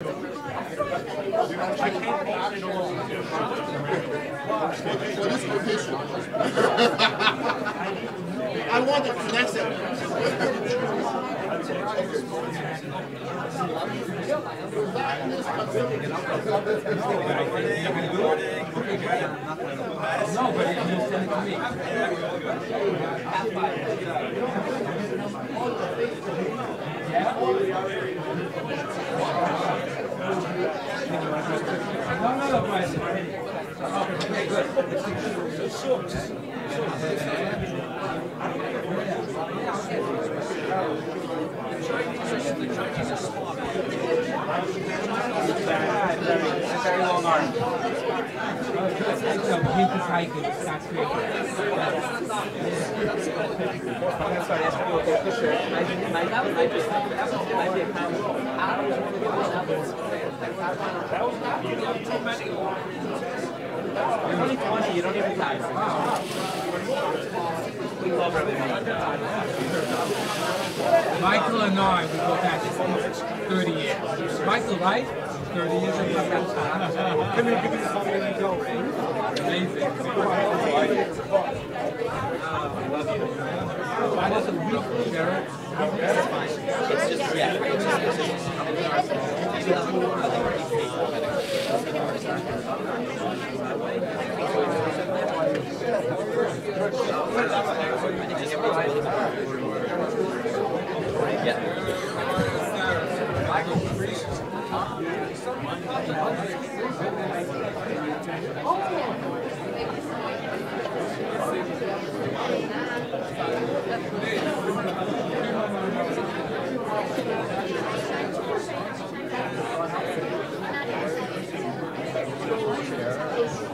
I want to connect it. No, but you send it to me. No, Bryce. Okay, good. Very long arm. Hint is hiking. It's not straight. Sorry, I have to go get the shirt. That might be a You're only 20, you don't even time. We love Michael and I, we go back 30 years. Michael, right? 30 years ago. Come here, give me something and go. Amazing. Why does a week, Jared? That's fine. It's just, yeah.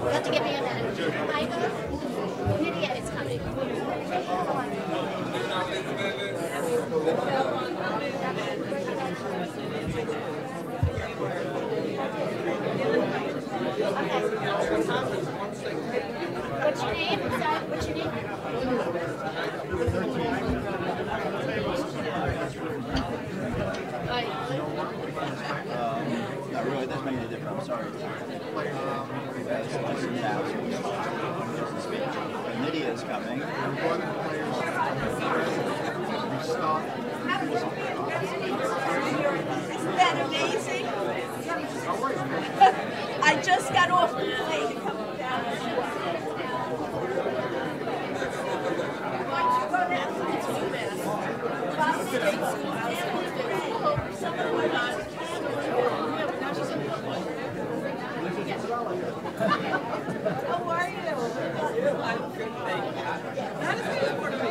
You have to give me a minute. Lydia is coming. What's your name? What's your name? Not really, that's making a difference. I'm sorry. Lydia is coming. Isn't that amazing? I just got off the plane coming down. How are you? I'm good, thank you. How does it feel to me?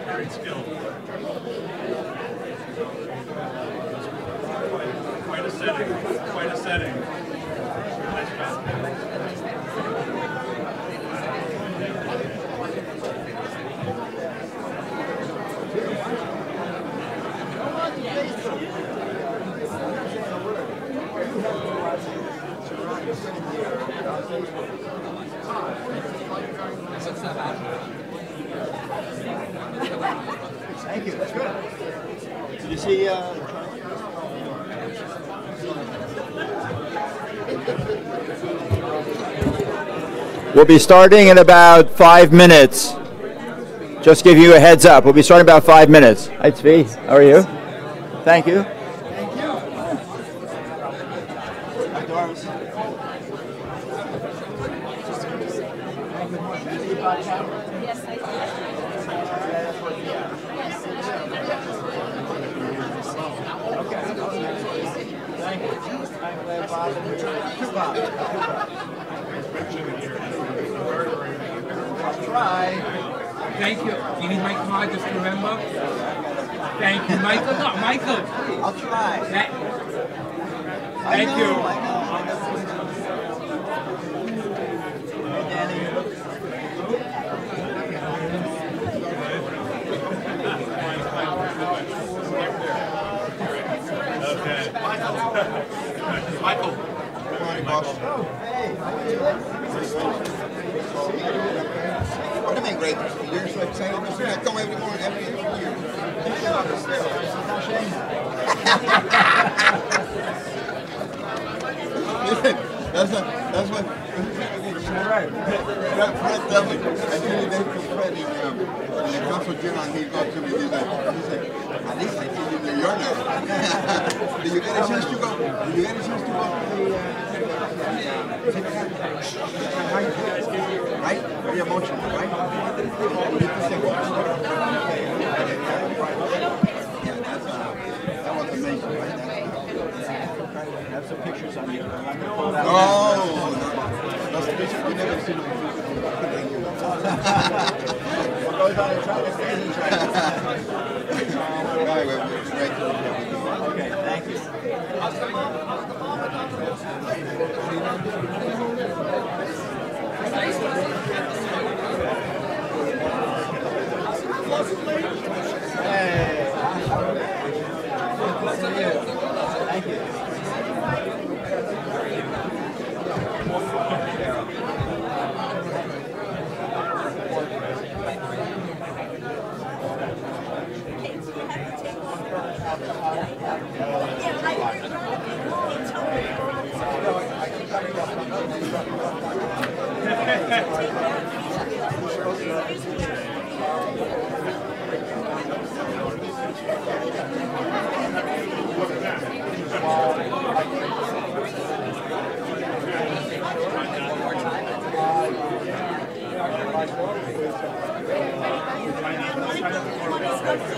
Very skilled. Quite a setting. Quite a setting. Nice job. Thank you, that's good. Did you see, We'll be starting in about 5 minutes. Just give you a heads up. We'll be starting about 5 minutes. Hi, Tzvi. How are you? Thank you. Thank you. Hi, Doris. Yes, I Thank you. You need my card just to remember? Thank you, Michael. No, Michael. I'll try. Thank you. Michael. Good morning, boss. What do you mean, great? You're so excited to see me. I come every morning, every year. That's what. Right. Fred tell me. I usually they from Fred in the council general, and he goes to me. He's like, at least I see you in New York now. Did you get a chance to go? Did you get a chance to go to the? Right? Very emotional, right? Yeah, that was amazing, right? Have some pictures on you. No, those pictures we never seen on What goes on in traffic stays in traffic. Okay, thank you. Thank you.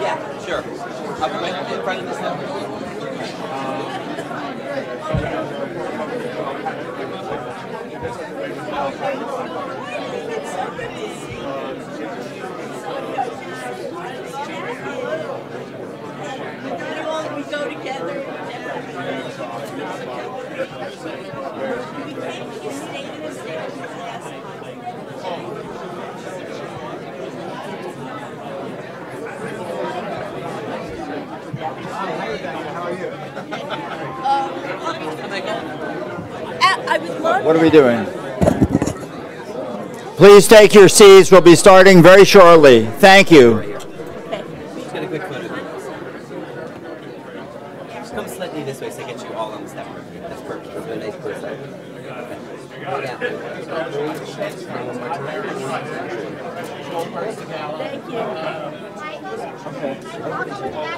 Yeah, sure. I'll be right in front of this now. We go together. We stay in the same class. How are you? I would love What are we doing? Please take your seats. We'll be starting very shortly. Thank you. Just get a quick photo. Just come slightly this way so I get you all on the step. That's perfect. That's a nice close up. Yeah. One more time. Thank you. Okay, ready to run.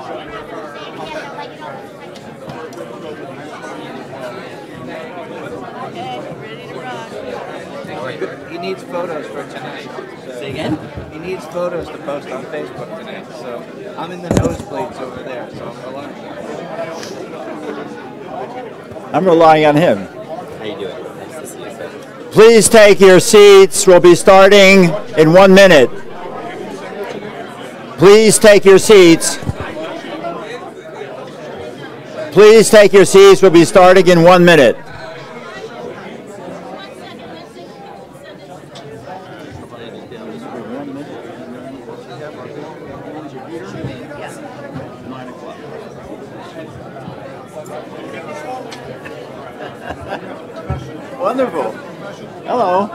He needs photos for tonight. Say again? He needs photos to post on Facebook tonight. So I'm in the nosebleeds over there. So I'm relying on him. How you doing? Nice to see you, sir. Please take your seats. We'll be starting in 1 minute. Please take your seats. Please take your seats. We'll be starting in 1 minute. wonderful. Hello.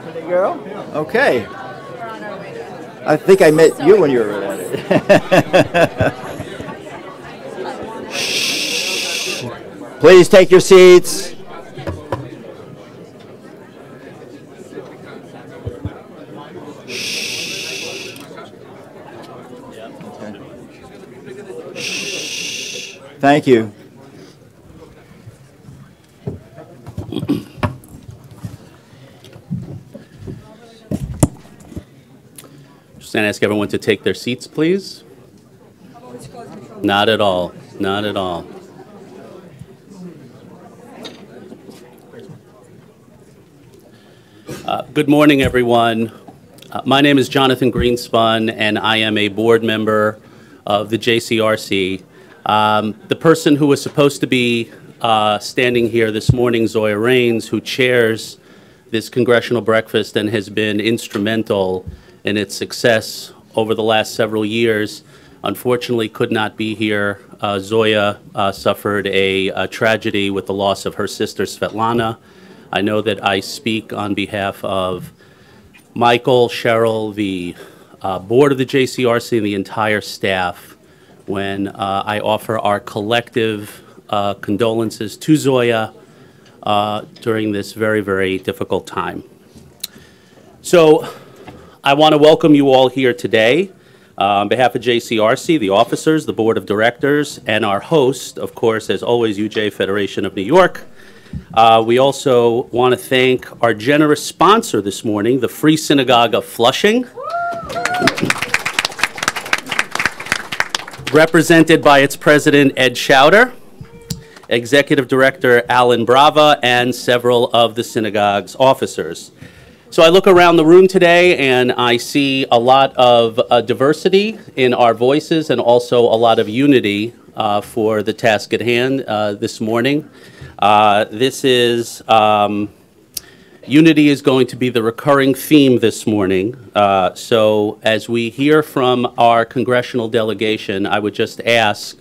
Pretty girl? Okay. I think I met you when you were at it. Shh. Please take your seats. Shh. Thank you. Just going to ask everyone to take their seats, please. Not at all. Not at all. Good morning, everyone. My name is Jonathan Greenspun, and I am a board member of the JCRC. The person who was supposed to be standing here this morning, Zoya Raines, who chairs this congressional breakfast and has been instrumental in its success over the last several years, unfortunately could not be here. Zoya suffered a tragedy with the loss of her sister, Svetlana. I know that I speak on behalf of Michael, Cheryl, the board of the JCRC, and the entire staff when I offer our collective condolences to Zoya during this very, very difficult time. So I want to welcome you all here today on behalf of JCRC, the officers, the board of directors, and our host, of course, as always, UJ Federation of New York. We also want to thank our generous sponsor this morning, the Free Synagogue of Flushing, represented by its president, Ed Schauder, executive director, Alan Brava, and several of the synagogue's officers. So I look around the room today and I see a lot of diversity in our voices and also a lot of unity for the task at hand this morning. Unity is going to be the recurring theme this morning. So as we hear from our congressional delegation, I would just ask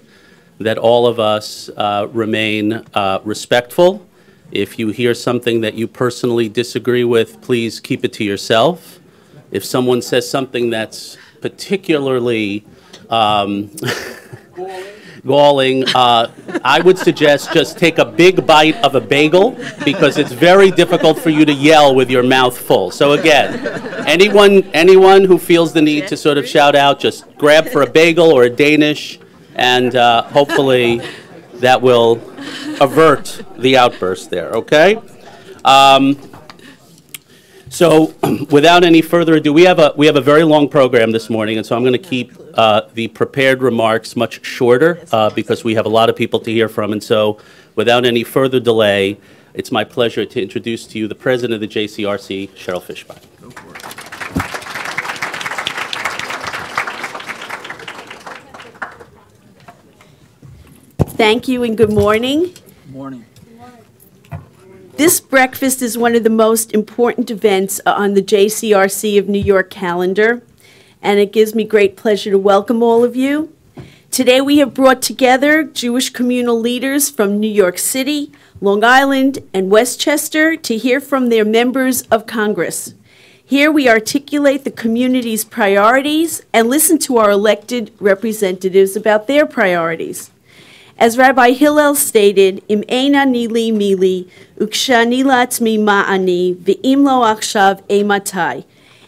that all of us remain respectful. If you hear something that you personally disagree with, please keep it to yourself. If someone says something that's particularly galling, I would suggest just take a big bite of a bagel because it's very difficult for you to yell with your mouth full. So again, anyone who feels the need to sort of shout out, just grab for a bagel or a Danish, and hopefully that will avert the outburst there, okay? So without any further ado, we have a very long program this morning, and so I'm going to keep the prepared remarks much shorter because we have a lot of people to hear from. And so without any further delay, it's my pleasure to introduce to you the president of the JCRC, Cheryl Fishbein. Go for it. Thank you and good morning. Good morning. This breakfast is one of the most important events on the JCRC of New York calendar, and it gives me great pleasure to welcome all of you. Today we have brought together Jewish communal leaders from New York City, Long Island, and Westchester to hear from their members of Congress. Here we articulate the community's priorities and listen to our elected representatives about their priorities. As Rabbi Hillel stated, Im ein ani li mili, ukshani latzmi ma'ani, ve'im lo achshav eimatai.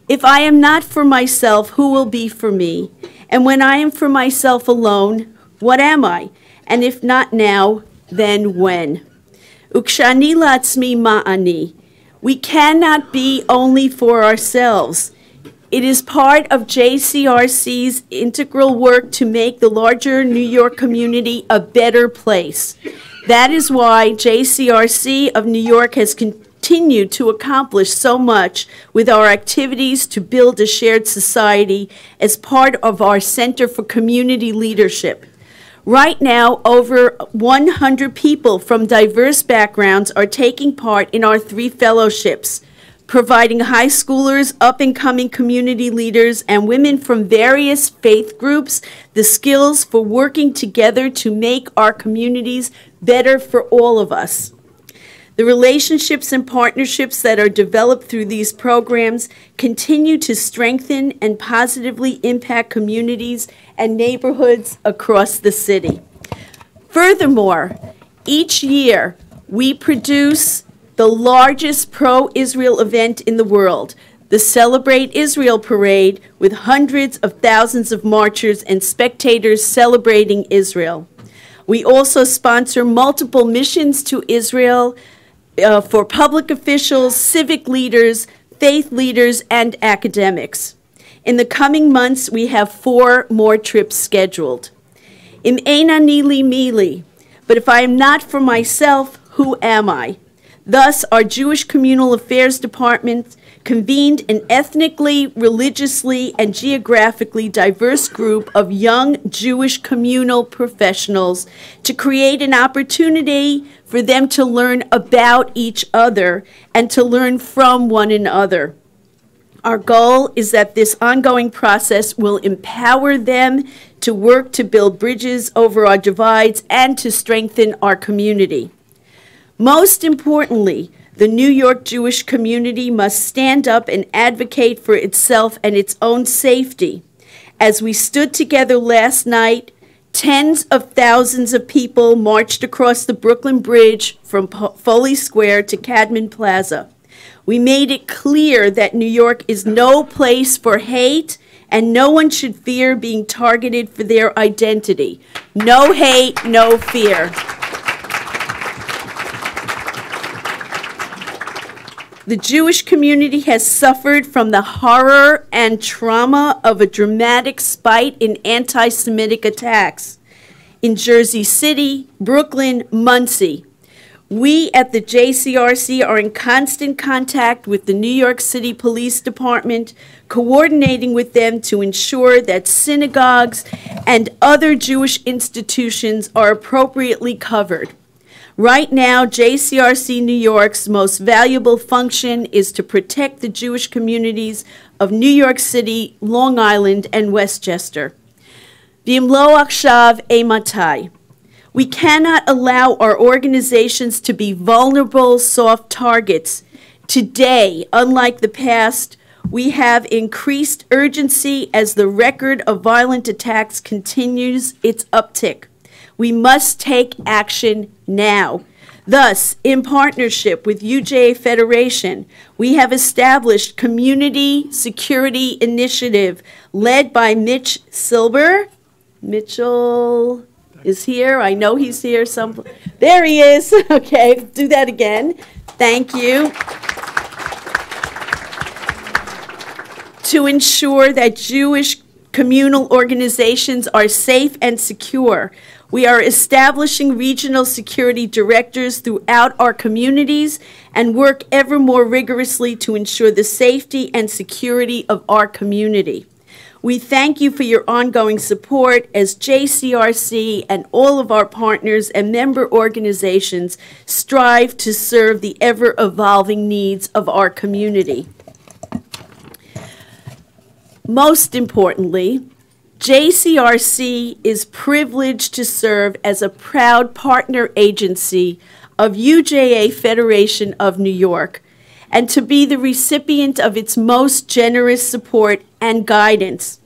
If I am not for myself, who will be for me? And when I am for myself alone, what am I? And if not now, then when? Ukshani latzmi ma'ani. We cannot be only for ourselves. It is part of JCRC's integral work to make the larger New York community a better place. That is why JCRC of New York has continued to accomplish so much with our activities to build a shared society as part of our Center for Community Leadership. Right now, over 100 people from diverse backgrounds are taking part in our 3 fellowships, providing high schoolers, up-and-coming community leaders, and women from various faith groups the skills for working together to make our communities better for all of us. The relationships and partnerships that are developed through these programs continue to strengthen and positively impact communities and neighborhoods across the city. Furthermore, each year we produce the largest pro-Israel event in the world, the Celebrate Israel Parade, with hundreds of thousands of marchers and spectators celebrating Israel. We also sponsor multiple missions to Israel for public officials, civic leaders, faith leaders, and academics. In the coming months, we have 4 more trips scheduled. Im eina nili mili, but if I am not for myself, who am I? Thus, our Jewish Communal Affairs Department convened an ethnically, religiously, and geographically diverse group of young Jewish communal professionals to create an opportunity for them to learn about each other and to learn from one another. Our goal is that this ongoing process will empower them to work to build bridges over our divides and to strengthen our community. Most importantly, the New York Jewish community must stand up and advocate for itself and its own safety. As we stood together last night, tens of thousands of people marched across the Brooklyn Bridge from Foley Square to Cadman Plaza. We made it clear that New York is no place for hate, and no one should fear being targeted for their identity. No hate, no fear. The Jewish community has suffered from the horror and trauma of a dramatic spike in anti-Semitic attacks in Jersey City, Brooklyn, Muncie. We at the JCRC are in constant contact with the New York City Police Department, coordinating with them to ensure that synagogues and other Jewish institutions are appropriately covered. Right now, JCRC New York's most valuable function is to protect the Jewish communities of New York City, Long Island, and Westchester. V'imlo achshav eimatai. We cannot allow our organizations to be vulnerable, soft targets. Today, unlike the past, we have increased urgency as the record of violent attacks continues its uptick. We must take action now. Thus, in partnership with UJA Federation, we have established Community Security Initiative led by Mitch Silber. Mitchell is here. I know he's here. There he is. Okay, do that again. Thank you. To ensure that Jewish communal organizations are safe and secure, we are establishing regional security directors throughout our communities and work ever more rigorously to ensure the safety and security of our community. We thank you for your ongoing support as JCRC and all of our partners and member organizations strive to serve the ever-evolving needs of our community. Most importantly, JCRC is privileged to serve as a proud partner agency of UJA Federation of New York and to be the recipient of its most generous support and guidance.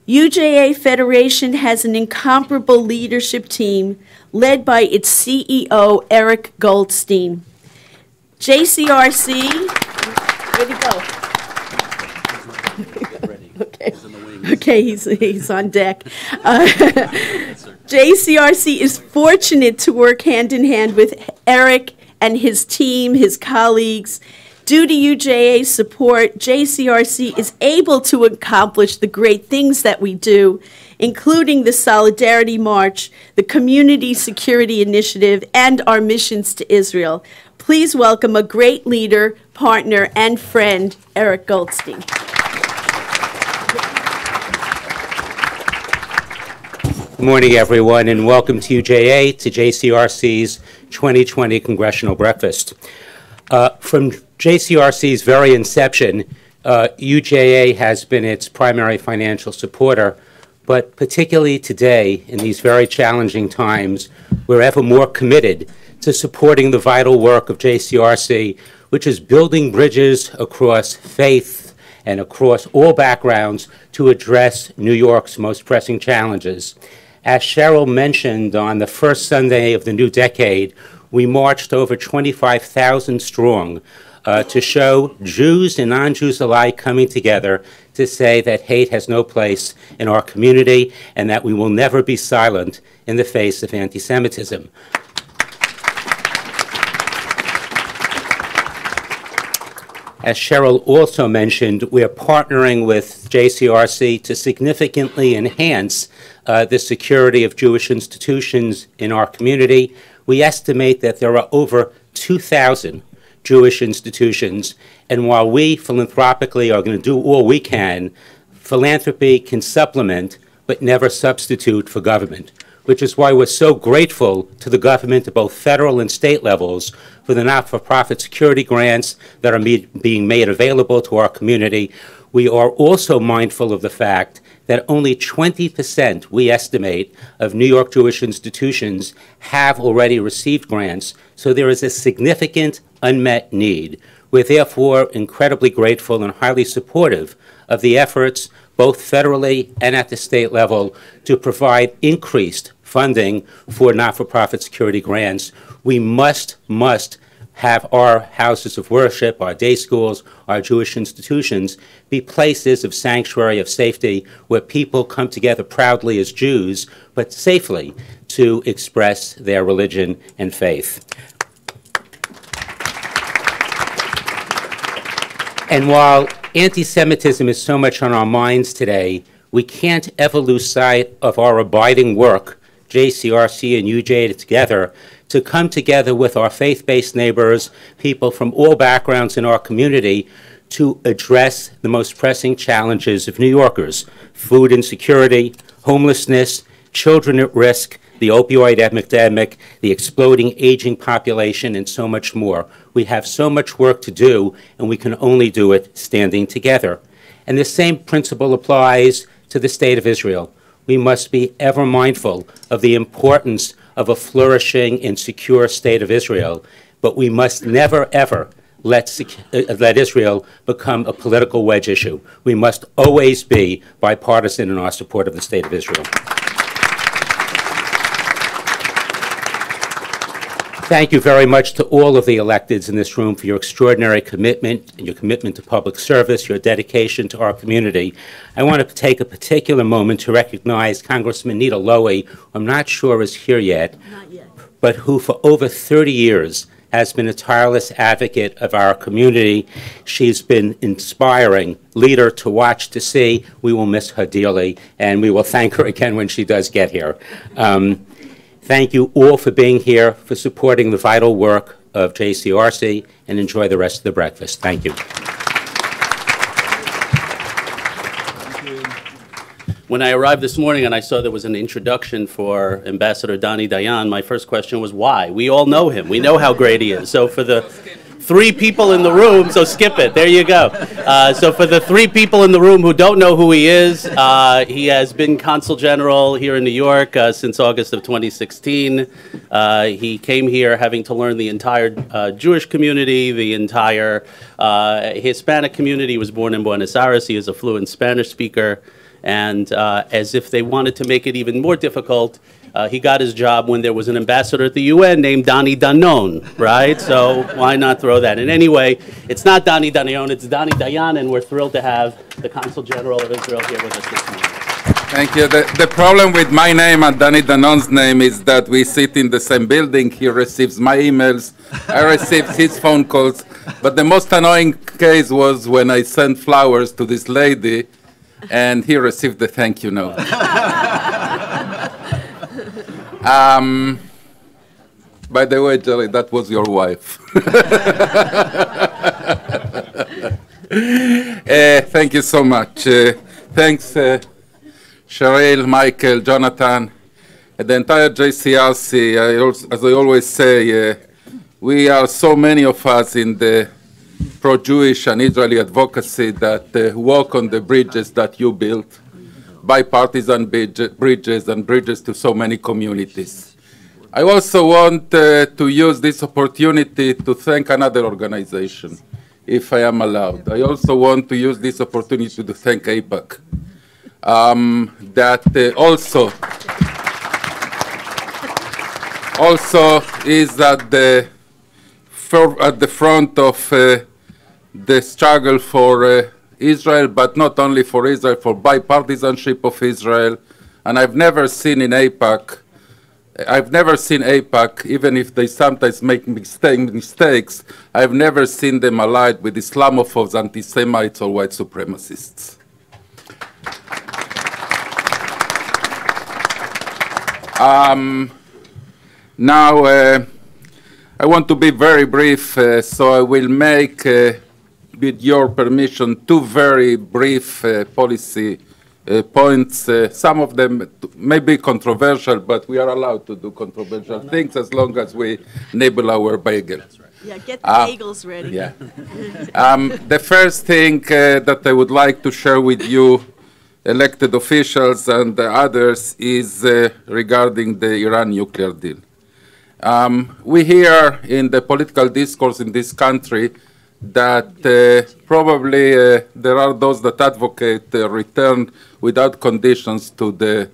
UJA Federation has an incomparable leadership team led by its CEO, Eric Goldstein. JCRC, where'd he go? Okay, he's on deck. JCRC is fortunate to work hand in hand with Eric and his team, his colleagues. Due to UJA's support, JCRC is able to accomplish the great things that we do, including the Solidarity March, the Community Security Initiative, and our missions to Israel. Please welcome a great leader, partner, and friend, Eric Goldstein. Good morning, everyone, and welcome to UJA, to JCRC's 2020 Congressional Breakfast. From JCRC's very inception, UJA has been its primary financial supporter, but particularly today, in these very challenging times, we're ever more committed to supporting the vital work of JCRC, which is building bridges across faith and across all backgrounds to address New York's most pressing challenges. As Cheryl mentioned, on the first Sunday of the new decade, we marched over 25,000 strong to show Jews and non-Jews alike coming together to say that hate has no place in our community and that we will never be silent in the face of anti-Semitism. As Cheryl also mentioned, we are partnering with JCRC to significantly enhance the security of Jewish institutions in our community. We estimate that there are over 2,000 Jewish institutions, and while we philanthropically are going to do all we can, philanthropy can supplement but never substitute for government, which is why we're so grateful to the government at both federal and state levels for the not-for-profit security grants that are being made available to our community. We are also mindful of the fact that only 20%, we estimate, of New York Jewish institutions have already received grants, so there is a significant unmet need. We're therefore incredibly grateful and highly supportive of the efforts, both federally and at the state level, to provide increased funding for not-for-profit security grants. We must have our houses of worship, our day schools, our Jewish institutions be places of sanctuary, of safety, where people come together proudly as Jews, but safely to express their religion and faith. And while anti-Semitism is so much on our minds today, we can't ever lose sight of our abiding work, JCRC and UJ together, to come together with our faith-based neighbors, people from all backgrounds in our community, to address the most pressing challenges of New Yorkers: food insecurity, homelessness, children at risk, the opioid epidemic, the exploding aging population, and so much more. We have so much work to do, and we can only do it standing together. And the same principle applies to the State of Israel. We must be ever mindful of the importance of a flourishing and secure State of Israel, but we must never, ever let Israel become a political wedge issue. We must always be bipartisan in our support of the State of Israel. Thank you very much to all of the electeds in this room for your extraordinary commitment and your commitment to public service, your dedication to our community. I want to take a particular moment to recognize Congressman Nita Lowey, who I'm not sure is here yet, but who for over 30 years has been a tireless advocate of our community. She's been inspiring leader to watch, to see. We will miss her dearly, and we will thank her again when she does get here. Thank you all for being here, for supporting the vital work of JCRC, and enjoy the rest of the breakfast. Thank you. When I arrived this morning and I saw there was an introduction for Ambassador Donny Dayan, my first question was why? We all know him. We know how great he is. So for the 3 people in the room, so skip it. There you go. So for the 3 people in the room who don't know who he is, he has been Consul General here in New York since August of 2016. He came here having to learn the entire Jewish community, the entire Hispanic community. He was born in Buenos Aires. He is a fluent Spanish speaker. And as if they wanted to make it even more difficult, he got his job when there was an ambassador at the UN named Donny Dayan, right? So why not throw that in? Anyway, it's not Donny Dayan, it's Donny Dayan, and we're thrilled to have the Consul General of Israel here with us this morning. Thank you. The problem with my name and Donny Dayan's name is that we sit in the same building. He receives my emails, I receive his phone calls. But the most annoying case was when I sent flowers to this lady, and he received the thank you note. By the way, Jerry, that was your wife. Thank you so much. Thanks, Cheryl, Michael, Jonathan, and the entire JCRC. As I always say, we are so many of us in the pro-Jewish and Israeli advocacy that walk on the bridges that you built, bipartisan bridges and bridges to so many communities. I also want to use this opportunity to thank another organization, if I am allowed. I also want to use this opportunity to thank AIPAC, that also is at the front of the struggle for Israel, but not only for Israel, for bipartisanship of Israel. And I've never seen in AIPAC I've never seen AIPAC, even if they sometimes make mistakes, I've never seen them allied with Islamophobes, anti-Semites, or white supremacists. Now, I want to be very brief, so I will make, with your permission, two very brief policy points. Some of them may be controversial, but we are allowed to do controversial things as long as we nibble our bagel. Yeah, get the bagels ready. Yeah. The first thing that I would like to share with you, elected officials and others, is regarding the Iran nuclear deal. We hear in the political discourse in this country that probably there are those that advocate return without conditions to the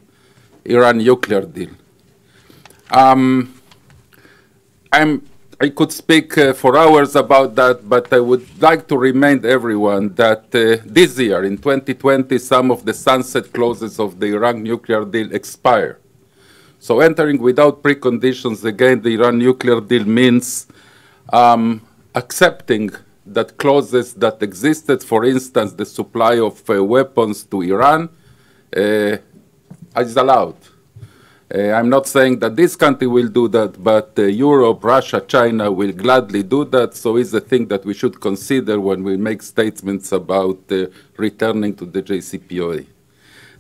Iran nuclear deal. I could speak for hours about that, but I would like to remind everyone that this year, in 2020, some of the sunset clauses of the Iran nuclear deal expire. So entering without preconditions again the Iran nuclear deal means accepting that clauses that existed, for instance, the supply of weapons to Iran, is allowed. I'm not saying that this country will do that, but Europe, Russia, China will gladly do that, so it's a thing that we should consider when we make statements about returning to the JCPOA.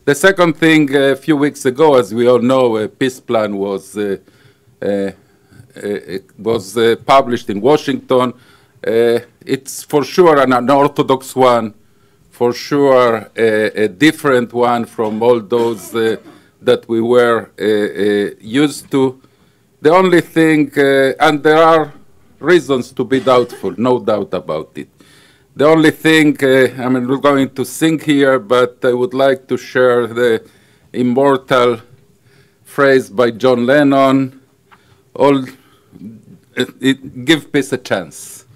The second thing, a few weeks ago, as we all know, a peace plan was published in Washington. It's for sure an unorthodox one, for sure a different one from all those that we were used to. The only thing, and there are reasons to be doubtful, no doubt about it. The only thing, I mean, we're going to sing here, but I would like to share the immortal phrase by John Lennon, give peace a chance.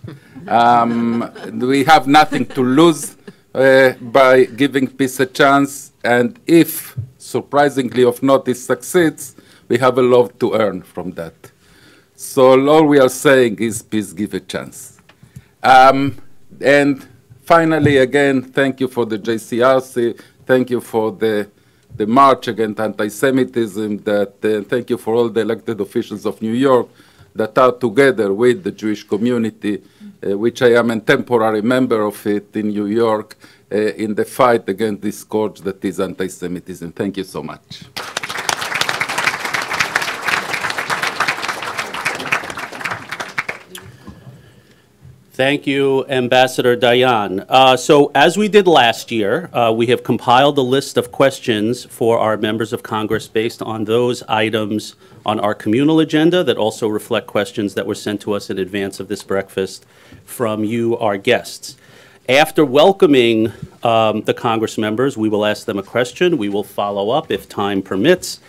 We have nothing to lose by giving peace a chance, and if, surprisingly of not, it succeeds, we have a lot to earn from that. So all we are saying is peace, give a chance. And finally, again, thank you for the JCRC, thank you for the march against anti-Semitism, thank you for all the elected officials of New York that are together with the Jewish community, which I am a temporary member of it in New York, in the fight against this scourge that is anti-Semitism. Thank you so much. Thank you, Ambassador Dayan. So as we did last year, we have compiled a list of questions for our members of Congress based on those items on our communal agenda that also reflect questions that were sent to us in advance of this breakfast from you, our guests. After welcoming the Congress members, we will ask them a question. We will follow up if time permits.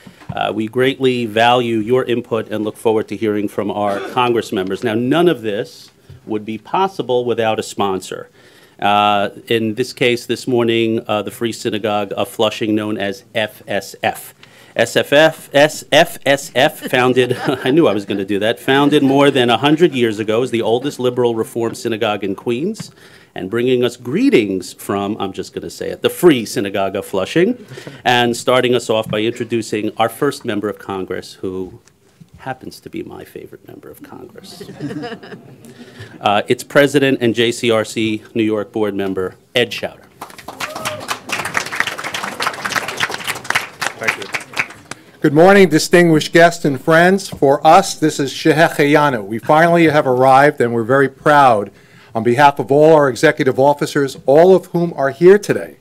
We greatly value your input and look forward to hearing from our Congress members. Now, none of this would be possible without a sponsor. In this case, this morning, the Free Synagogue of Flushing, known as FSF. FSF, founded, I knew I was going to do that, founded more than 100 years ago, is the oldest liberal reform synagogue in Queens, and bringing us greetings from, I'm just going to say it, the Free Synagogue of Flushing, and starting us off by introducing our first member of Congress, who happens to be my favorite member of Congress. Its president and JCRC New York board member, Ed Schauder. Thank you. Good morning, distinguished guests and friends. For us, this is Shehecheyanu. We finally have arrived, and we're very proud on behalf of all our executive officers, all of whom are here today.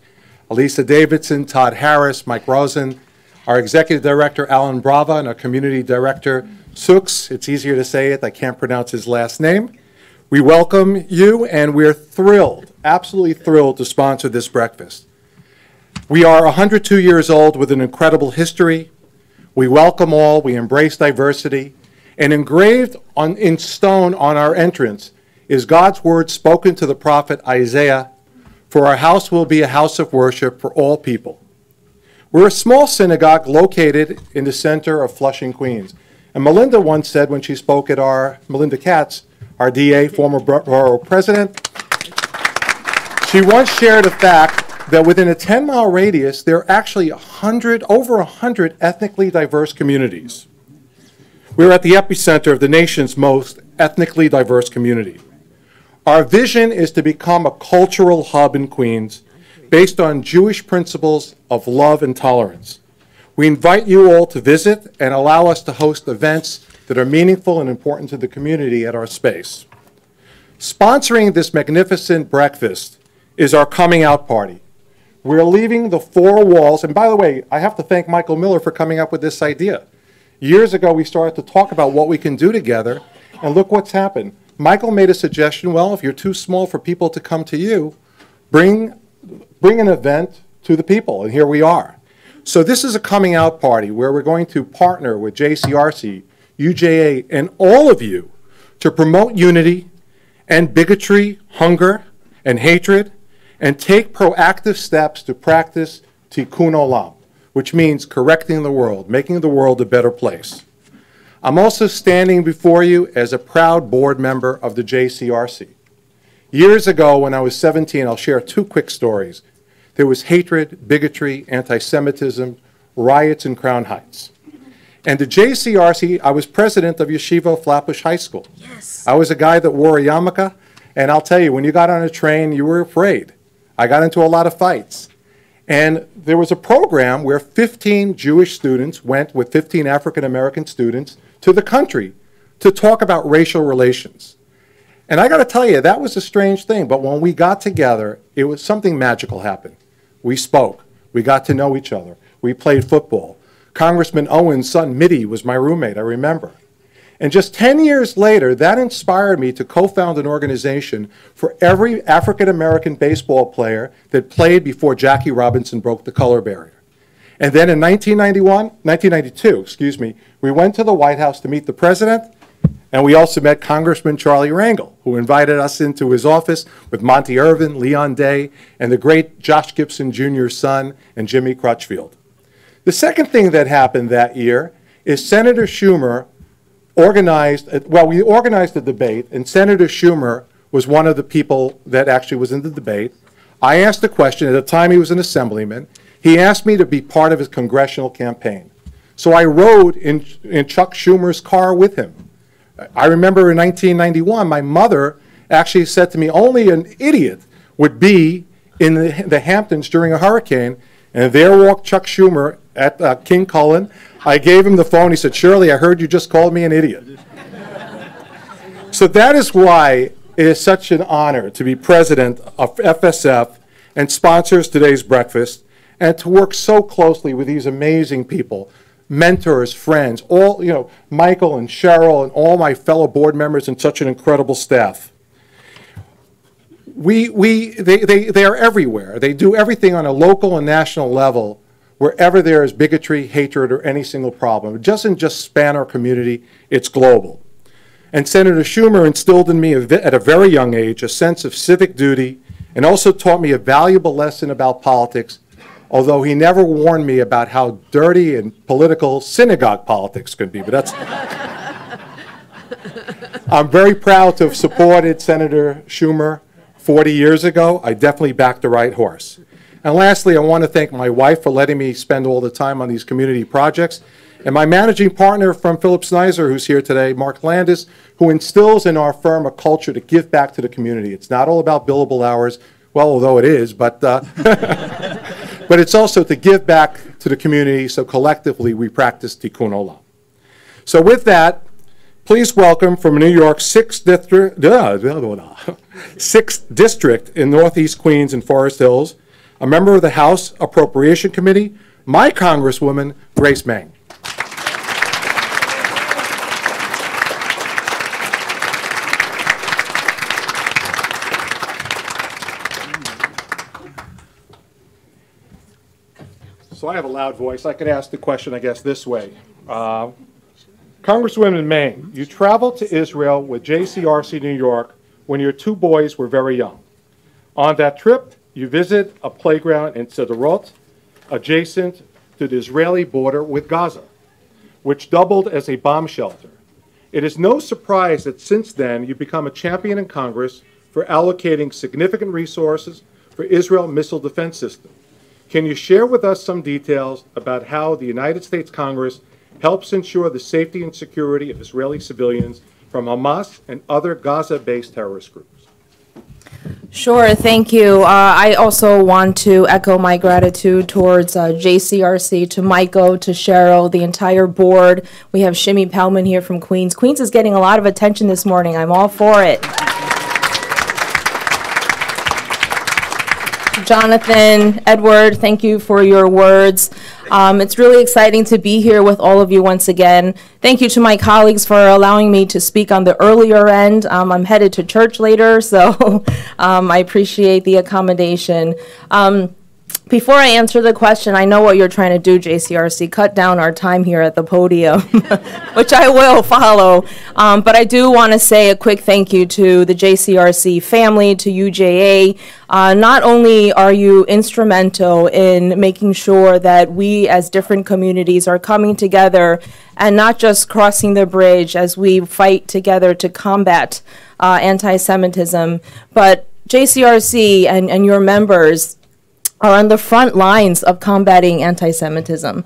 Elisa Davidson, Todd Harris, Mike Rosen, our executive director, Alan Brava, and our community director, Sux. It's easier to say it. I can't pronounce his last name. We welcome you, and we're thrilled, absolutely thrilled to sponsor this breakfast. We are 102 years old with an incredible history. We welcome all. We embrace diversity. And engraved in stone on our entrance is God's word spoken to the prophet Isaiah, "For our house will be a house of worship for all people." We're a small synagogue located in the center of Flushing, Queens. And Melinda once said when she spoke at Melinda Katz, our DA, former borough president, she once shared a fact that within a 10-mile radius, there are actually over 100 ethnically diverse communities. We're at the epicenter of the nation's most ethnically diverse community. Our vision is to become a cultural hub in Queens based on Jewish principles of love and tolerance. We invite you all to visit and allow us to host events that are meaningful and important to the community at our space. Sponsoring this magnificent breakfast is our coming out party. We're leaving the four walls, and by the way, I have to thank Michael Miller for coming up with this idea. Years ago, we started to talk about what we can do together, and look what's happened. Michael made a suggestion, well, if you're too small for people to come to you, bring an event to the people, and here we are. So this is a coming out party where we're going to partner with JCRC, UJA, and all of you to promote unity and bigotry, hunger, and hatred, and take proactive steps to practice tikkun olam, which means correcting the world, making the world a better place. I'm also standing before you as a proud board member of the JCRC. Years ago, when I was 17, I'll share two quick stories. There was hatred, bigotry, anti-Semitism, riots in Crown Heights. And the JCRC, I was president of Yeshiva Flatbush High School. Yes. I was a guy that wore a yarmulke, and I'll tell you, when you got on a train, you were afraid. I got into a lot of fights. And there was a program where 15 Jewish students went with 15 African-American students to the country to talk about racial relations. And I got to tell you, that was a strange thing, but when we got together, it was something magical happened. We spoke. We got to know each other. We played football. Congressman Owen's son, Mitty, was my roommate, I remember. And just 10 years later, that inspired me to co-found an organization for every African-American baseball player that played before Jackie Robinson broke the color barrier. And then in 1992, we went to the White House to meet the president, and we also met Congressman Charlie Rangel, who invited us into his office with Monty Irvin, Leon Day, and the great Josh Gibson Jr.'s son, and Jimmy Crutchfield. The second thing that happened that year is Senator Schumer organized a debate, and Senator Schumer was one of the people that actually was in the debate. I asked a question. At the time, he was an assemblyman. He asked me to be part of his congressional campaign. So I rode in Chuck Schumer's car with him. I remember in 1991, my mother actually said to me, only an idiot would be in the Hamptons during a hurricane, and there walked Chuck Schumer at King Cullen. I gave him the phone. He said, Shirley, I heard you just called me an idiot. So that is why it is such an honor to be president of FSF and sponsors today's breakfast, and to work so closely with these amazing people, mentors, friends, all, Michael and Cheryl and all my fellow board members and such an incredible staff. They are everywhere. They do everything on a local and national level wherever there is bigotry, hatred, or any single problem. It doesn't just span our community, it's global. And Senator Schumer instilled in me at a very young age a sense of civic duty, and also taught me a valuable lesson about politics, although he never warned me about how dirty and political synagogue politics could be. But that's I'm very proud to have supported Senator Schumer 40 years ago. I definitely backed the right horse. And lastly, I want to thank my wife for letting me spend all the time on these community projects, and my managing partner from Phillips Snyder, who's here today, Mark Landis, who instills in our firm a culture to give back to the community. It's not all about billable hours, well, although it is, but but it's also to give back to the community, so collectively we practice tikkun olam. So with that, please welcome from New York's 6th District in Northeast Queens and Forest Hills, a member of the House Appropriation Committee, my Congresswoman, Grace Meng. So I have a loud voice. I could ask the question, I guess, this way. Congresswoman Meng, you traveled to Israel with JCRC New York when your two boys were very young. On that trip, you visit a playground in Sderot, adjacent to the Israeli border with Gaza, which doubled as a bomb shelter. It is no surprise that since then you've become a champion in Congress for allocating significant resources for Israel missile defense system. Can you share with us some details about how the United States Congress helps ensure the safety and security of Israeli civilians from Hamas and other Gaza-based terrorist groups? Sure, thank you. I also want to echo my gratitude towards JCRC, to Michael, to Cheryl, the entire board. We have Shimmy Pellman here from Queens. Queens is getting a lot of attention this morning. I'm all for it. Jonathan, Edward, thank you for your words. It's really exciting to be here with all of you once again. Thank you to my colleagues for allowing me to speak on the earlier end. I'm headed to church later, so I appreciate the accommodation. Before I answer the question, I know what you're trying to do, JCRC, cut down our time here at the podium, which I will follow. But I do want to say a quick thank you to the JCRC family, to UJA. Not only are you instrumental in making sure that we as different communities are coming together and not just crossing the bridge as we fight together to combat anti-Semitism, but JCRC and your members are on the front lines of combating anti-Semitism.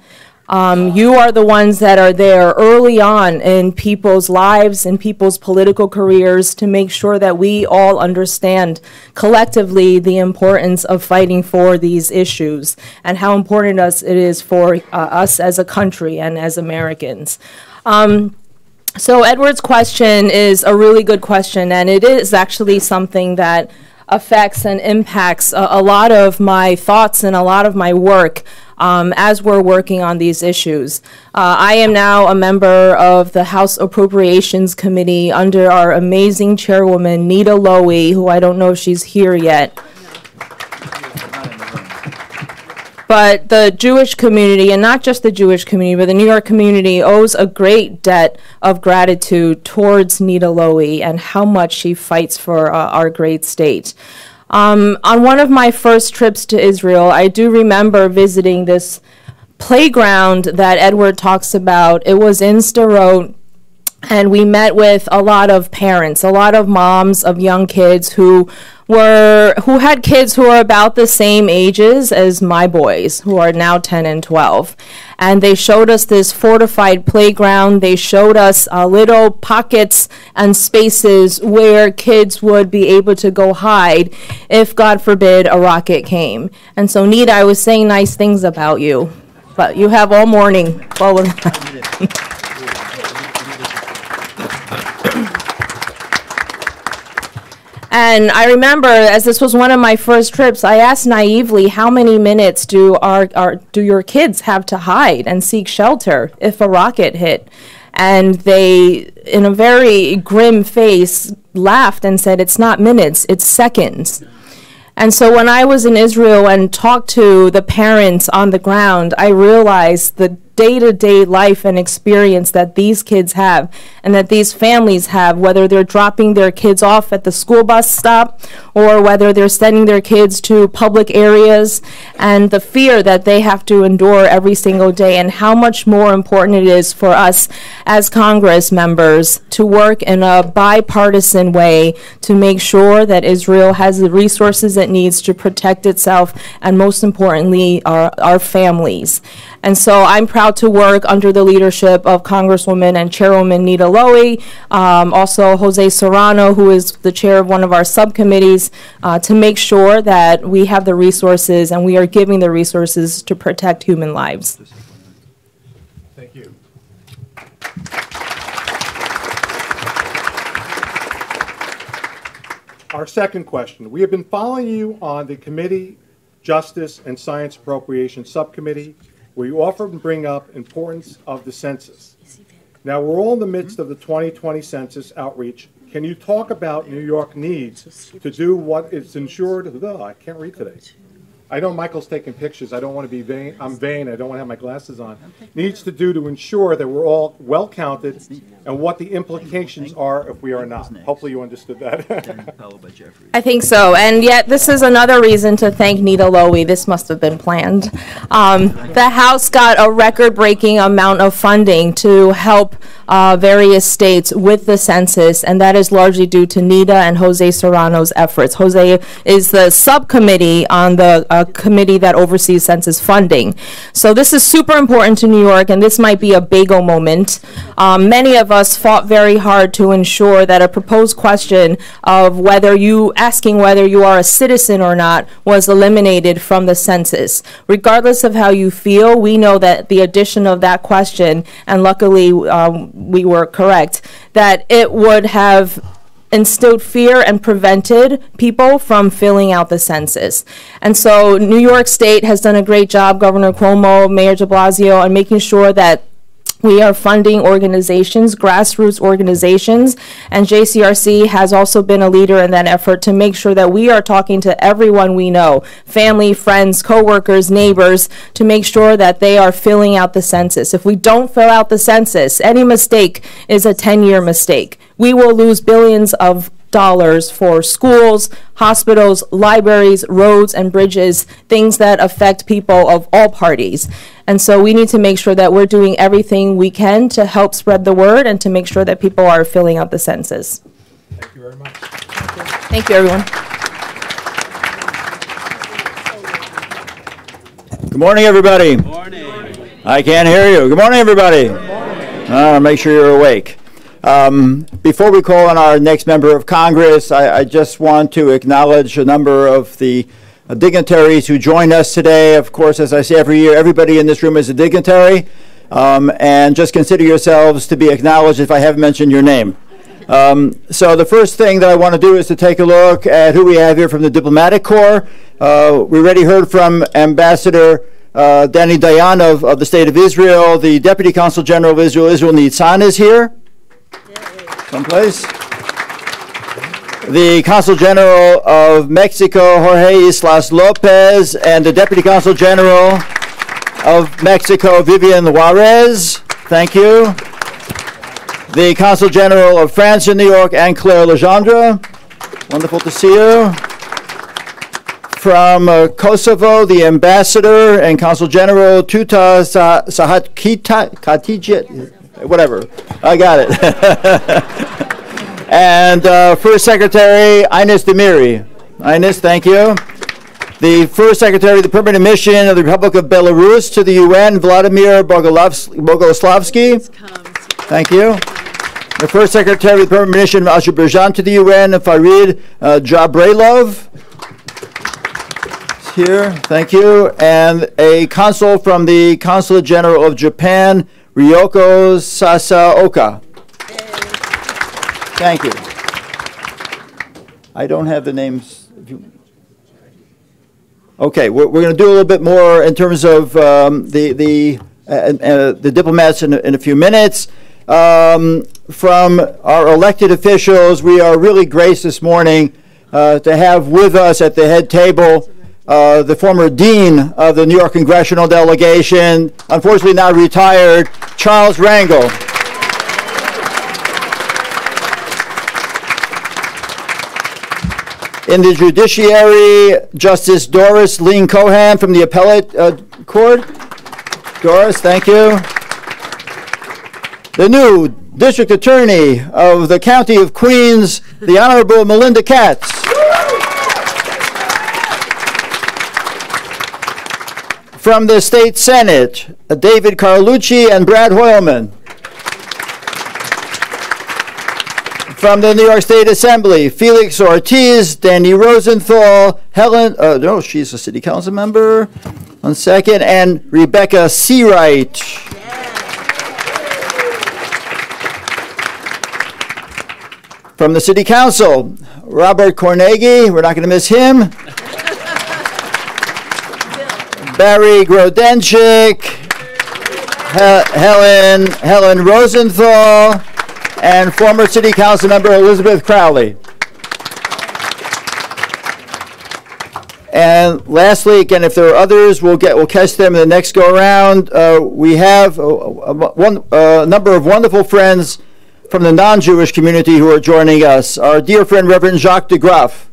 You are the ones that are there early on in people's lives and people's political careers to make sure that we all understand collectively the importance of fighting for these issues and how important it is for us as a country and as Americans. So Edward's question is a really good question, and it is actually something that affects and impacts a lot of my thoughts and a lot of my work as we're working on these issues. I am now a member of the House Appropriations Committee under our amazing chairwoman, Nita Lowy, who I don't know if she's here yet. But the Jewish community, and not just the Jewish community, but the New York community owes a great debt of gratitude towards Nita Lowy and how much she fights for our great state. On one of my first trips to Israel, I do remember visiting this playground that Edward talks about. It was in Sderot, and we met with a lot of parents, a lot of moms of young kids who had kids who are about the same ages as my boys, who are now 10 and 12. And they showed us this fortified playground. They showed us little pockets and spaces where kids would be able to go hide if, God forbid, a rocket came. And so, Nita, I was saying nice things about you, but you have all morning. And I remember, as this was one of my first trips, I asked naively, how many minutes do your kids have to hide and seek shelter if a rocket hit? And they, in a very grim face, laughed and said, it's not minutes, it's seconds. And so when I was in Israel and talked to the parents on the ground, I realized the day-to-day life and experience that these kids have and that these families have, whether they're dropping their kids off at the school bus stop or whether they're sending their kids to public areas, and the fear that they have to endure every single day, and how much more important it is for us as Congress members to work in a bipartisan way to make sure that Israel has the resources it needs to protect itself and, most importantly, our families. And so I'm proud to work under the leadership of Congresswoman and Chairwoman Nita Lowy, also Jose Serrano, who is the chair of one of our subcommittees, to make sure that we have the resources and we are giving the resources to protect human lives. Thank you. Our second question. We have been following you on the Committee, Justice and Science Appropriations Subcommittee, where you often bring up importance of the census. Now, we're all in the midst of the 2020 census outreach. Can you talk about New York needs to do what is ensured? I can't read today. I know Michael's taking pictures. I don't want to be vain. I'm vain. I don't want to have my glasses on. Needs to do to ensure that we're all well counted and what the implications are if we are not. Hopefully you understood that. I think so. And yet this is another reason to thank Nita Lowy. This must have been planned. The House got a record-breaking amount of funding to help various states with the census, and that is largely due to Nita and Jose Serrano's efforts. Jose is the subcommittee on the committee that oversees census funding. So this is super important to New York, and this might be a bagel moment. Many of us fought very hard to ensure that a proposed question of asking whether you are a citizen or not was eliminated from the census. Regardless of how you feel, we know that the addition of that question, and luckily we were correct, that it would have instilled fear and prevented people from filling out the census. And so New York State has done a great job, Governor Cuomo, Mayor de Blasio, on making sure that we are funding organizations, grassroots organizations, and JCRC has also been a leader in that effort to make sure that we are talking to everyone we know, family, friends, coworkers, neighbors, to make sure that they are filling out the census. If we don't fill out the census, any mistake is a 10-year mistake. We will lose billions of dollars for schools, hospitals, libraries, roads, and bridges, things that affect people of all parties. And so we need to make sure that we're doing everything we can to help spread the word and to make sure that people are filling out the census. Thank you very much. Thank you, everyone. Good morning, everybody. Good morning. I can't hear you. Good morning, everybody. Good morning. Make sure you're awake. Before we call on our next member of Congress, I just want to acknowledge a number of the dignitaries who joined us today. Of course, as I say every year, everybody in this room is a dignitary, and just consider yourselves to be acknowledged if I haven't mentioned your name. So the first thing that I want to do is to take a look at who we have here from the Diplomatic Corps. We already heard from Ambassador Danny Dayan of the State of Israel. The Deputy Consul General of Israel, Israel Nitzan, is here. Someplace. The Consul General of Mexico, Jorge Islas Lopez, and the Deputy Consul General of Mexico, Vivian Juarez. Thank you. The Consul General of France in New York, Anne-Claire Legendre. Wonderful to see you. From Kosovo, the Ambassador and Consul General Tuta Sahatkatija, whatever, I got it. And First Secretary Ines Demiri. Ines, thank you. The First Secretary of the Permanent Mission of the Republic of Belarus to the UN, Vladimir Bogoslavsky. Thank you. The First Secretary of the Permanent Mission of Azerbaijan to the UN, Farid Jabrailov. Here, thank you. And a consul from the Consulate General of Japan, Ryoko Sasaoka. Thank you. I don't have the names. Okay, we're going to do a little bit more in terms of the diplomats in a few minutes. From our elected officials, we are really graced this morning to have with us at the head table the former dean of the New York Congressional delegation, unfortunately now retired, Charles Rangel. In the judiciary, Justice Doris Lean Cohan from the appellate court. Doris, thank you. The new district attorney of the County of Queens, the Honorable Melinda Katz. From the State Senate, David Carlucci and Brad Hoylman. From the New York State Assembly, Felix Ortiz, Danny Rosenthal, Helen, no, she's a city council member, 1 second, and Rebecca Seawright. From the City Council, Robert Cornegi, we're not going to miss him. Barry Grodenchik, Helen Rosenthal, and former City Council member Elizabeth Crowley. And lastly, again, if there are others, we'll catch them in the next go around. We have a number of wonderful friends from the non-Jewish community who are joining us. Our dear friend Reverend Jacques de Graaf,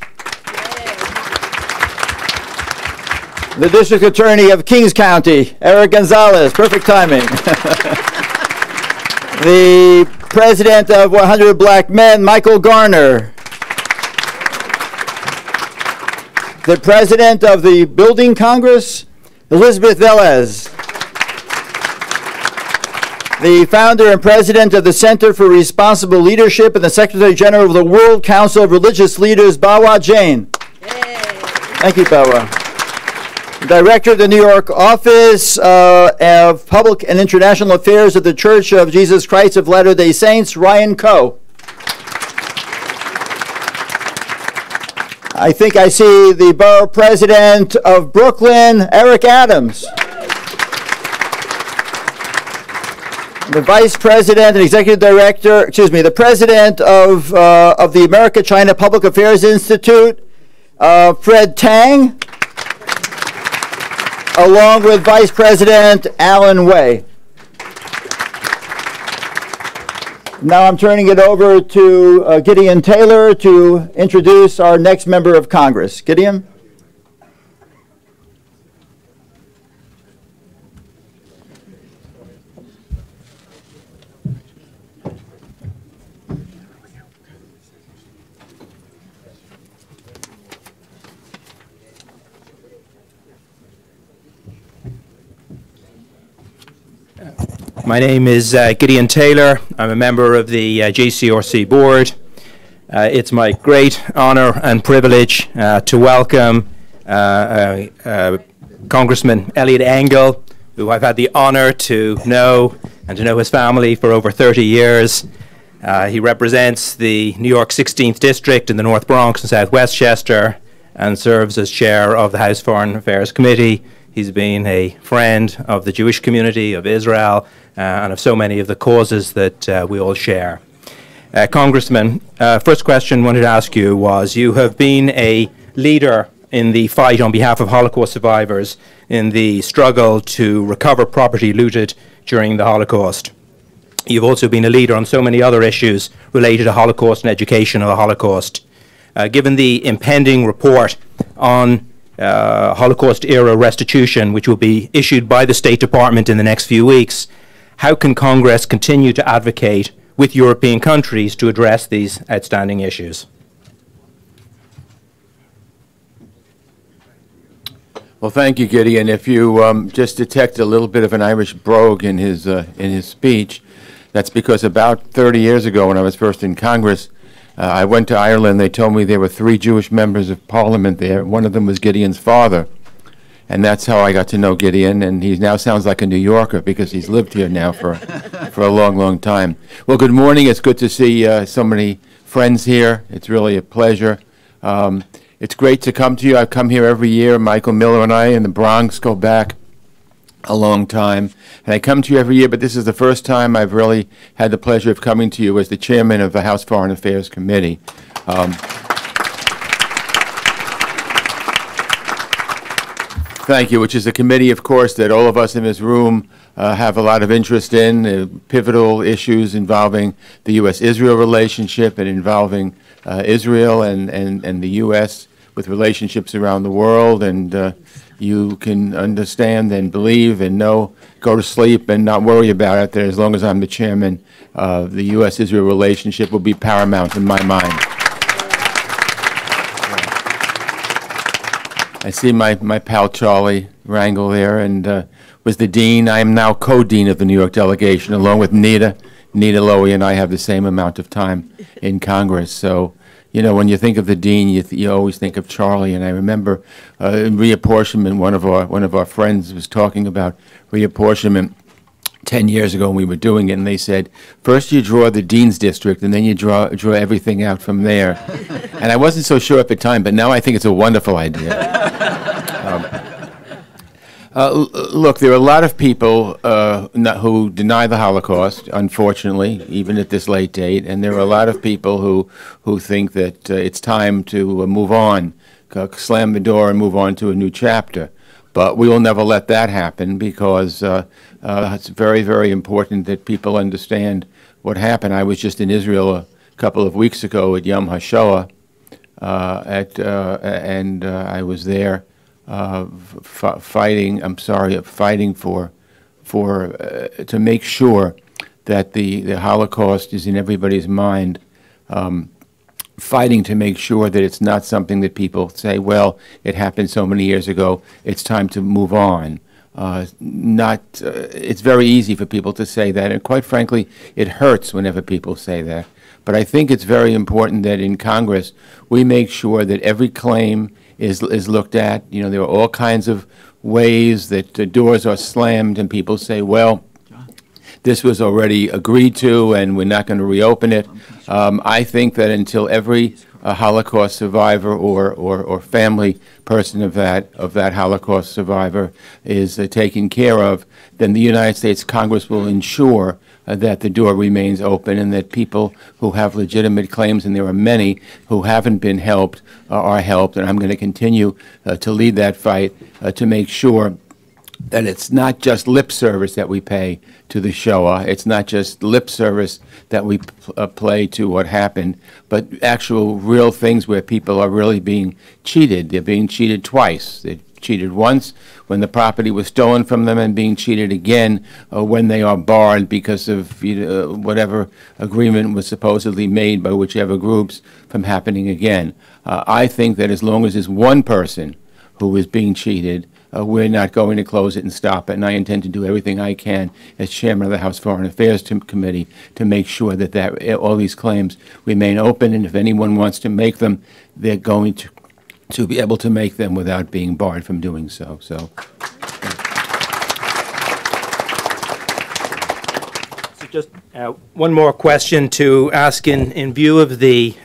the District Attorney of Kings County, Eric Gonzalez, perfect timing. The President of 100 Black Men, Michael Garner. The President of the Building Congress, Elizabeth Velez. The founder and president of the Center for Responsible Leadership and the Secretary General of the World Council of Religious Leaders, Bawa Jain. Thank you, Bawa. Director of the New York Office of Public and International Affairs of the Church of Jesus Christ of Latter-day Saints, Ryan Coe. I think I see the Borough President of Brooklyn, Eric Adams. The Vice President and Executive Director, the President of the America-China Public Affairs Institute, Fred Tang, along with Vice President Alan Way. Now I'm turning it over to Gideon Taylor to introduce our next member of Congress. Gideon? My name is Gideon Taylor. I'm a member of the JCRC board. It's my great honor and privilege to welcome Congressman Eliot Engel, who I've had the honor to know and to know his family for over 30 years. He represents the New York 16th District in the North Bronx and South Westchester and serves as chair of the House Foreign Affairs Committee. He's been a friend of the Jewish community, of Israel, and of so many of the causes that we all share. Congressman, first question I wanted to ask you was, you have been a leader in the fight on behalf of Holocaust survivors in the struggle to recover property looted during the Holocaust. You've also been a leader on so many other issues related to Holocaust and education of the Holocaust. Given the impending report on Holocaust-era restitution, which will be issued by the State Department in the next few weeks, how can Congress continue to advocate with European countries to address these outstanding issues? Well, thank you, Gideon. If you just detect a little bit of an Irish brogue in his speech, that's because about 30 years ago, when I was first in Congress, I went to Ireland. They told me there were 3 Jewish members of Parliament there. One of them was Gideon's father. And that's how I got to know Gideon, and he now sounds like a New Yorker because he's lived here now for a long, long time. Well, good morning. It's good to see so many friends here. It's really a pleasure. It's great to come to you. I come here every year. Michael Miller and I in the Bronx go back a long time. And I come to you every year, but this is the first time I've really had the pleasure of coming to you as the chairman of the House Foreign Affairs Committee. Thank you, which is a committee, of course, that all of us in this room have a lot of interest in, pivotal issues involving the U.S.-Israel relationship and involving Israel and the U.S. with relationships around the world. And you can understand and believe and know, go to sleep and not worry about it, that as long as I'm the chairman, the U.S.-Israel relationship will be paramount in my mind. I see my pal Charlie Rangel there, and was the dean. I am now co-dean of the New York delegation, along with Nita. Nita Lowy and I have the same amount of time in Congress. So, you know, when you think of the dean, you always think of Charlie. And I remember in reapportionment, one of our friends was talking about reapportionment 10 years ago when we were doing it, and they said, first you draw the dean's district, and then you draw everything out from there. And I wasn't so sure at the time, but now I think it's a wonderful idea. Look, there are a lot of people who deny the Holocaust, unfortunately, even at this late date, and there are a lot of people who think that it's time to move on slam the door and move on to a new chapter. But we will never let that happen because it's very, very important that people understand what happened. I was just in Israel a couple of weeks ago at Yom HaShoah, and I was there fighting for to make sure that the Holocaust is in everybody's mind, fighting to make sure that it's not something that people say, well, it happened so many years ago, it's time to move on. It's very easy for people to say that, and quite frankly, it hurts whenever people say that. But I think it's very important that in Congress we make sure that every claim is looked at. You know, there are all kinds of ways that doors are slammed and people say, well, this was already agreed to and we're not going to reopen it. I think that until every Holocaust survivor or family person of that Holocaust survivor is taken care of, then the United States Congress will ensure that the door remains open and that people who have legitimate claims, and there are many who haven't been helped, are helped. And I'm going to continue to lead that fight to make sure that it's not just lip service that we pay to the Shoah. It's not just lip service that we play to what happened, but actual real things where people are really being cheated. They're being cheated twice. They're cheated once when the property was stolen from them, and being cheated again when they are barred because of whatever agreement was supposedly made by whichever groups from happening again. I think that as long as there's one person who is being cheated, we're not going to close it and stop it, and I intend to do everything I can as chairman of the House Foreign Affairs Committee to make sure that all these claims remain open, and if anyone wants to make them, they're going to be able to make them without being barred from doing so. So just one more question to ask in view of the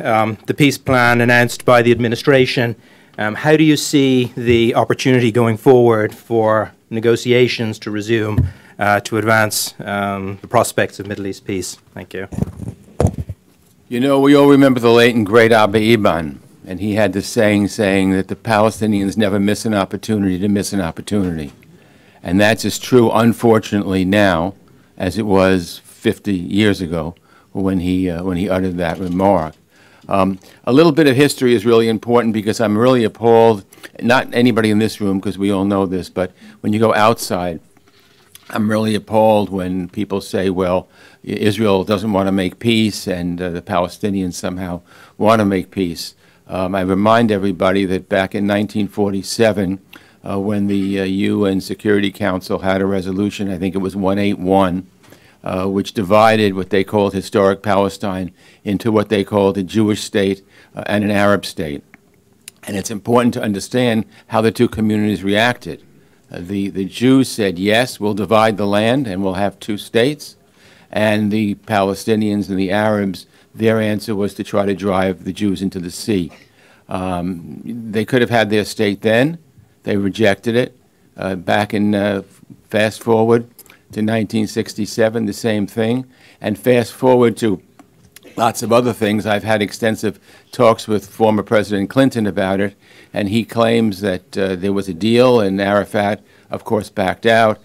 peace plan announced by the administration. How do you see the opportunity going forward for negotiations to resume to advance the prospects of Middle East peace? Thank you. You know, we all remember the late and great Abba Eban, and he had this saying that the Palestinians never miss an opportunity to miss an opportunity. And that's as true, unfortunately, now as it was 50 years ago when he uttered that remark. A little bit of history is really important because I'm really appalled, not anybody in this room because we all know this, but when you go outside, I'm really appalled when people say, well, Israel doesn't want to make peace and the Palestinians somehow want to make peace. I remind everybody that back in 1947, when the UN Security Council had a resolution, I think it was 181, which divided what they called historic Palestine into what they called a Jewish state and an Arab state. And it's important to understand how the two communities reacted. The Jews said, yes, we'll divide the land and we'll have two states. And the Palestinians and the Arabs, their answer was to try to drive the Jews into the sea. They could have had their state then. They rejected it. Back in, fast forward to 1967, the same thing. And fast forward to lots of other things. I've had extensive talks with former President Clinton about it, and he claims that there was a deal, and Arafat, of course, backed out.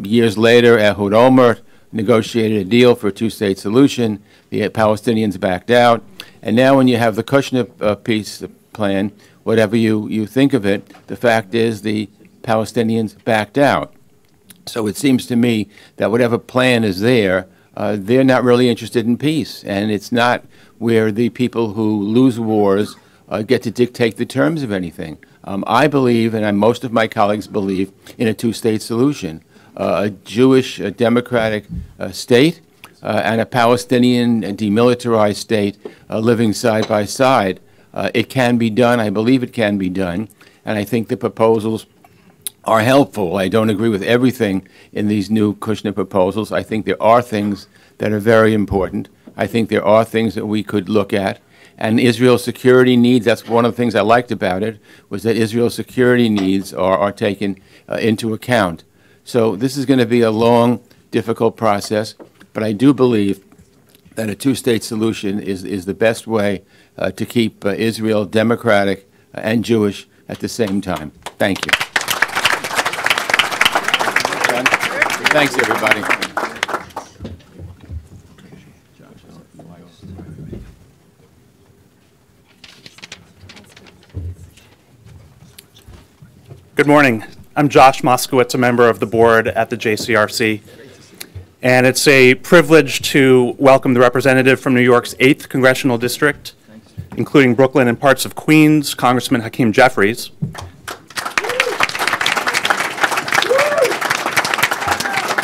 Years later, Ehud Olmert negotiated a deal for a two-state solution. The Palestinians backed out. And now when you have the Kushner peace plan, whatever you think of it, the fact is the Palestinians backed out. So it seems to me that whatever plan is there, they're not really interested in peace. And it's not where the people who lose wars get to dictate the terms of anything. I believe, and most of my colleagues believe, in a two-state solution. A Jewish democratic state and a Palestinian demilitarized state living side by side. It can be done. I believe it can be done. And I think the proposals are helpful. I don't agree with everything in these new Kushner proposals. I think there are things that are very important. I think there are things that we could look at. And Israel's security needs, that's one of the things I liked about it, was that Israel's security needs are taken into account. So this is going to be a long, difficult process, but I do believe that a two-state solution is the best way to keep Israel democratic, and Jewish at the same time. Thank you. Thanks, everybody. Good morning. I'm Josh Moskowitz, a member of the board at the JCRC, and it's a privilege to welcome the representative from New York's 8th Congressional District, including Brooklyn and parts of Queens, Congressman Hakeem Jeffries.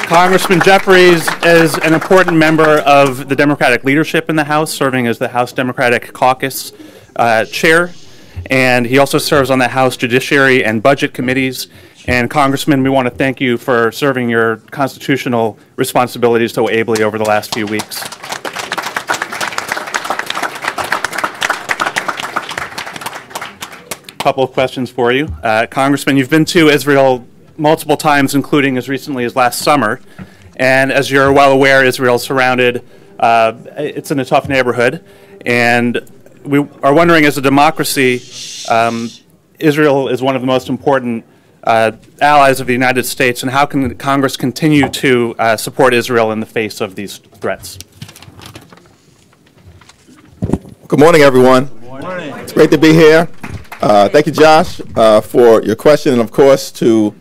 Congressman Jeffries is an important member of the Democratic leadership in the House, serving as the House Democratic Caucus chair, and he also serves on the House Judiciary and Budget Committees. And Congressman, we want to thank you for serving your constitutional responsibilities so ably over the last few weeks. Couple of questions for you. Congressman, you've been to Israel multiple times, including as recently as last summer. And as you're well aware, Israel's surrounded, it's in a tough neighborhood. And we are wondering, as a democracy, Israel is one of the most important allies of the United States, and how can Congress continue to support Israel in the face of these threats? Good morning, everyone. Good morning. It's great to be here. Thank you, Josh, for your question, and of course to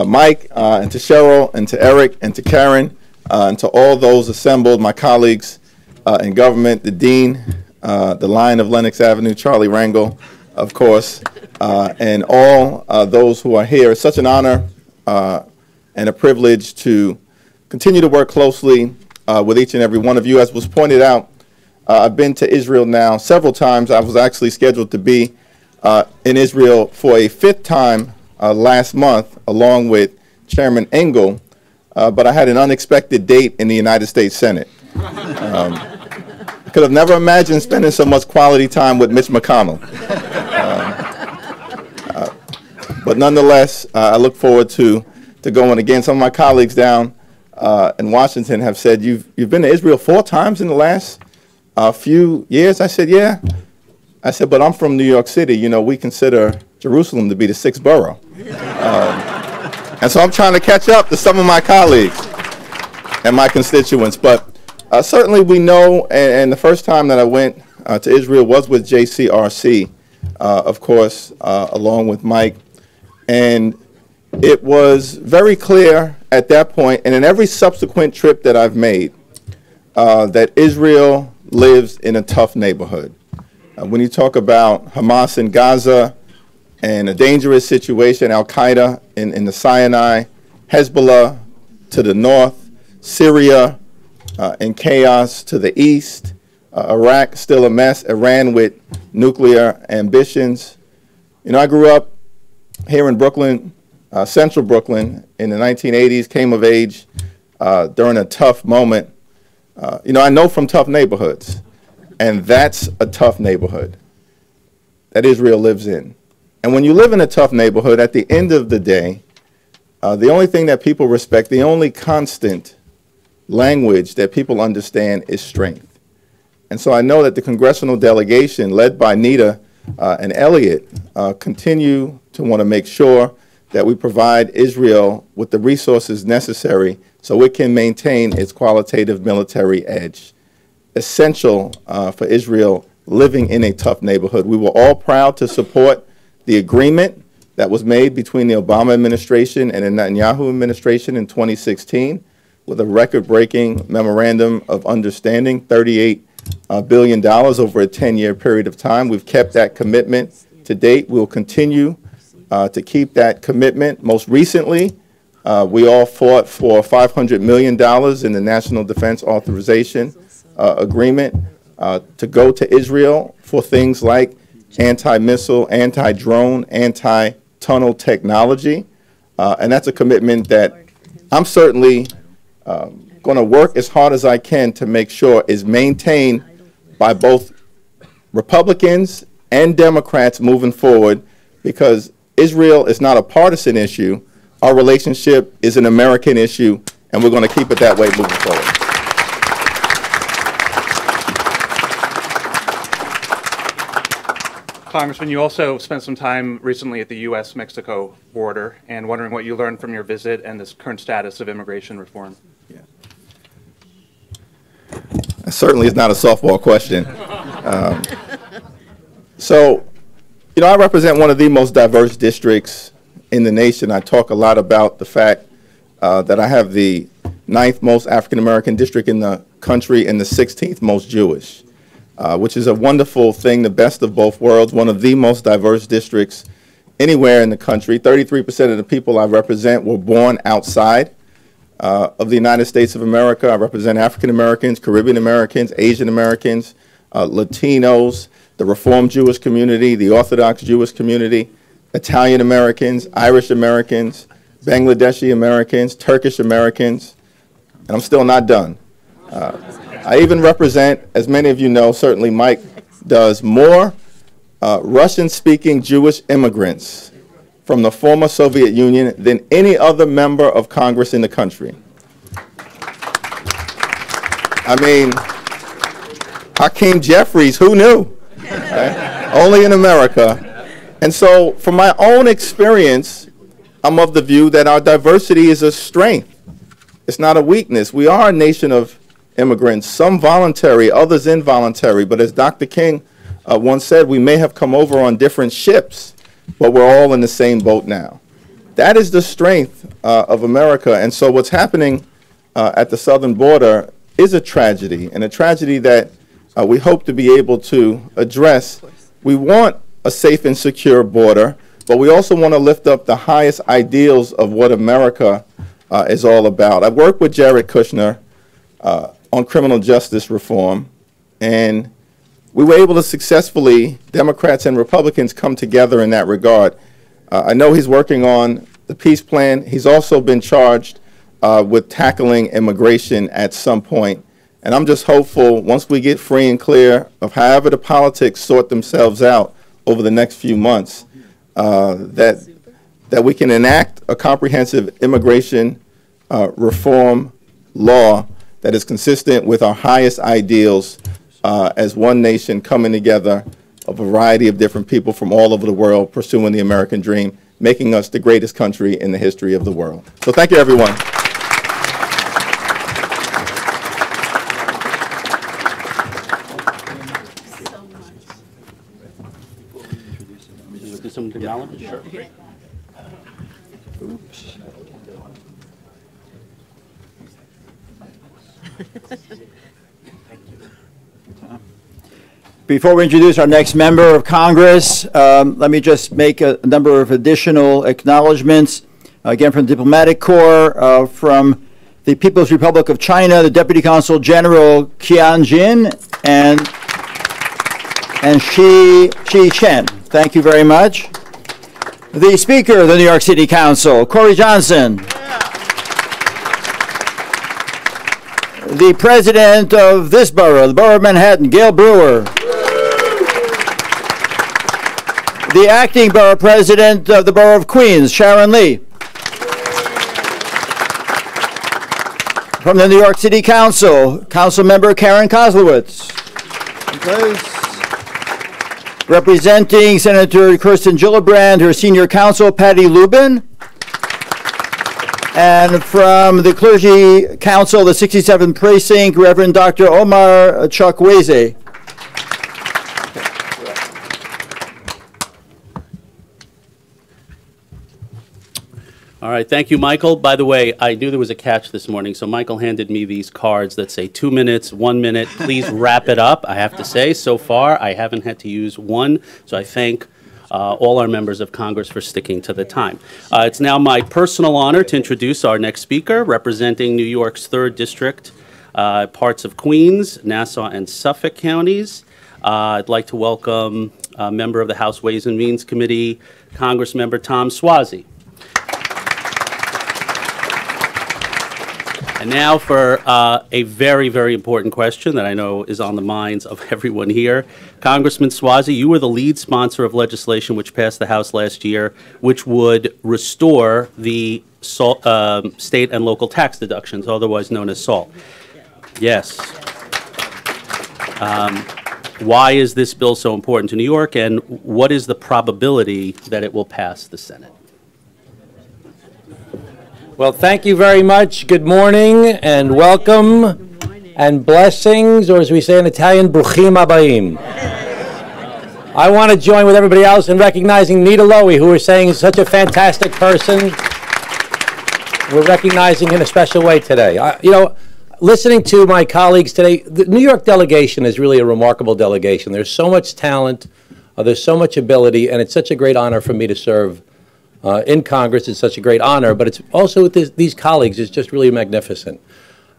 Mike and to Cheryl and to Eric and to Karen and to all those assembled, my colleagues in government, the Dean, the Lion of Lenox Avenue, Charlie Rangel, of course, and all those who are here. It's such an honor and a privilege to continue to work closely with each and every one of you. As was pointed out, I've been to Israel now several times. I was actually scheduled to be in Israel for a 5th time last month, along with Chairman Engel, but I had an unexpected date in the United States Senate. I could have never imagined spending so much quality time with Mitch McConnell. But nonetheless, I look forward to going again. Some of my colleagues down in Washington have said, you've been to Israel 4 times in the last few years? I said, yeah. I said, but I'm from New York City. You know, we consider Jerusalem to be the 6th borough. And so I'm trying to catch up to some of my colleagues and my constituents. But certainly we know, and the first time that I went to Israel was with JCRC, of course, along with Mike. And it was very clear at that point, and in every subsequent trip that I've made, that Israel lives in a tough neighborhood. When you talk about Hamas in Gaza and a dangerous situation, Al-Qaeda in the Sinai, Hezbollah to the north, Syria in chaos to the east, Iraq still a mess, Iran with nuclear ambitions. You know, I grew up here in Brooklyn, central Brooklyn, in the 1980s, came of age during a tough moment. You know, I know from tough neighborhoods, and that's a tough neighborhood that Israel lives in. And when you live in a tough neighborhood, at the end of the day, the only thing that people respect, the only constant language that people understand is strength. And so I know that the congressional delegation, led by Nita and Elliot, continue to want to make sure that we provide Israel with the resources necessary so it can maintain its qualitative military edge. Essential for Israel living in a tough neighborhood. We were all proud to support the agreement that was made between the Obama administration and the Netanyahu administration in 2016 with a record-breaking memorandum of understanding, $38 billion over a 10-year period of time. We've kept that commitment to date. We'll continue to keep that commitment. Most recently, we all fought for $500 million in the National Defense Authorization Agreement to go to Israel for things like anti-missile, anti-drone, anti-tunnel technology. And that's a commitment that I'm certainly going to work as hard as I can to make sure is maintained by both Republicans and Democrats moving forward, because Israel is not a partisan issue. Our relationship is an American issue, and we're going to keep it that way moving forward. Congressman, you also spent some time recently at the U.S.-Mexico border, and wondering what you learned from your visit and this current status of immigration reform. That certainly is not a softball question. So, you know, I represent one of the most diverse districts in the nation. I talk a lot about the fact that I have the 9th most African-American district in the country and the 16th most Jewish, which is a wonderful thing, the best of both worlds, one of the most diverse districts anywhere in the country. 33% of the people I represent were born outside of the United States of America. I represent African Americans, Caribbean Americans, Asian Americans, Latinos, the Reformed Jewish community, the Orthodox Jewish community, Italian Americans, Irish Americans, Bangladeshi Americans, Turkish Americans, and I'm still not done. I even represent, as many of you know, certainly Mike does, more Russian-speaking Jewish immigrants from the former Soviet Union than any other member of Congress in the country. I mean, Hakeem Jeffries, who knew? Okay? Only in America. And so, from my own experience, I'm of the view that our diversity is a strength. It's not a weakness. We are a nation of immigrants, some voluntary, others involuntary. But as Dr. King once said, we may have come over on different ships, but we're all in the same boat now. That is the strength of America. And so what's happening at the southern border is a tragedy, and a tragedy that we hope to be able to address. We want a safe and secure border, but we also want to lift up the highest ideals of what America is all about. I've worked with Jared Kushner on criminal justice reform, and we were able to successfully, Democrats and Republicans, come together in that regard. I know he's working on the peace plan. He's also been charged with tackling immigration at some point. And I'm just hopeful, once we get free and clear of however the politics sort themselves out over the next few months, that we can enact a comprehensive immigration reform law that is consistent with our highest ideals as one nation coming together, a variety of different people from all over the world pursuing the American dream, making us the greatest country in the history of the world. So thank you, everyone. Some technology? Sure. Oops. Before we introduce our next member of Congress, let me just make a number of additional acknowledgments. Again, from the Diplomatic Corps, from the People's Republic of China, the Deputy Consul General Qian Jin and Shi Chen. Thank you very much. The Speaker of the New York City Council, Corey Johnson. The President of this borough, the Borough of Manhattan, Gail Brewer. The Acting Borough President of the Borough of Queens, Sharon Lee. From the New York City Council, Council Member Karen Koslowitz. Representing Senator Kirsten Gillibrand, her Senior Counsel, Patty Lubin. And from the Clergy Council, the 67th Precinct, Reverend Dr. Omar Chukwueze. All right, thank you, Michael. By the way, I knew there was a catch this morning, so Michael handed me these cards that say 2 minutes, 1 minute. Please wrap it up. I have to say, so far, I haven't had to use one, so I thank all our members of Congress for sticking to the time. It's now my personal honor to introduce our next speaker, representing New York's 3rd District, parts of Queens, Nassau, and Suffolk counties. I'd like to welcome a member of the House Ways and Means Committee, Congressmember Tom Suozzi. And now for a very, very important question that I know is on the minds of everyone here. Congressman Suozzi, you were the lead sponsor of legislation which passed the House last year, which would restore the state and local tax deductions, otherwise known as SALT. Yes. why is this bill so important to New York, and what is the probability that it will pass the Senate? Well, thank you very much. Good morning and welcome and blessings, or as we say in Italian, bruchim abayim. I want to join with everybody else in recognizing Nita Lowy, who we're saying is such a fantastic person. We're recognizing in a special way today. Listening to my colleagues today, the New York delegation is really a remarkable delegation. There's so much talent, there's so much ability, and it's such a great honor for me to serve in Congress. It's such a great honor, but it's also with these colleagues, it's just really magnificent.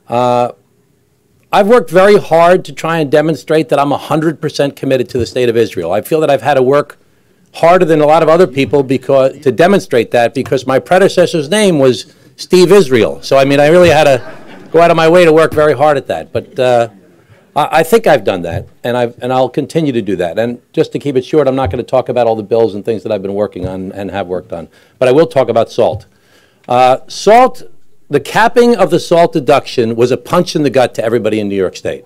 I've worked very hard to try and demonstrate that I'm 100% committed to the state of Israel. I feel that I've had to work harder than a lot of other people to demonstrate that, because my predecessor's name was Steve Israel. So, I mean, I really had to go out of my way to work very hard at that. But I think I've done that, and I'll continue to do that. And just to keep it short, I'm not going to talk about all the bills and things that I've been working on and have worked on. But I will talk about SALT. The capping of the SALT deduction was a punch in the gut to everybody in New York State.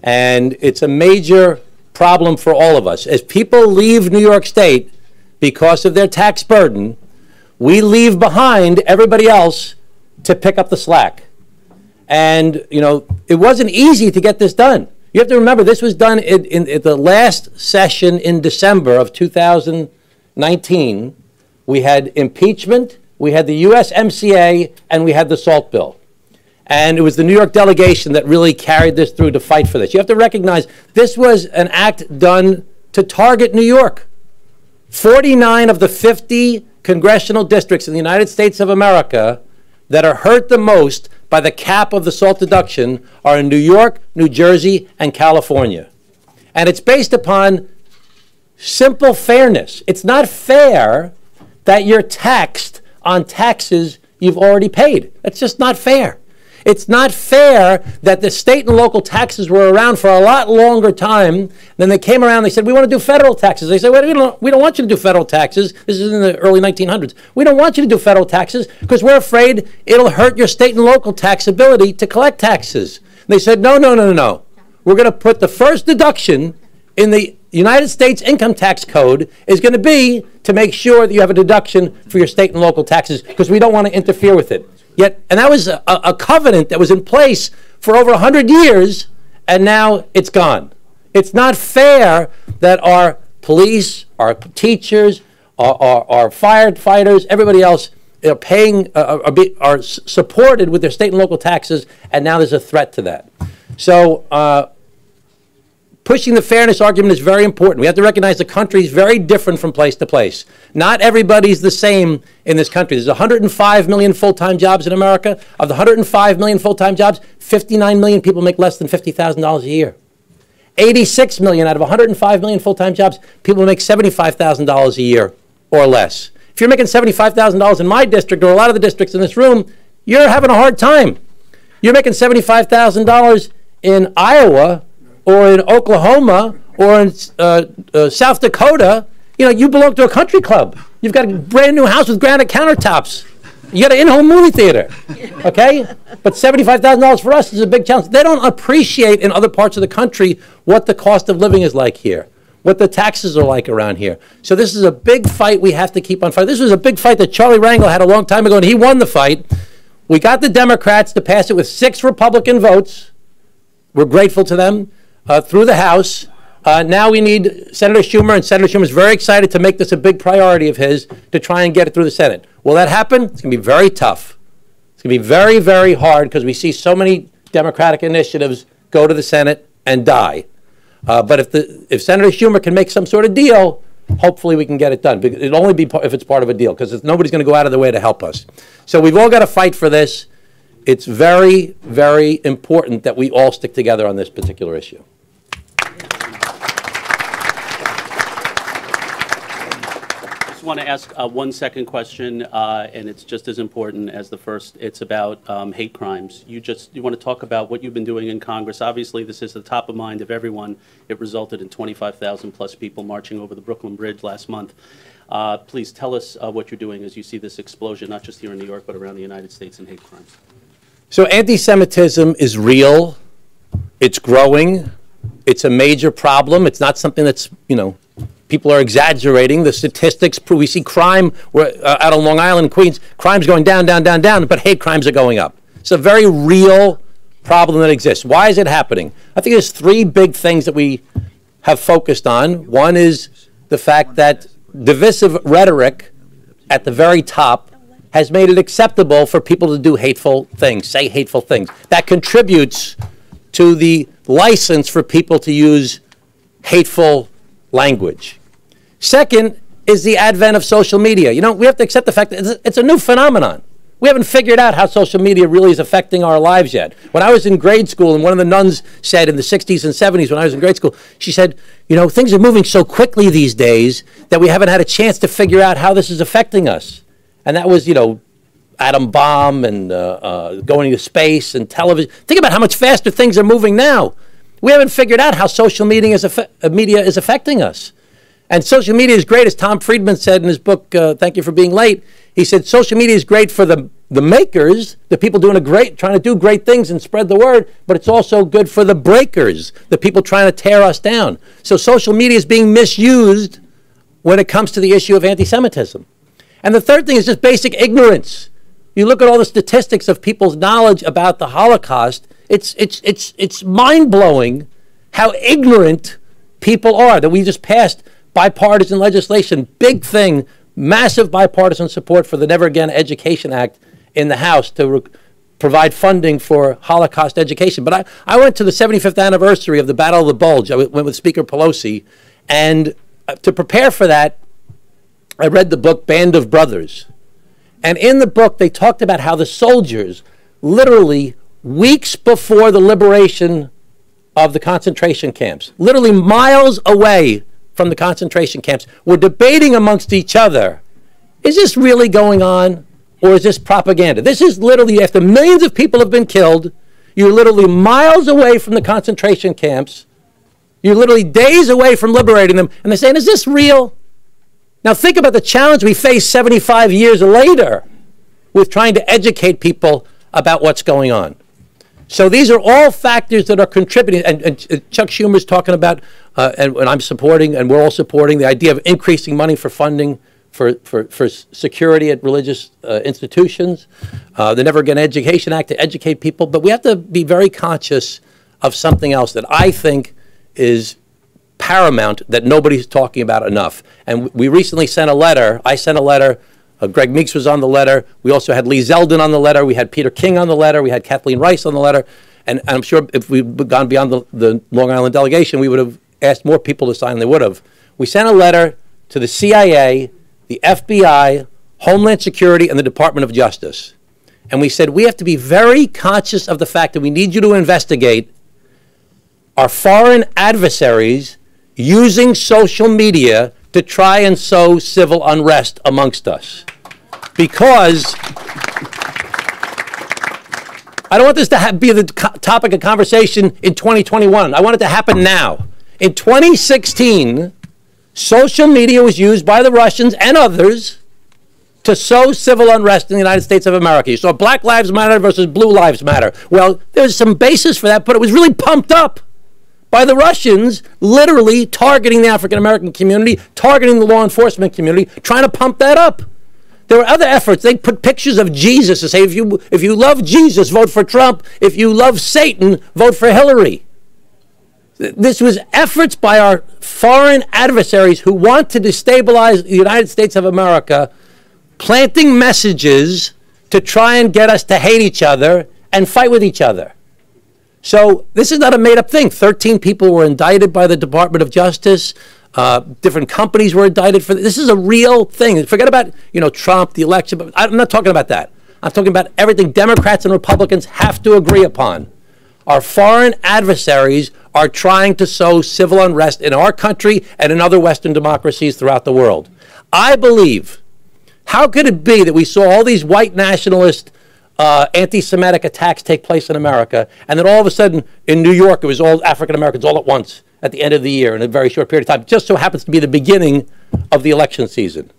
And it's a major problem for all of us. As people leave New York State because of their tax burden, we leave behind everybody else to pick up the slack. And, it wasn't easy to get this done. You have to remember, this was done in the last session in December of 2019. We had impeachment, we had the USMCA, and we had the SALT bill. And it was the New York delegation that really carried this through to fight for this. You have to recognize this was an act done to target New York. 49 of the 50 congressional districts in the United States of America that are hurt the most by the cap of the SALT deduction are in New York, New Jersey, and California. And it's based upon simple fairness. It's not fair that you're taxed on taxes you've already paid. That's just not fair. It's not fair that the state and local taxes were around for a lot longer time. Then they came around, they said, we want to do federal taxes. They said, well, we don't want you to do federal taxes. This is in the early 1900s. We don't want you to do federal taxes because we're afraid it'll hurt your state and local tax ability to collect taxes. And they said, no. We're going to put the first deduction in the United States Income Tax Code is going to be to make sure that you have a deduction for your state and local taxes because we don't want to interfere with it. And that was a covenant that was in place for over 100 years, and now it's gone. It's not fair that our police, our teachers, our firefighters, everybody else are supported with their state and local taxes, and now there's a threat to that. So pushing the fairness argument is very important. We have to recognize the country is very different from place to place. Not everybody's the same in this country. There's 105 million full-time jobs in America. Of the 105 million full-time jobs, 59 million people make less than $50,000 a year. 86 million out of 105 million full-time jobs, people make $75,000 a year or less. If you're making $75,000 in my district or a lot of the districts in this room, you're having a hard time. You're making $75,000 in Iowa or in Oklahoma, or in South Dakota, you belong to a country club. You've got a brand new house with granite countertops. You got an in-home movie theater, okay? But $75,000 for us is a big challenge. They don't appreciate in other parts of the country what the cost of living is like here, what the taxes are like around here. So this is a big fight we have to keep on fighting. This was a big fight that Charlie Rangel had a long time ago, and he won the fight. We got the Democrats to pass it with 6 Republican votes. We're grateful to them. Through the House. Now we need Senator Schumer, and Senator Schumer is very excited to make this a big priority of his to try and get it through the Senate. Will that happen? It's going to be very tough. It's going to be very, very hard because we see so many Democratic initiatives go to the Senate and die. But if Senator Schumer can make some sort of deal, hopefully we can get it done. It'll only be if it's part of a deal because nobody's going to go out of their way to help us. So we've all got to fight for this. It's very, very important that we all stick together on this particular issue. I just want to ask one second question, and it's just as important as the first. It's about hate crimes. You want to talk about what you've been doing in Congress. Obviously, this is the top of mind of everyone. It resulted in 25,000 plus people marching over the Brooklyn Bridge last month. Please tell us what you're doing as you see this explosion, not just here in New York, but around the United States in hate crimes. So anti-Semitism is real. It's growing. It's a major problem. It's not something that's, people are exaggerating. The statistics prove, we see crime out on Long Island, Queens, crime's going down, down, down, down, but hate crimes are going up. It's a very real problem that exists. Why is it happening? I think there's three big things that we have focused on. One is the fact that divisive rhetoric at the very top has made it acceptable for people to do hateful things, say hateful things. That contributes to the license for people to use hateful language. Second is the advent of social media. We have to accept the fact that it's a new phenomenon. We haven't figured out how social media really is affecting our lives yet. When I was in grade school, and one of the nuns said in the 60s and 70s when I was in grade school, she said, things are moving so quickly these days that we haven't had a chance to figure out how this is affecting us. And that was, atom bomb and going to space and television. Think about how much faster things are moving now. We haven't figured out how social media is affecting us. And social media is great, as Tom Friedman said in his book, Thank You for Being Late. He said social media is great for the makers, the people trying to do great things and spread the word, but it's also good for the breakers, the people trying to tear us down. So social media is being misused when it comes to the issue of anti-Semitism. And the third thing is just basic ignorance. You look at all the statistics of people's knowledge about the Holocaust, it's mind-blowing how ignorant people are, that we just passed bipartisan legislation, big thing, massive bipartisan support for the Never Again Education Act in the House to provide funding for Holocaust education. But I went to the 75th anniversary of the Battle of the Bulge. I went with Speaker Pelosi, and to prepare for that, I read the book Band of Brothers. And in the book, they talked about how the soldiers, literally weeks before the liberation of the concentration camps, literally miles away from the concentration camps, were debating amongst each other, is this really going on, or is this propaganda? This is literally, after millions of people have been killed, you're literally miles away from the concentration camps, you're literally days away from liberating them, and they're saying, is this real? Now think about the challenge we face 75 years later with trying to educate people about what's going on. So these are all factors that are contributing, and Chuck Schumer's talking about, and I'm supporting, and we're all supporting the idea of increasing money for funding for security at religious institutions, the Never Again Education Act to educate people. But we have to be very conscious of something else that I think is paramount that nobody's talking about enough. And we recently sent a letter. I sent a letter. Greg Meeks was on the letter. We also had Lee Zeldin on the letter. We had Peter King on the letter. We had Kathleen Rice on the letter. And I'm sure if we'd gone beyond the Long Island delegation, we would have asked more people to sign. They would have. We sent a letter to the CIA, the FBI, Homeland Security, and the Department of Justice. And we said, we have to be very conscious of the fact that we need you to investigate our foreign adversaries using social media to try and sow civil unrest amongst us. Because I don't want this to be the topic of conversation in 2021. I want it to happen now. In 2016, social media was used by the Russians and others to sow civil unrest in the United States of America. You saw Black Lives Matter versus Blue Lives Matter. Well, there's some basis for that, but it was really pumped up by the Russians literally targeting the African-American community, targeting the law enforcement community, trying to pump that up. There were other efforts. They put pictures of Jesus to say, if you love Jesus, vote for Trump. If you love Satan, vote for Hillary. This was efforts by our foreign adversaries who want to destabilize the United States of America, planting messages to try and get us to hate each other and fight with each other. So this is not a made-up thing. 13 people were indicted by the Department of Justice. Different companies were indicted for this. This is a real thing. Forget about, Trump, the election. But I'm not talking about that. I'm talking about everything Democrats and Republicans have to agree upon. Our foreign adversaries are trying to sow civil unrest in our country and in other Western democracies throughout the world. I believe, how could it be that we saw all these white nationalist anti-Semitic attacks take place in America, and then all of a sudden in New York it was all African Americans all at once at the end of the year in a very short period of time. It just so happens to be the beginning of the election season.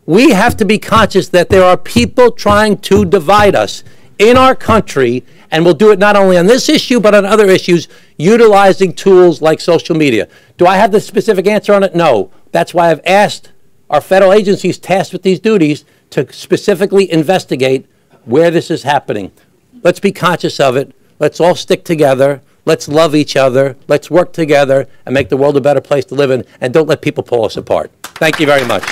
We have to be conscious that there are people trying to divide us in our country And we'll do it not only on this issue, but on other issues, utilizing tools like social media. Do I have the specific answer on it? No. That's why I've asked our federal agencies tasked with these duties to specifically investigate where this is happening. Let's be conscious of it. Let's all stick together. Let's love each other. Let's work together and make the world a better place to live in. And don't let people pull us apart. Thank you very much.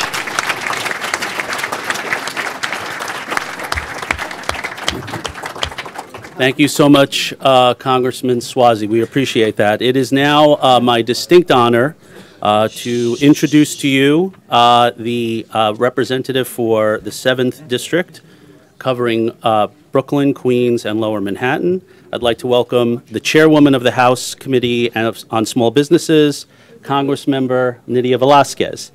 Thank you so much, Congressman Swazi. We appreciate that. It is now my distinct honor to introduce to you the representative for the 7th District, covering Brooklyn, Queens, and Lower Manhattan. I'd like to welcome the chairwoman of the House Committee on Small Businesses, Congressmember Nydia Velasquez.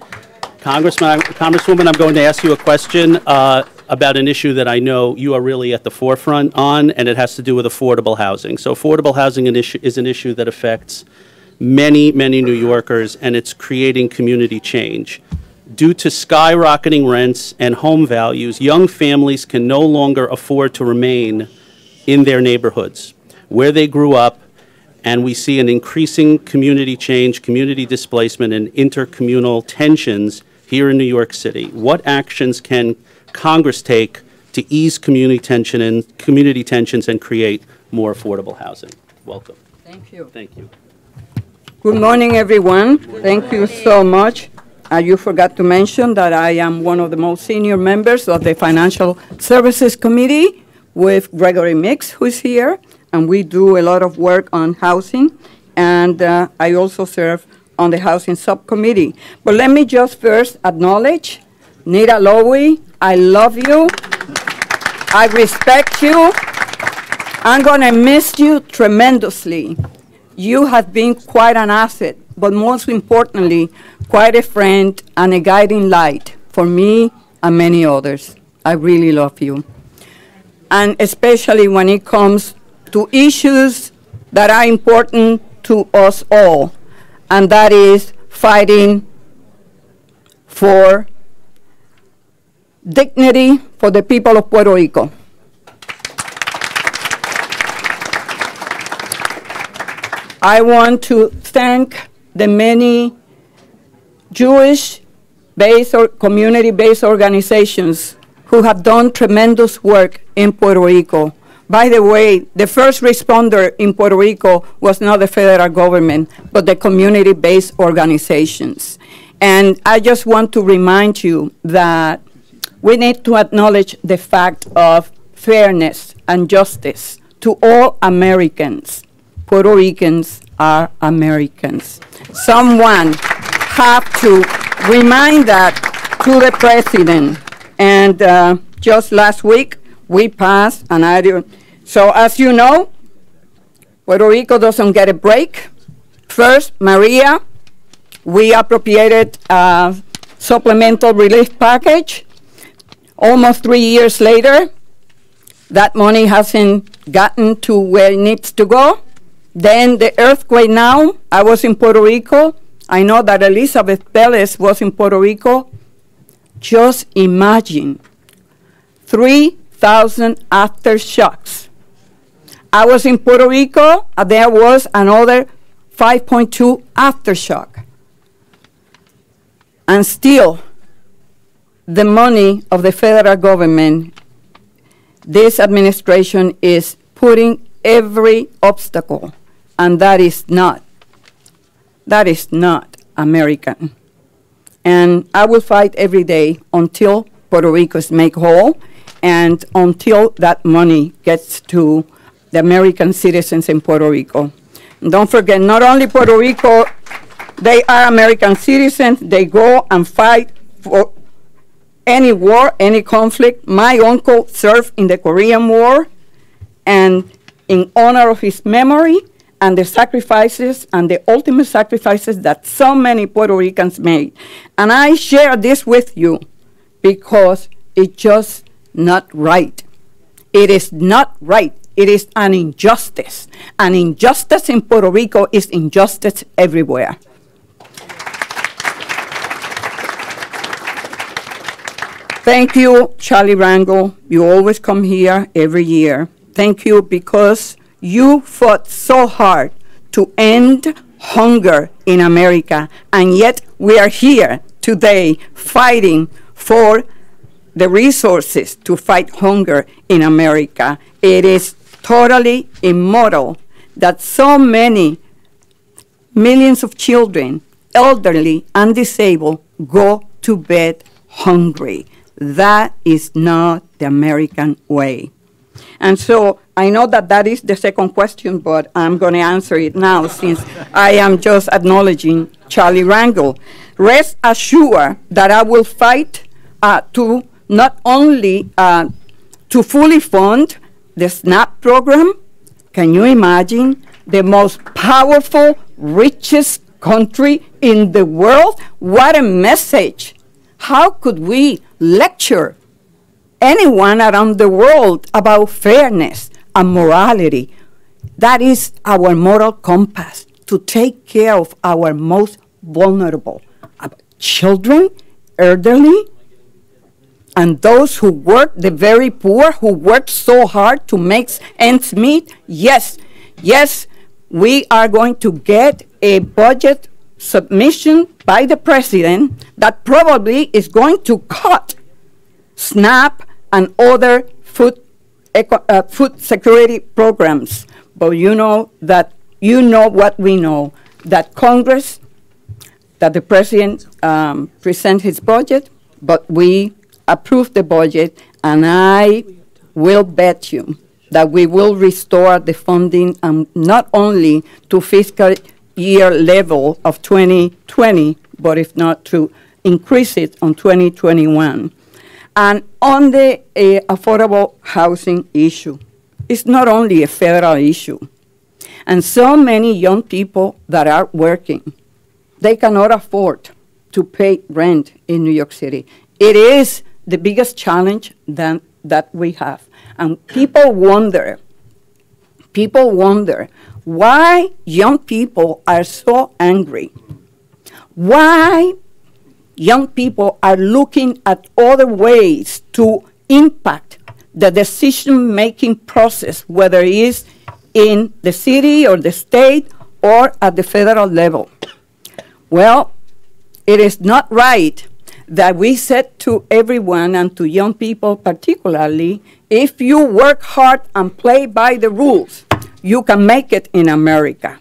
Congresswoman, I'm going to ask you a question about an issue that I know you are really at the forefront on, and it has to do with affordable housing. So affordable housing is an issue that affects many, many New Yorkers, and it's creating community change. Due to skyrocketing rents and home values, young families can no longer afford to remain in their neighborhoods where they grew up, and we see an increasing community change, community displacement, and intercommunal tensions here in New York City. What actions can Congress take to ease community tensions and create more affordable housing? Welcome. Thank you. Thank you. Good morning, everyone. Thank you so much. You forgot to mention that I am one of the most senior members of the Financial Services Committee with Gregory Mix, who is here, and we do a lot of work on housing, and I also serve on the Housing Subcommittee. But let me just first acknowledge Nita Lowy. I love you. I respect you. I'm going to miss you tremendously. You have been quite an asset, but most importantly, quite a friend and a guiding light for me and many others. I really love you. And especially when it comes to issues that are important to us all, and that is fighting for dignity for the people of Puerto Rico. I want to thank the many Jewish-based or community-based organizations who have done tremendous work in Puerto Rico. By the way, the first responder in Puerto Rico was not the federal government, but the community-based organizations. And I just want to remind you that we need to acknowledge the fact of fairness and justice to all Americans. Puerto Ricans are Americans. Someone have to remind that to the president. And just last week, we passed an idea. So as you know, Puerto Rico doesn't get a break. First, Maria, we appropriated a supplemental relief package. Almost 3 years later, that money hasn't gotten to where it needs to go. Then the earthquake now, I was in Puerto Rico. I know that Elizabeth Pérez was in Puerto Rico. Just imagine 3,000 aftershocks. I was in Puerto Rico, and there was another 5.2 aftershock. And still, the money of the federal government, this administration is putting every obstacle, and that is not American. And I will fight every day until Puerto Rico is made whole and until that money gets to the American citizens in Puerto Rico. And don't forget, not only Puerto Rico, they are American citizens. They go and fight for any war, any conflict. My uncle served in the Korean War, and in honor of his memory and the sacrifices and the ultimate sacrifices that so many Puerto Ricans made. And I share this with you because it's just not right. It is not right. It is an injustice. An injustice in Puerto Rico is injustice everywhere. Thank you, Charlie Rangel. You always come here every year. Thank you because you fought so hard to end hunger in America, and yet we are here today fighting for the resources to fight hunger in America. It is totally immoral that so many millions of children, elderly and disabled, go to bed hungry. That is not the American way. And so I know that that is the second question, but I'm going to answer it now since I am just acknowledging Charlie Rangel. Rest assured that I will fight to not only to fully fund the SNAP program. Can you imagine the most powerful, richest country in the world? What a message. How could we lecture anyone around the world about fairness and morality? That is our moral compass, to take care of our most vulnerable, children, elderly, and those who work, the very poor, who work so hard to make ends meet. Yes, yes, we are going to get a budget submission by the president that probably is going to cut SNAP and other food security programs. But you know what we know, that Congress, that the president present his budget, but we approve the budget, and I will bet you that we will restore the funding, not only to fiscal year level of 2020, but if not to increase it on 2021. And on the affordable housing issue, it's not only a federal issue. And so many young people that are working, they cannot afford to pay rent in New York City. It is the biggest challenge that we have. And people wonder why young people are so angry, why young people are looking at other ways to impact the decision-making process, whether it is in the city or the state or at the federal level. Well, it is not right that we said to everyone, and to young people particularly, if you work hard and play by the rules, you can make it in America.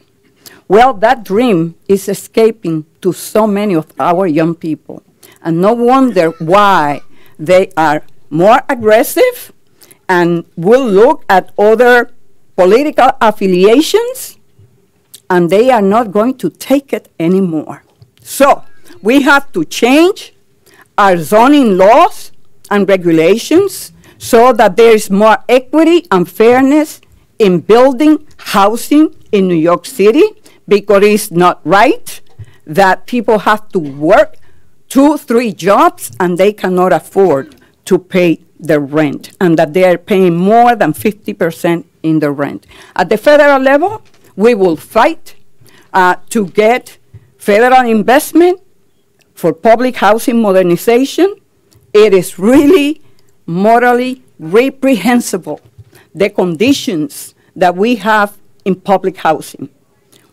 Well, that dream is escaping to so many of our young people. And no wonder why they are more aggressive and will look at other political affiliations, and they are not going to take it anymore. So we have to change our zoning laws and regulations so that there is more equity and fairness in building housing in New York City, because it's not right that people have to work 2-3 jobs and they cannot afford to pay the rent, and that they are paying more than 50% in the rent. At the federal level, we will fight to get federal investment for public housing modernization. It is really morally reprehensible, the conditions that we have in public housing,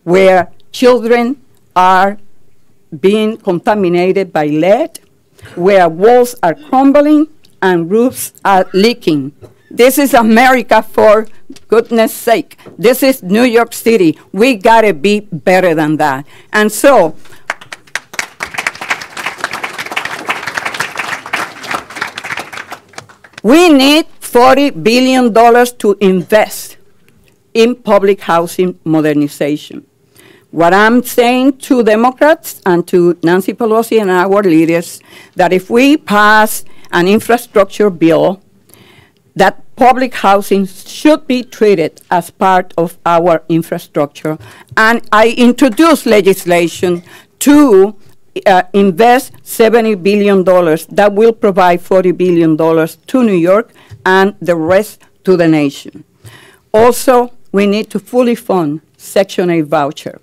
where children are being contaminated by lead, where walls are crumbling and roofs are leaking. This is America, for goodness sake. This is New York City. We gotta be better than that. And so, we need $40 billion to invest in public housing modernization. What I'm saying to Democrats and to Nancy Pelosi and our leaders, that if we pass an infrastructure bill, that public housing should be treated as part of our infrastructure. And I introduced legislation to invest $70 billion that will provide $40 billion to New York and the rest to the nation. Also, we need to fully fund Section 8 voucher.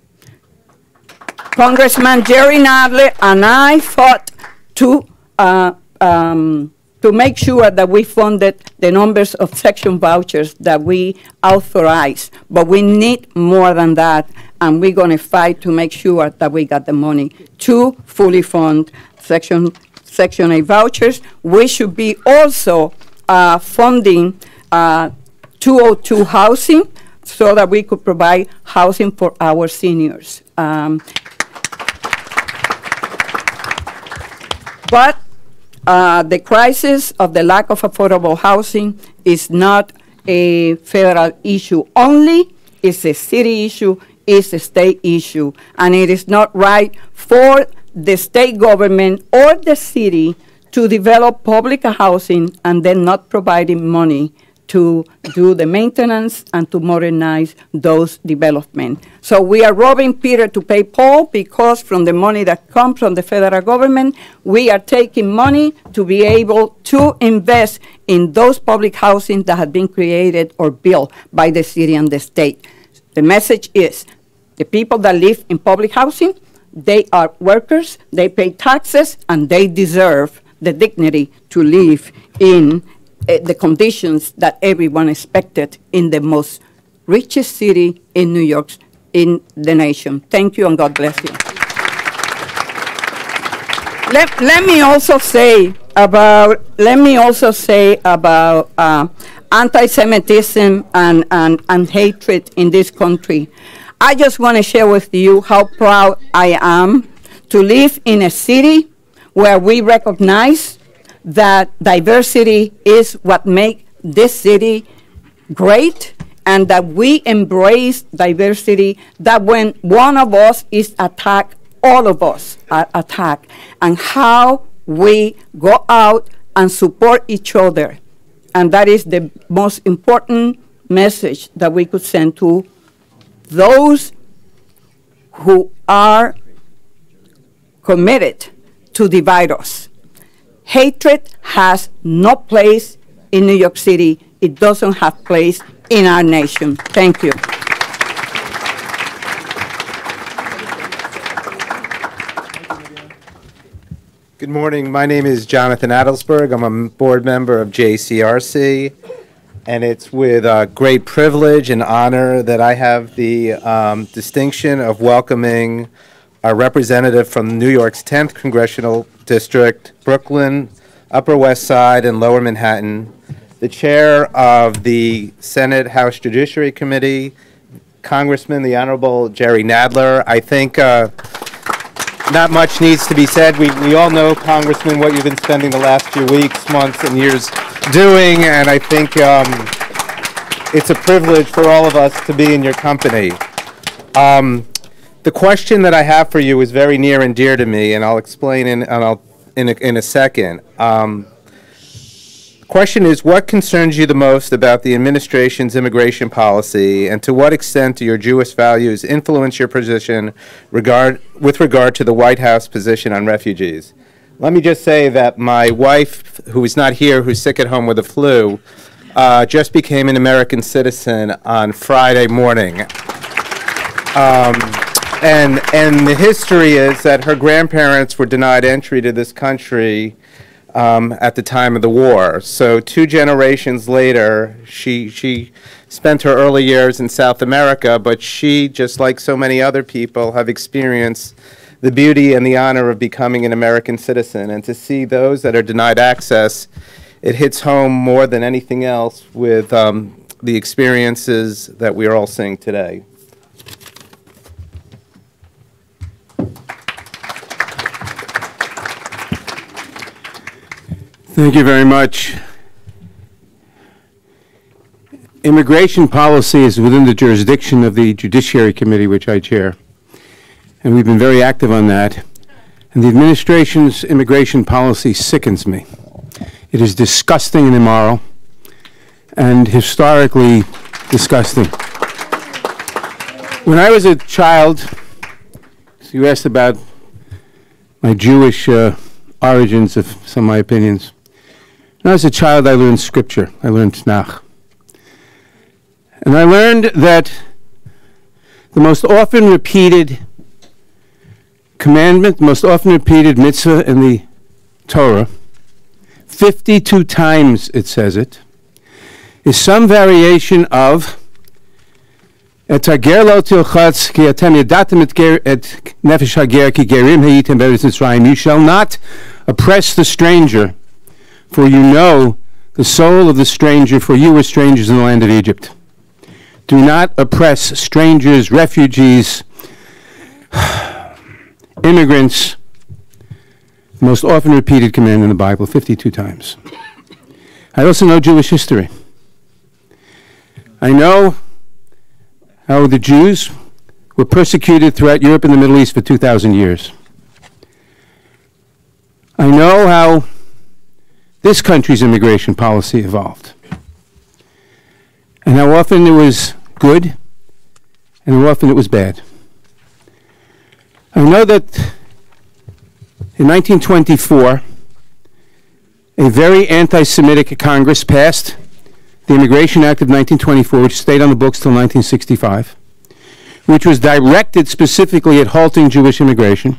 Congressman Jerry Nadler and I fought to to make sure that we funded the numbers of section vouchers that we authorized. But we need more than that, and we're going to fight to make sure that we got the money to fully fund Section 8 vouchers. We should be also funding 202 housing so that we could provide housing for our seniors. But the crisis of the lack of affordable housing is not a federal issue only. It's a city issue, it's a state issue. And it is not right for the state government or the city to develop public housing and then not providing money to do the maintenance and to modernize those developments. So we are robbing Peter to pay Paul, because from the money that comes from the federal government, we are taking money to be able to invest in those public housing that have been created or built by the city and the state. The message is, the people that live in public housing, they are workers, they pay taxes, and they deserve the dignity to live in the conditions that everyone expected in the most richest city in New York, in the nation. Thank you, and God bless you. Let me also say about anti-Semitism and hatred in this country. I just want to share with you how proud I am to live in a city where we recognize that diversity is what makes this city great, and that we embrace diversity, that when one of us is attacked, all of us are attacked, and how we go out and support each other. And that is the most important message that we could send to those who are committed to divide us. Hatred has no place in New York City. It doesn't have place in our nation. Thank you. Good morning. My name is Jonathan Adelsberg. I'm a board member of JCRC, and it's with great privilege and honor that I have the distinction of welcoming a representative from New York's 10th Congressional District, Brooklyn, Upper West Side, and Lower Manhattan, the chair of the Senate House Judiciary Committee, Congressman, the Honorable Jerry Nadler. I think not much needs to be said. We all know, Congressman, what you've been spending the last few weeks, months, and years doing, and I think it's a privilege for all of us to be in your company. The question that I have for you is very near and dear to me, and I'll explain in a second. The question is, what concerns you the most about the administration's immigration policy, and to what extent do your Jewish values influence your position with regard to the White House position on refugees? Let me just say that my wife, who is not here, who's sick at home with the flu, just became an American citizen on Friday morning. And the history is that her grandparents were denied entry to this country at the time of the war. So 2 generations later, she spent her early years in South America, but she, just like so many other people, have experienced the beauty and the honor of becoming an American citizen. And to see those that are denied access, it hits home more than anything else with the experiences that we are all seeing today. Thank you very much. Immigration policy is within the jurisdiction of the Judiciary Committee, which I chair, and we've been very active on that. And the administration's immigration policy sickens me. It is disgusting and immoral, and historically disgusting. When I was a child, so you asked about my Jewish origins of some of my opinions. When I was a child, I learned scripture. I learned Tanakh. And I learned that the most often repeated commandment, the most often repeated mitzvah in the Torah, 52 times it says it, is some variation of et hager lo tilchatz ki atem yadatem et nefesh hager ki gerim hayitem be'eretz Mitzrayim. You shall not oppress the stranger, for you know the soul of the stranger, for you were strangers in the land of Egypt. Do not oppress strangers, refugees, immigrants. The most often repeated command in the Bible, 52 times. I also know Jewish history. I know how the Jews were persecuted throughout Europe and the Middle East for 2,000 years. I know how this country's immigration policy evolved, and how often it was good and how often it was bad. I know that in 1924, a very anti-Semitic Congress passed the Immigration Act of 1924, which stayed on the books till 1965, which was directed specifically at halting Jewish immigration,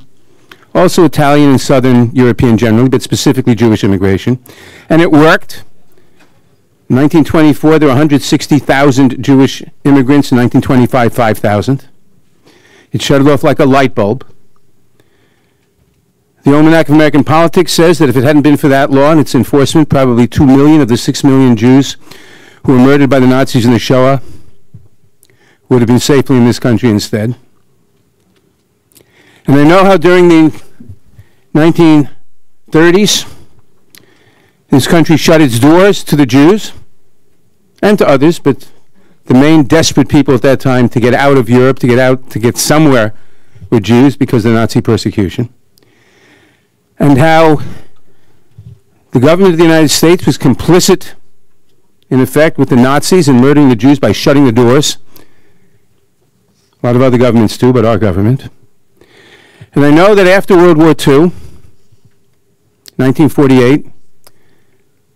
also Italian and Southern European generally, but specifically Jewish immigration. And it worked. In 1924, there were 160,000 Jewish immigrants. In 1925, 5,000. It shut it off like a light bulb. The Almanac of American Politics says that if it hadn't been for that law and its enforcement, probably 2 million of the 6 million Jews who were murdered by the Nazis in the Shoah would have been safely in this country instead. And I know how during the 1930s, this country shut its doors to the Jews and to others, but the main desperate people at that time to get out of Europe, to get somewhere were Jews because of the Nazi persecution. And how the government of the United States was complicit, in effect, with the Nazis in murdering the Jews by shutting the doors. A lot of other governments too, but our government. And I know that after World War II, 1948,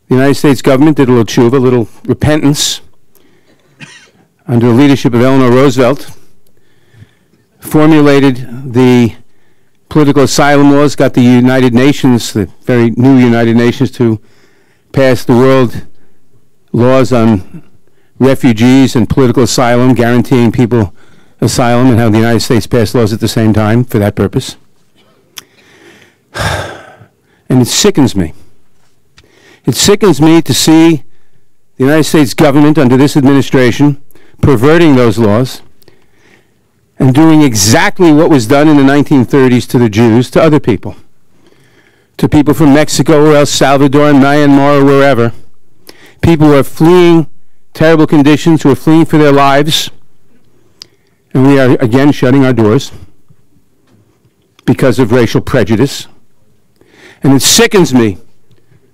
the United States government did a little tshuva, a little repentance, under the leadership of Eleanor Roosevelt, formulated the political asylum laws, got the United Nations, the very new United Nations, to pass the world laws on refugees and political asylum, guaranteeing people asylum, and how the United States passed laws at the same time for that purpose. And it sickens me. It sickens me to see the United States government under this administration perverting those laws and doing exactly what was done in the 1930s to the Jews, to other people, to people from Mexico or El Salvador and Myanmar or wherever, people who are fleeing terrible conditions, who are fleeing for their lives, and we are again shutting our doors because of racial prejudice. And it sickens me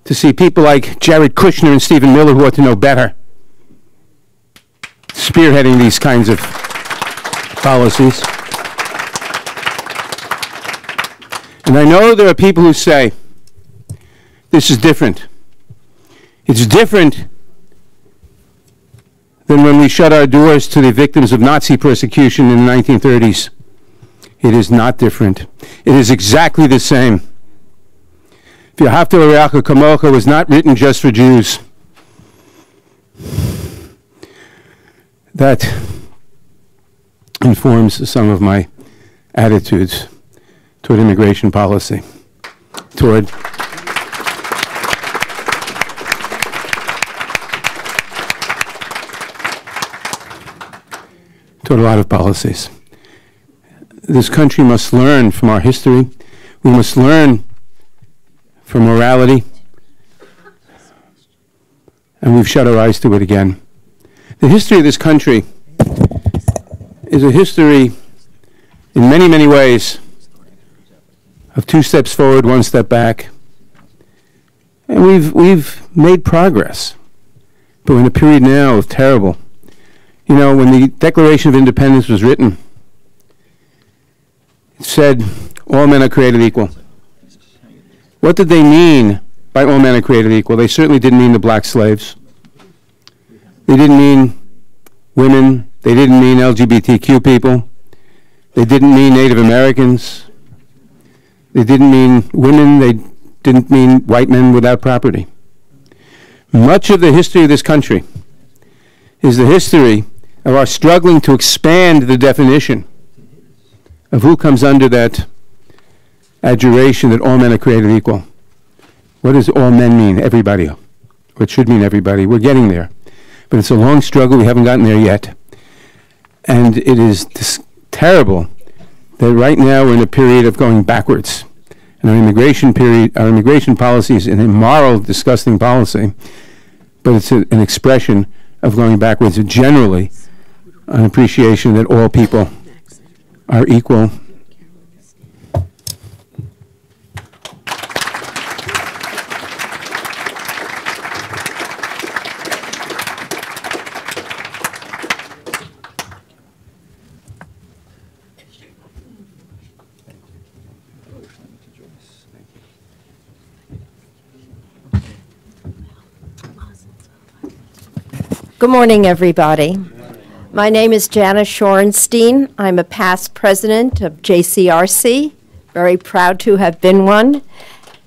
to see people like Jared Kushner and Stephen Miller, who ought to know better, spearheading these kinds of policies. And I know there are people who say, this is different. It's different than when we shut our doors to the victims of Nazi persecution in the 1930s. It is not different. It is exactly the same. V'ahavta l'reacha kamocha was not written just for Jews. That informs some of my attitudes toward immigration policy, toward a lot of policies. This country must learn from our history. We must learn from morality. And we've shut our eyes to it again. The history of this country is a history, in many, many ways, of 2 steps forward, 1 step back. And we've made progress. But we're in a period now of terrible. You know, when the Declaration of Independence was written, it said, all men are created equal. What did they mean by all men are created equal? They certainly didn't mean the black slaves. They didn't mean women. They didn't mean LGBTQ people. They didn't mean Native Americans. They didn't mean women. They didn't mean white men without property. Much of the history of this country is the history of our struggling to expand the definition of who comes under that adjuration that all men are created equal. What does all men mean? Everybody. Or it should mean everybody. We're getting there. But it's a long struggle. We haven't gotten there yet. And it is terrible that right now we're in a period of going backwards. And our immigration policy is an immoral, disgusting policy, but it's an expression of going backwards, and generally an appreciation that all people are equal. Good morning, everybody. My name is Janice Shorenstein. I'm a past president of JCRC. Very proud to have been one.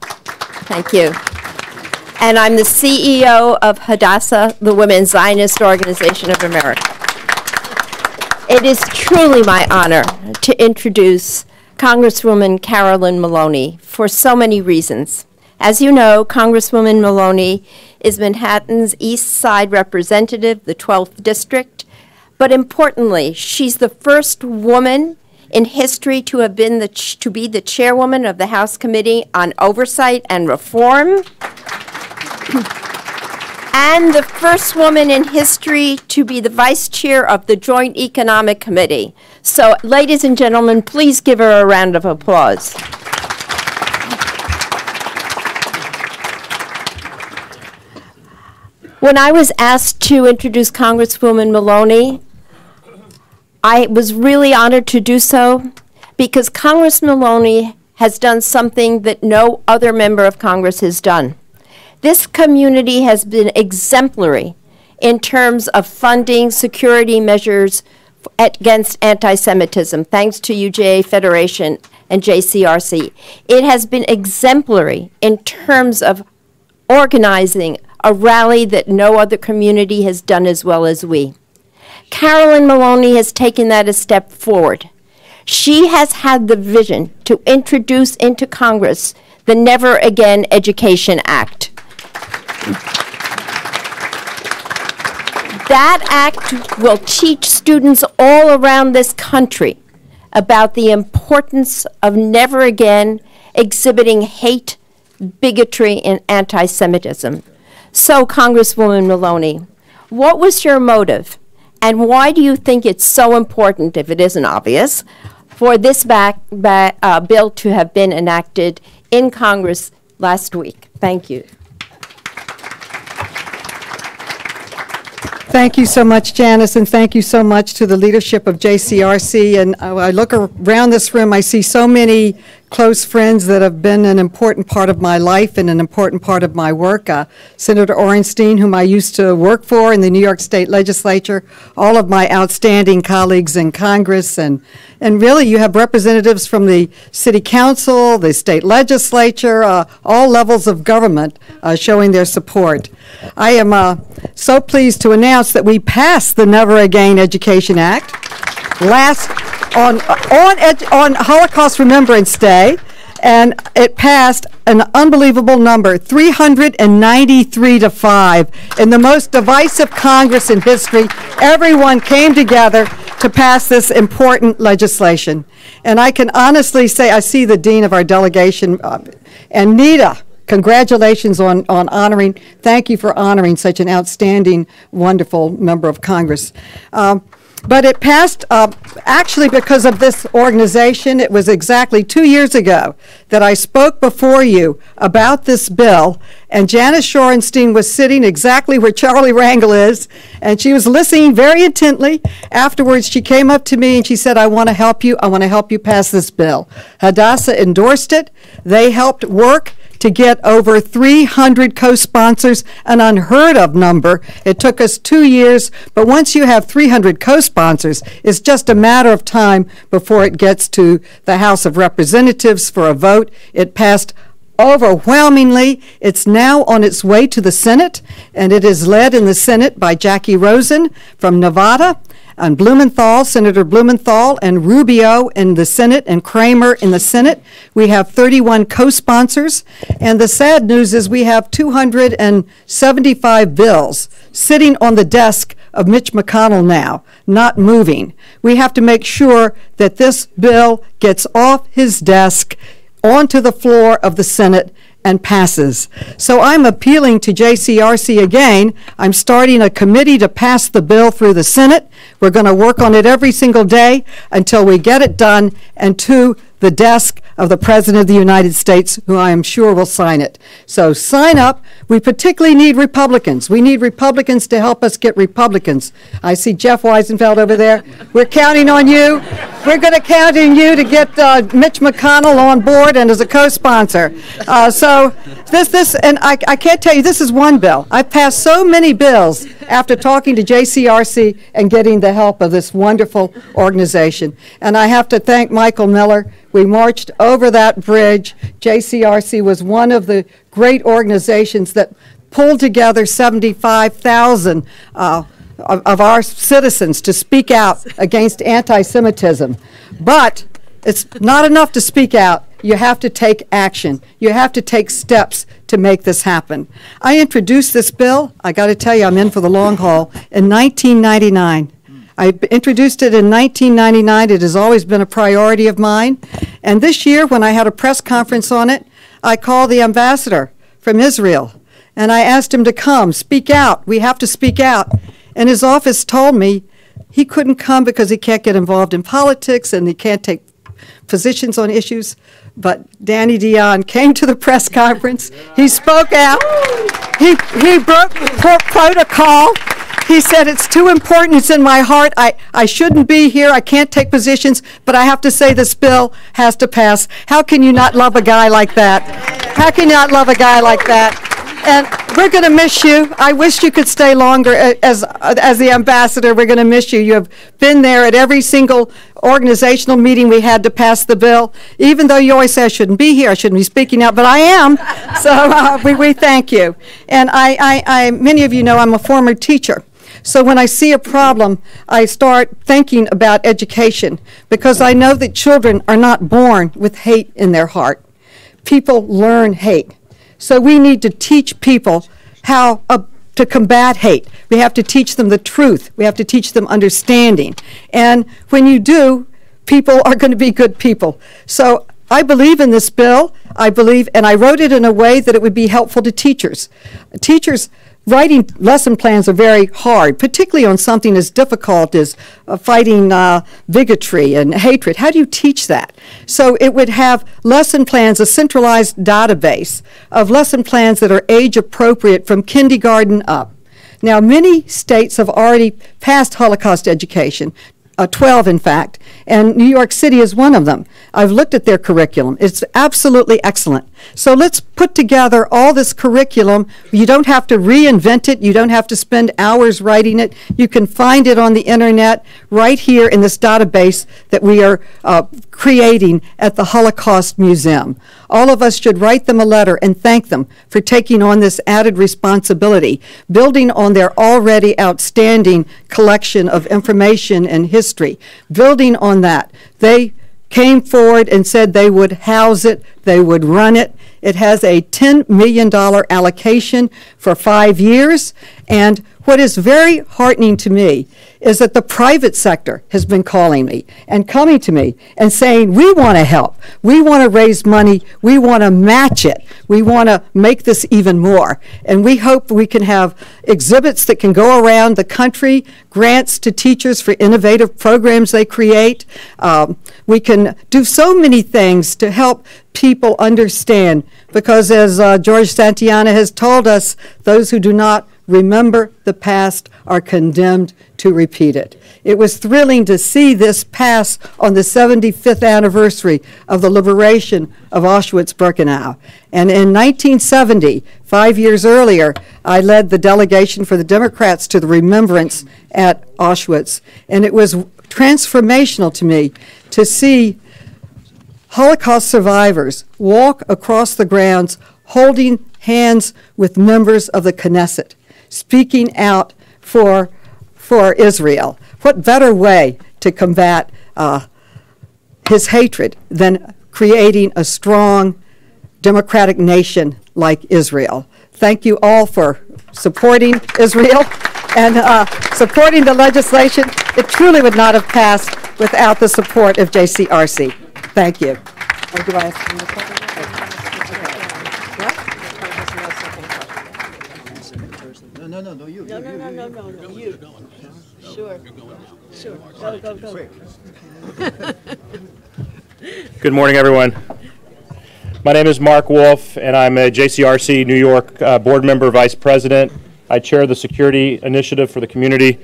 Thank you. And I'm the CEO of Hadassah, the Women's Zionist Organization of America. It is truly my honor to introduce Congresswoman Carolyn Maloney for so many reasons. As you know, Congresswoman Maloney is Manhattan's East Side representative, the 12th District. But importantly, she's the first woman in history to have been to be the chairwoman of the House Committee on Oversight and Reform, and the first woman in history to be the vice chair of the Joint Economic Committee. So, ladies and gentlemen, please give her a round of applause. When I was asked to introduce Congresswoman Maloney, I was really honored to do so because Congresswoman Maloney has done something that no other member of Congress has done. This community has been exemplary in terms of funding security measures against anti-Semitism, thanks to UJA Federation and JCRC. It has been exemplary in terms of organizing a rally that no other community has done as well as we. Carolyn Maloney has taken that a step forward. She has had the vision to introduce into Congress the Never Again Education Act. That act will teach students all around this country about the importance of never again exhibiting hate, bigotry, and anti-Semitism. So, Congresswoman Maloney, what was your motive, and why do you think it's so important, if it isn't obvious, for this bill to have been enacted in Congress last week? Thank you. Thank you so much, Janice, and thank you so much to the leadership of JCRC. And I look around this room, I see so many close friends that have been an important part of my life and an important part of my work. Senator Orenstein, whom I used to work for in the New York State Legislature, all of my outstanding colleagues in Congress, and really you have representatives from the City Council, the State Legislature, all levels of government showing their support. I am so pleased to announce that we passed the Never Again Education Act on Holocaust Remembrance Day, and it passed an unbelievable number, 393 to 5. In the most divisive Congress in history, everyone came together to pass this important legislation. And I can honestly say, I see the dean of our delegation, and Nita, congratulations on honoring, thank you for honoring such an outstanding, wonderful member of Congress. But it passed actually because of this organization. It was exactly 2 years ago that I spoke before you about this bill, and Janice Shorenstein was sitting exactly where Charlie Rangel is, and she was listening very intently. Afterwards, she came up to me and she said, I want to help you. I want to help you pass this bill. Hadassah endorsed it. They helped work to get over 300 co-sponsors, an unheard of number. It took us 2 years, but once you have 300 co-sponsors, it's just a matter of time before it gets to the House of Representatives for a vote. It passed overwhelmingly. It's now on its way to the Senate, and it is led in the Senate by Jackie Rosen from Nevada, and Blumenthal, Senator Blumenthal, and Rubio in the Senate, and Kramer in the Senate. We have 31 co-sponsors, and the sad news is we have 275 bills sitting on the desk of Mitch McConnell now, not moving. We have to make sure that this bill gets off his desk, onto the floor of the Senate, and passes. So I'm appealing to JCRC again. I'm starting a committee to pass the bill through the Senate. We're going to work on it every single day until we get it done and to the desk of the President of the United States, who I am sure will sign it. So sign up. We particularly need Republicans. We need Republicans to help us get Republicans. I see Jeff Weisenfeld over there. We're counting on you. We're going to count on you to get Mitch McConnell on board and as a co-sponsor. So this, and I can't tell you, this is one bill. I've passed so many bills after talking to JCRC and getting the help of this wonderful organization. And I have to thank Michael Miller. We marched over that bridge. JCRC was one of the great organizations that pulled together 75,000 of our citizens to speak out against anti-Semitism. But it's not enough to speak out. You have to take action. You have to take steps to make this happen. I introduced this bill, I got to tell you, I'm in for the long haul, in 1999. I introduced it in 1999. It has always been a priority of mine. And this year, when I had a press conference on it, I called the ambassador from Israel, and I asked him to come, speak out. We have to speak out. And his office told me he couldn't come because he can't get involved in politics and he can't take positions on issues. But Danny Dion came to the press conference. He spoke out. He broke protocol. He said, it's too important, it's in my heart, I shouldn't be here, I can't take positions, but I have to say this bill has to pass. How can you not love a guy like that? How can you not love a guy like that? And we're going to miss you. I wish you could stay longer as the ambassador. We're going to miss you. You have been there at every single organizational meeting we had to pass the bill, even though you always say I shouldn't be here, I shouldn't be speaking out, but I am. So we thank you. And many of you know I'm a former teacher. So when I see a problem, I start thinking about education, because I know that children are not born with hate in their heart. People learn hate. So we need to teach people how to combat hate. We have to teach them the truth. We have to teach them understanding. And when you do, people are going to be good people. So I believe in this bill. I believe, and I wrote it in a way that it would be helpful to teachers. Teachers writing lesson plans are very hard, particularly on something as difficult as fighting bigotry and hatred. How do you teach that? So it would have lesson plans, a centralized database of lesson plans that are age appropriate from kindergarten up. Now, many states have already passed Holocaust education. 12, in fact, and New York City is one of them. I've looked at their curriculum. It's absolutely excellent. So let's put together all this curriculum. You don't have to reinvent it. You don't have to spend hours writing it. You can find it on the internet right here in this database that we are creating at the Holocaust Museum. All of us should write them a letter and thank them for taking on this added responsibility, building on their already outstanding collection of information and history. Building on that, they came forward and said they would house it, they would run it. It has a $10 million allocation for 5 years, and what is very heartening to me is that the private sector has been calling me and coming to me and saying, we want to help, we want to raise money, we want to match it, we want to make this even more. And we hope we can have exhibits that can go around the country, grants to teachers for innovative programs they create. We can do so many things to help people understand, because as George Santayana has told us, those who do not remember the past are condemned to repeat it. It was thrilling to see this pass on the 75th anniversary of the liberation of Auschwitz-Birkenau. And in 1970, 5 years earlier, I led the delegation for the Democrats to the remembrance at Auschwitz. And it was transformational to me to see Holocaust survivors walk across the grounds holding hands with members of the Knesset, speaking out for Israel. What better way to combat his hatred than creating a strong democratic nation like Israel? Thank you all for supporting Israel and supporting the legislation. It truly would not have passed without the support of JCRC. Thank you. Or do I ask you a question? No, you. Sure. Go. Good morning, everyone. My name is Mark Wolf, and I'm a JCRC New York board member, vice president. I chair the security initiative for the community.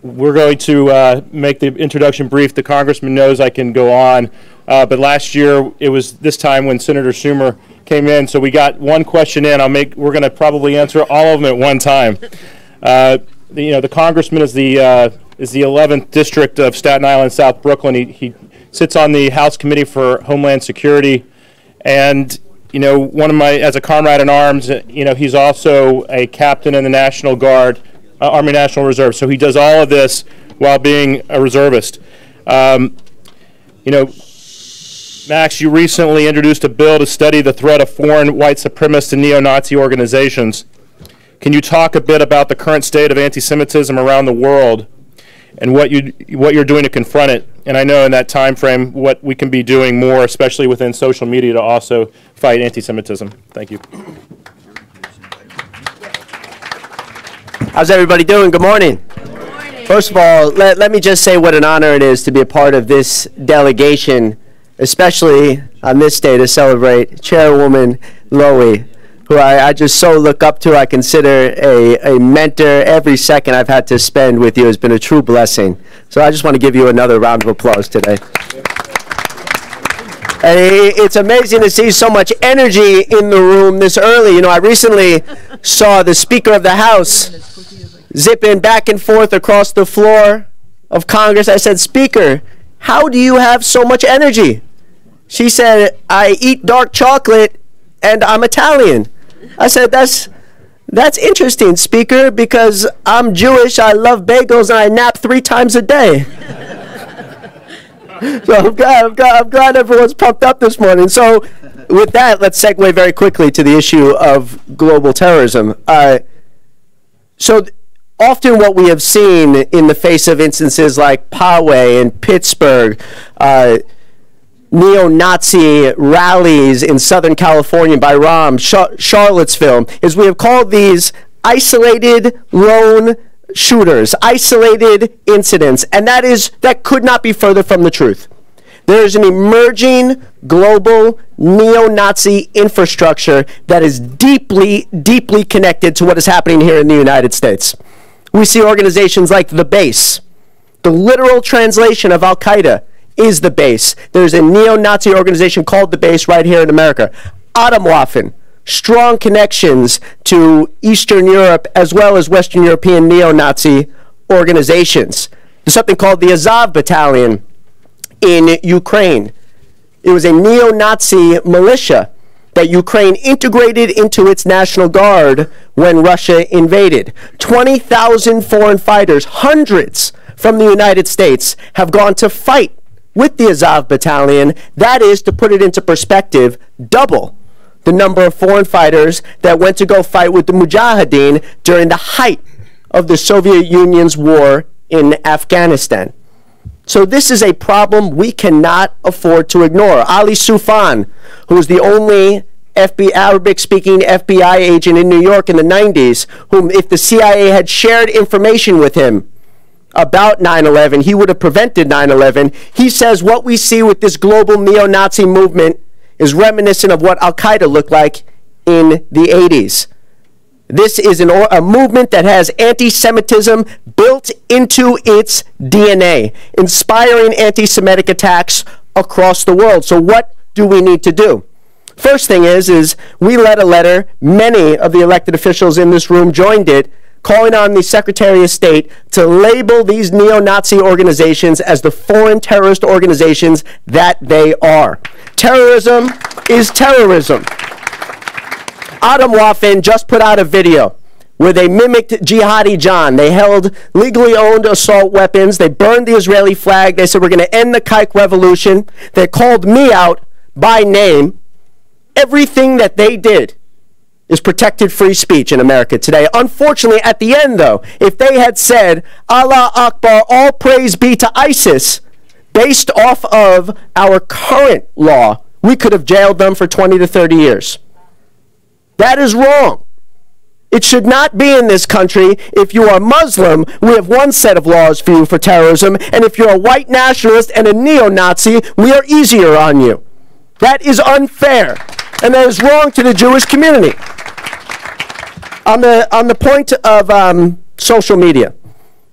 We're going to make the introduction brief. The congressman knows I can go on, but last year it was this time when Senator Schumer came in, so we got one question in. We're going to probably answer all of them at one time. The congressman is the 11th district of Staten Island, South Brooklyn. He sits on the House Committee for Homeland Security, and as a comrade in arms, he's also a captain in the National Guard, Army National Reserve. So he does all of this while being a reservist. Max, you recently introduced a bill to study the threat of foreign white supremacist and neo-Nazi organizations. Can you talk a bit about the current state of anti-Semitism around the world and what you're doing to confront it? And I know in that time frame what we can be doing more, especially within social media, to also fight anti-Semitism. Thank you. How's everybody doing? Good morning. First of all, let me just say what an honor it is to be a part of this delegation, especially on this day to celebrate Chairwoman Lowy, who I just so look up to. I consider a mentor. Every second I've had to spend with you has been a true blessing. So I just want to give you another round of applause today. And it's amazing to see so much energy in the room this early. I recently saw the Speaker of the House zipping back and forth across the floor of Congress. I said, "Speaker, how do you have so much energy?" She said, "I eat dark chocolate and I'm Italian." I said, that's interesting, Speaker, because I'm Jewish, I love bagels, and I nap 3 times a day. So I'm glad everyone's pumped up this morning. So with that, let's segue very quickly to the issue of global terrorism. So often what we have seen in the face of instances like Poway and Pittsburgh, neo-Nazi rallies in Southern California by Rahm, Charlottesville, is we have called these isolated lone shooters, isolated incidents, and that could not be further from the truth. There is an emerging global neo-Nazi infrastructure that is deeply, deeply connected to what is happening here in the United States. We see organizations like the Base. The literal translation of Al-Qaeda is the Base. There's a neo-Nazi organization called the Base right here in America. Atomwaffen, strong connections to Eastern Europe as well as Western European neo-Nazi organizations. There's something called the Azov Battalion in Ukraine. It was a neo-Nazi militia that Ukraine integrated into its National Guard when Russia invaded. 20,000 foreign fighters, hundreds from the United States, have gone to fight with the Azov Battalion. That is, to put it into perspective, double the number of foreign fighters that went to go fight with the Mujahideen during the height of the Soviet Union's war in Afghanistan. So this is a problem we cannot afford to ignore. Ali Soufan, who was the only Arabic-speaking FBI agent in New York in the 90s, whom if the CIA had shared information with him about 9/11, he would have prevented 9/11. He says what we see with this global neo-Nazi movement is reminiscent of what Al-Qaeda looked like in the 80s. This is a movement that has anti-Semitism built into its DNA, inspiring anti-Semitic attacks across the world. So what do we need to do? First thing is we led a letter, many of the elected officials in this room joined it, calling on the Secretary of State to label these neo-Nazi organizations as the foreign terrorist organizations that they are. Terrorism is terrorism. Adam Waffen just put out a video where they mimicked Jihadi John. They held legally owned assault weapons. They burned the Israeli flag. They said, we're going to end the kike revolution. They called me out by name. Everything that they did is protected free speech in America today. Unfortunately, at the end, though, if they had said, Allah Akbar, all praise be to ISIS, based off of our current law, we could have jailed them for 20 to 30 years. That is wrong. It should not be in this country. If you are Muslim, we have one set of laws for you for terrorism, and if you're a white nationalist and a neo-Nazi, we are easier on you. That is unfair, and that is wrong to the Jewish community. On the point of social media,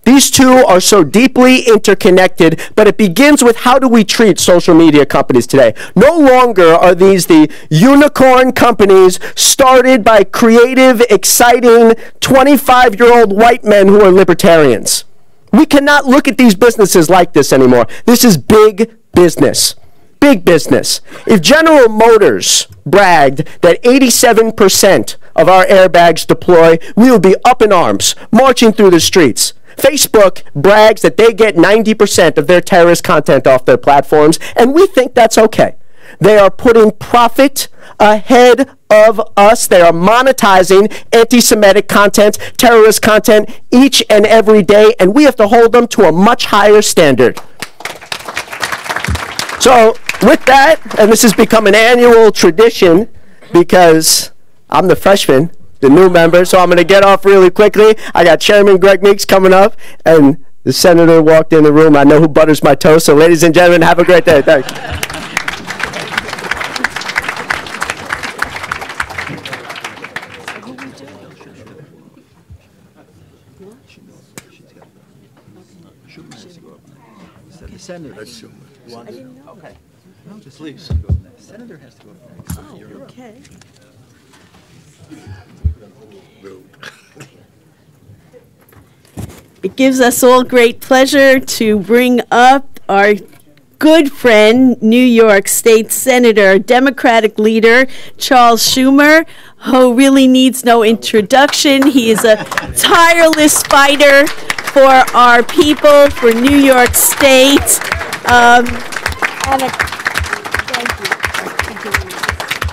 these two are so deeply interconnected, but it begins with how do we treat social media companies today. No longer are these the unicorn companies started by creative, exciting 25-year-old white men who are libertarians. We cannot look at these businesses like this anymore. This is big business. Big business. If General Motors bragged that 87% of our airbags deploy, we would be up in arms, marching through the streets. Facebook brags that they get 90% of their terrorist content off their platforms, and we think that's okay. They are putting profit ahead of us. They are monetizing anti-Semitic content, terrorist content each and every day, and we have to hold them to a much higher standard. So with that, and this has become an annual tradition because I'm the freshman, the new member, so I'm going to get off really quickly. I got Chairman Greg Meeks coming up, and the senator walked in the room. I know who butters my toast, so ladies and gentlemen, have a great day. Thanks. Okay. No, just please. Senator has to go next. Oh, okay. It gives us all great pleasure to bring up our good friend, New York State Senator, Democratic leader, Charles Schumer, who really needs no introduction. He is a tireless fighter for our people, for New York State.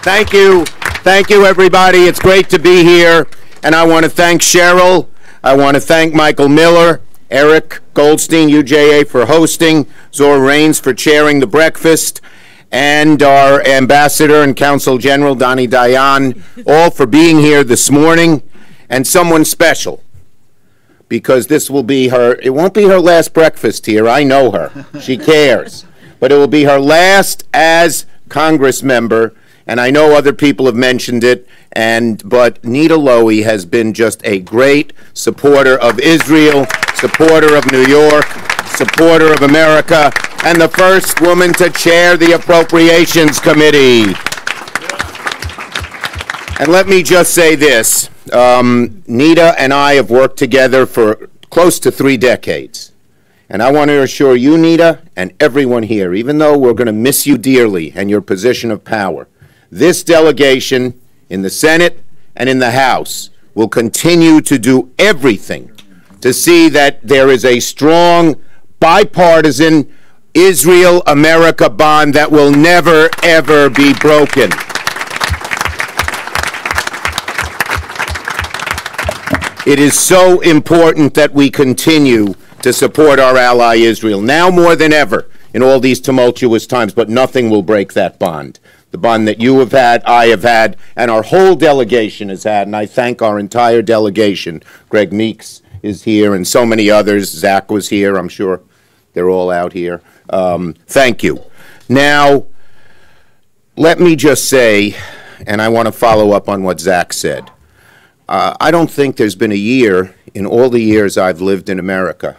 Thank you. Thank you, everybody. It's great to be here. And I want to thank Cheryl. I want to thank Michael Miller, Eric Goldstein, UJA, for hosting, Zora Raines for chairing the breakfast, and our Ambassador and Consul General, Donnie Dayan, all for being here this morning, and someone special, because this will be her, it won't be her last breakfast here. I know her. She cares. But it will be her last as Congress member. And I know other people have mentioned it, but Nita Lowey has been just a great supporter of Israel, supporter of New York, supporter of America, and the first woman to chair the Appropriations Committee. And let me just say this. Nita and I have worked together for close to 3 decades. And I want to assure you, Nita, and everyone here, even though we're going to miss you dearly and your position of power, this delegation in the Senate and in the House will continue to do everything to see that there is a strong, bipartisan Israel-America bond that will never, ever be broken. It is so important that we continue to support our ally Israel, now more than ever in all these tumultuous times, but nothing will break that bond. The bond that you have had, I have had, and our whole delegation has had, and I thank our entire delegation. Greg Meeks is here, and so many others. Zach was here. I'm sure they're all out here. Thank you. Now, let me just say, and I want to follow up on what Zach said. I don't think there's been a year in all the years I've lived in America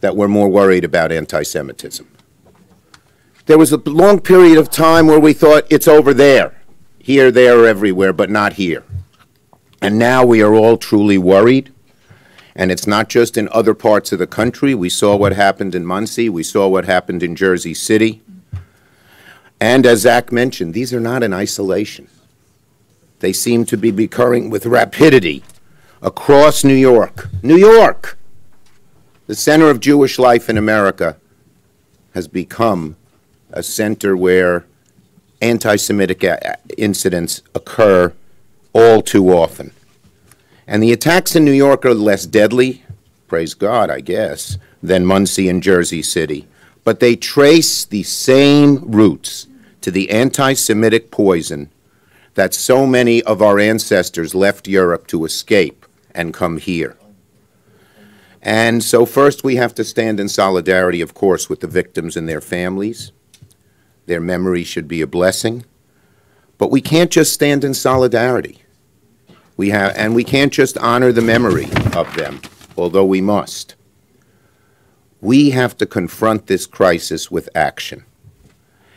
that we're more worried about anti-Semitism. There was a long period of time where we thought it's over there, here, there, everywhere, but not here. And now we are all truly worried. And it's not just in other parts of the country. We saw what happened in Muncie. We saw what happened in Jersey City. And as Zach mentioned, these are not in isolation. They seem to be occurring with rapidity across New York. New York, the center of Jewish life in America, has become a center where anti-Semitic incidents occur all too often. And the attacks in New York are less deadly, praise God, I guess, than Muncie and Jersey City. But they trace the same roots to the anti-Semitic poison that so many of our ancestors left Europe to escape and come here. And so first we have to stand in solidarity, of course, with the victims and their families. Their memory should be a blessing. But we can't just stand in solidarity. And we can't just honor the memory of them, although we must. We have to confront this crisis with action.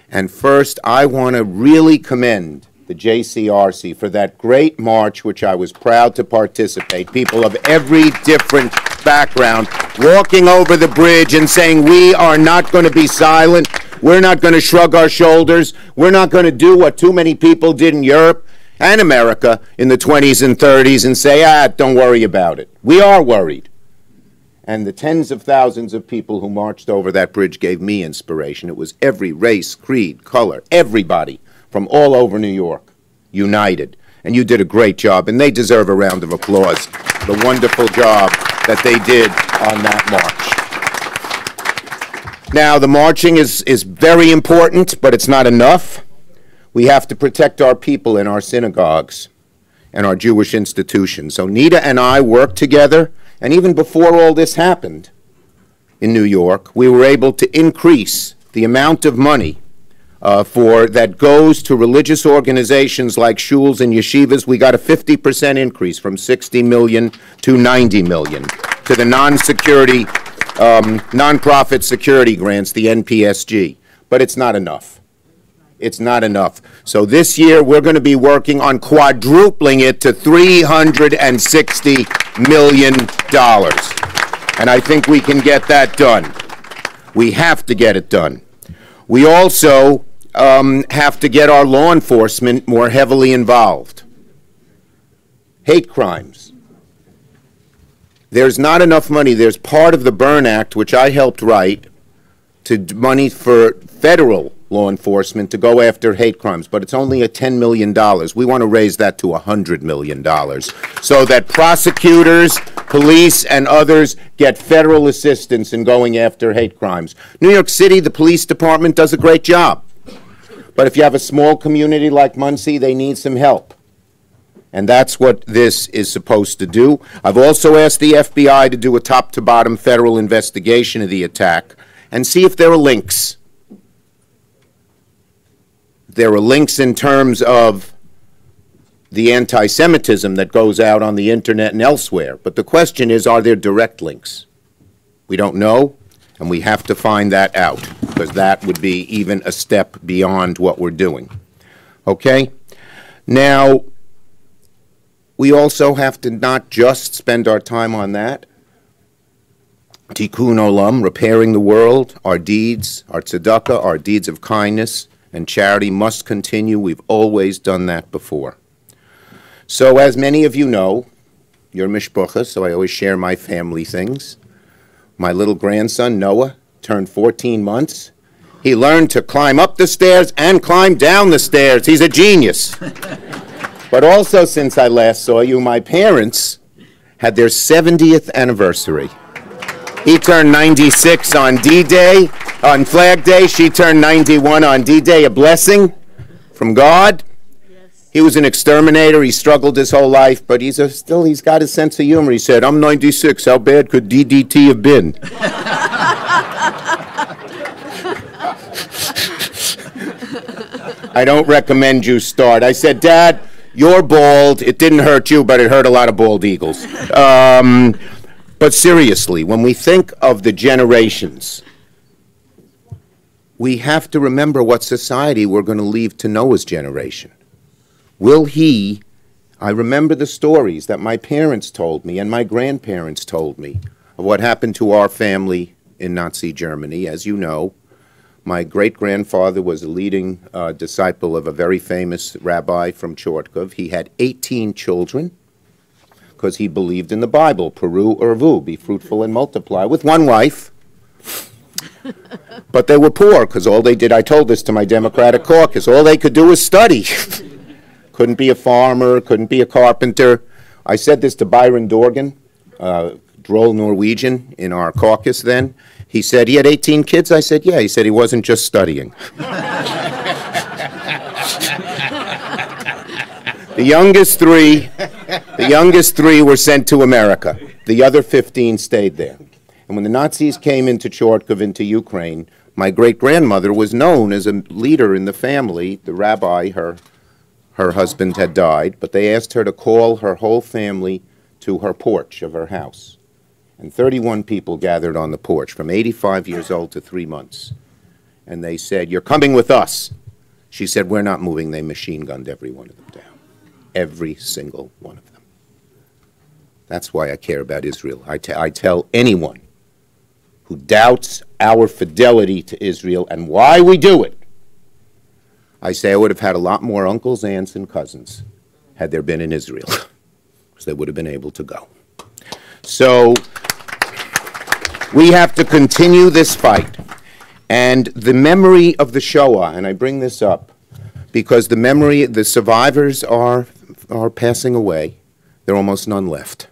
And first, I want to really commend the JCRC for that great march, which I was proud to participate. People of every different background walking over the bridge and saying, we are not going to be silent. We're not going to shrug our shoulders. We're not going to do what too many people did in Europe and America in the 20s and 30s and say, don't worry about it. We are worried. And the tens of thousands of people who marched over that bridge gave me inspiration. It was every race, creed, color, everybody from all over New York, united. And you did a great job, and they deserve a round of applause, the wonderful job that they did on that march. Now, the marching is very important, but it's not enough. We have to protect our people in our synagogues and our Jewish institutions. So Nita and I worked together, and even before all this happened in New York, we were able to increase the amount of money that goes to religious organizations like shuls and yeshivas. We got a 50% increase from $60 million to $90 million to the nonprofit security grants, the NPSG. But it's not enough. It's not enough. So this year we're going to be working on quadrupling it to $360 million. And I think we can get that done. We have to get it done. We also have to get our law enforcement more heavily involved. Hate crimes. There's not enough money. There's part of the Byrne Act, which I helped write, to money for federal law enforcement to go after hate crimes, but it's only at $10 million. We want to raise that to $100 million so that prosecutors, police, and others get federal assistance in going after hate crimes. New York City, the police department does a great job. But if you have a small community like Muncie, they need some help. And that's what this is supposed to do. I've also asked the FBI to do a top-to-bottom federal investigation of the attack and see if there are links. There are links in terms of the anti-Semitism that goes out on the internet and elsewhere. But the question is, are there direct links? We don't know, and we have to find that out, because that would be even a step beyond what we're doing. Okay? Now, we also have to not just spend our time on that. Tikkun olam, repairing the world, our deeds, our tzedakah, our deeds of kindness and charity must continue. We've always done that before. So as many of you know, you're mishpucha, so I always share my family things. My little grandson, Noah, turned 14 months. He learned to climb up the stairs and climb down the stairs. He's a genius. But also, since I last saw you, my parents had their 70th anniversary. He turned 96 on D-Day, on Flag Day. She turned 91 on D-Day, a blessing from God. He was an exterminator. He struggled his whole life, but he's got a sense of humor. He said, I'm 96. How bad could DDT have been? I don't recommend you start. I said, Dad, you're bald. It didn't hurt you, but it hurt a lot of bald eagles. But seriously, when we think of the generations, we have to remember what society we're going to leave to Noah's generation. Will he I remember the stories that my parents told me and my grandparents told me of what happened to our family in Nazi Germany. As you know, my great-grandfather was a leading disciple of a very famous rabbi from Chortkov. He had 18 children because he believed in the Bible, Peru Urvu, be fruitful and multiply, with one wife. But they were poor because all they did, I told this to my Democratic caucus, all they could do was study. Couldn't be a farmer, couldn't be a carpenter. I said this to Byron Dorgan, droll Norwegian in our caucus then. He said he had 18 kids. I said, yeah. He said he wasn't just studying. The youngest three were sent to America. The other 15 stayed there. And when the Nazis came into Chortkov, into Ukraine, my great-grandmother was known as a leader in the family. The rabbi, her husband had died, but they asked her to call her whole family to her porch of her house. And 31 people gathered on the porch, from 85 years old to 3 months. And they said, "You're coming with us." She said, "We're not moving." They machine-gunned every one of them down. Every single one of them. That's why I care about Israel. I tell anyone who doubts our fidelity to Israel and why we do it, I say I would have had a lot more uncles, aunts, and cousins had there been in Israel, because they would have been able to go. So we have to continue this fight. And the memory of the Shoah, and I bring this up because the survivors are passing away. There are almost none left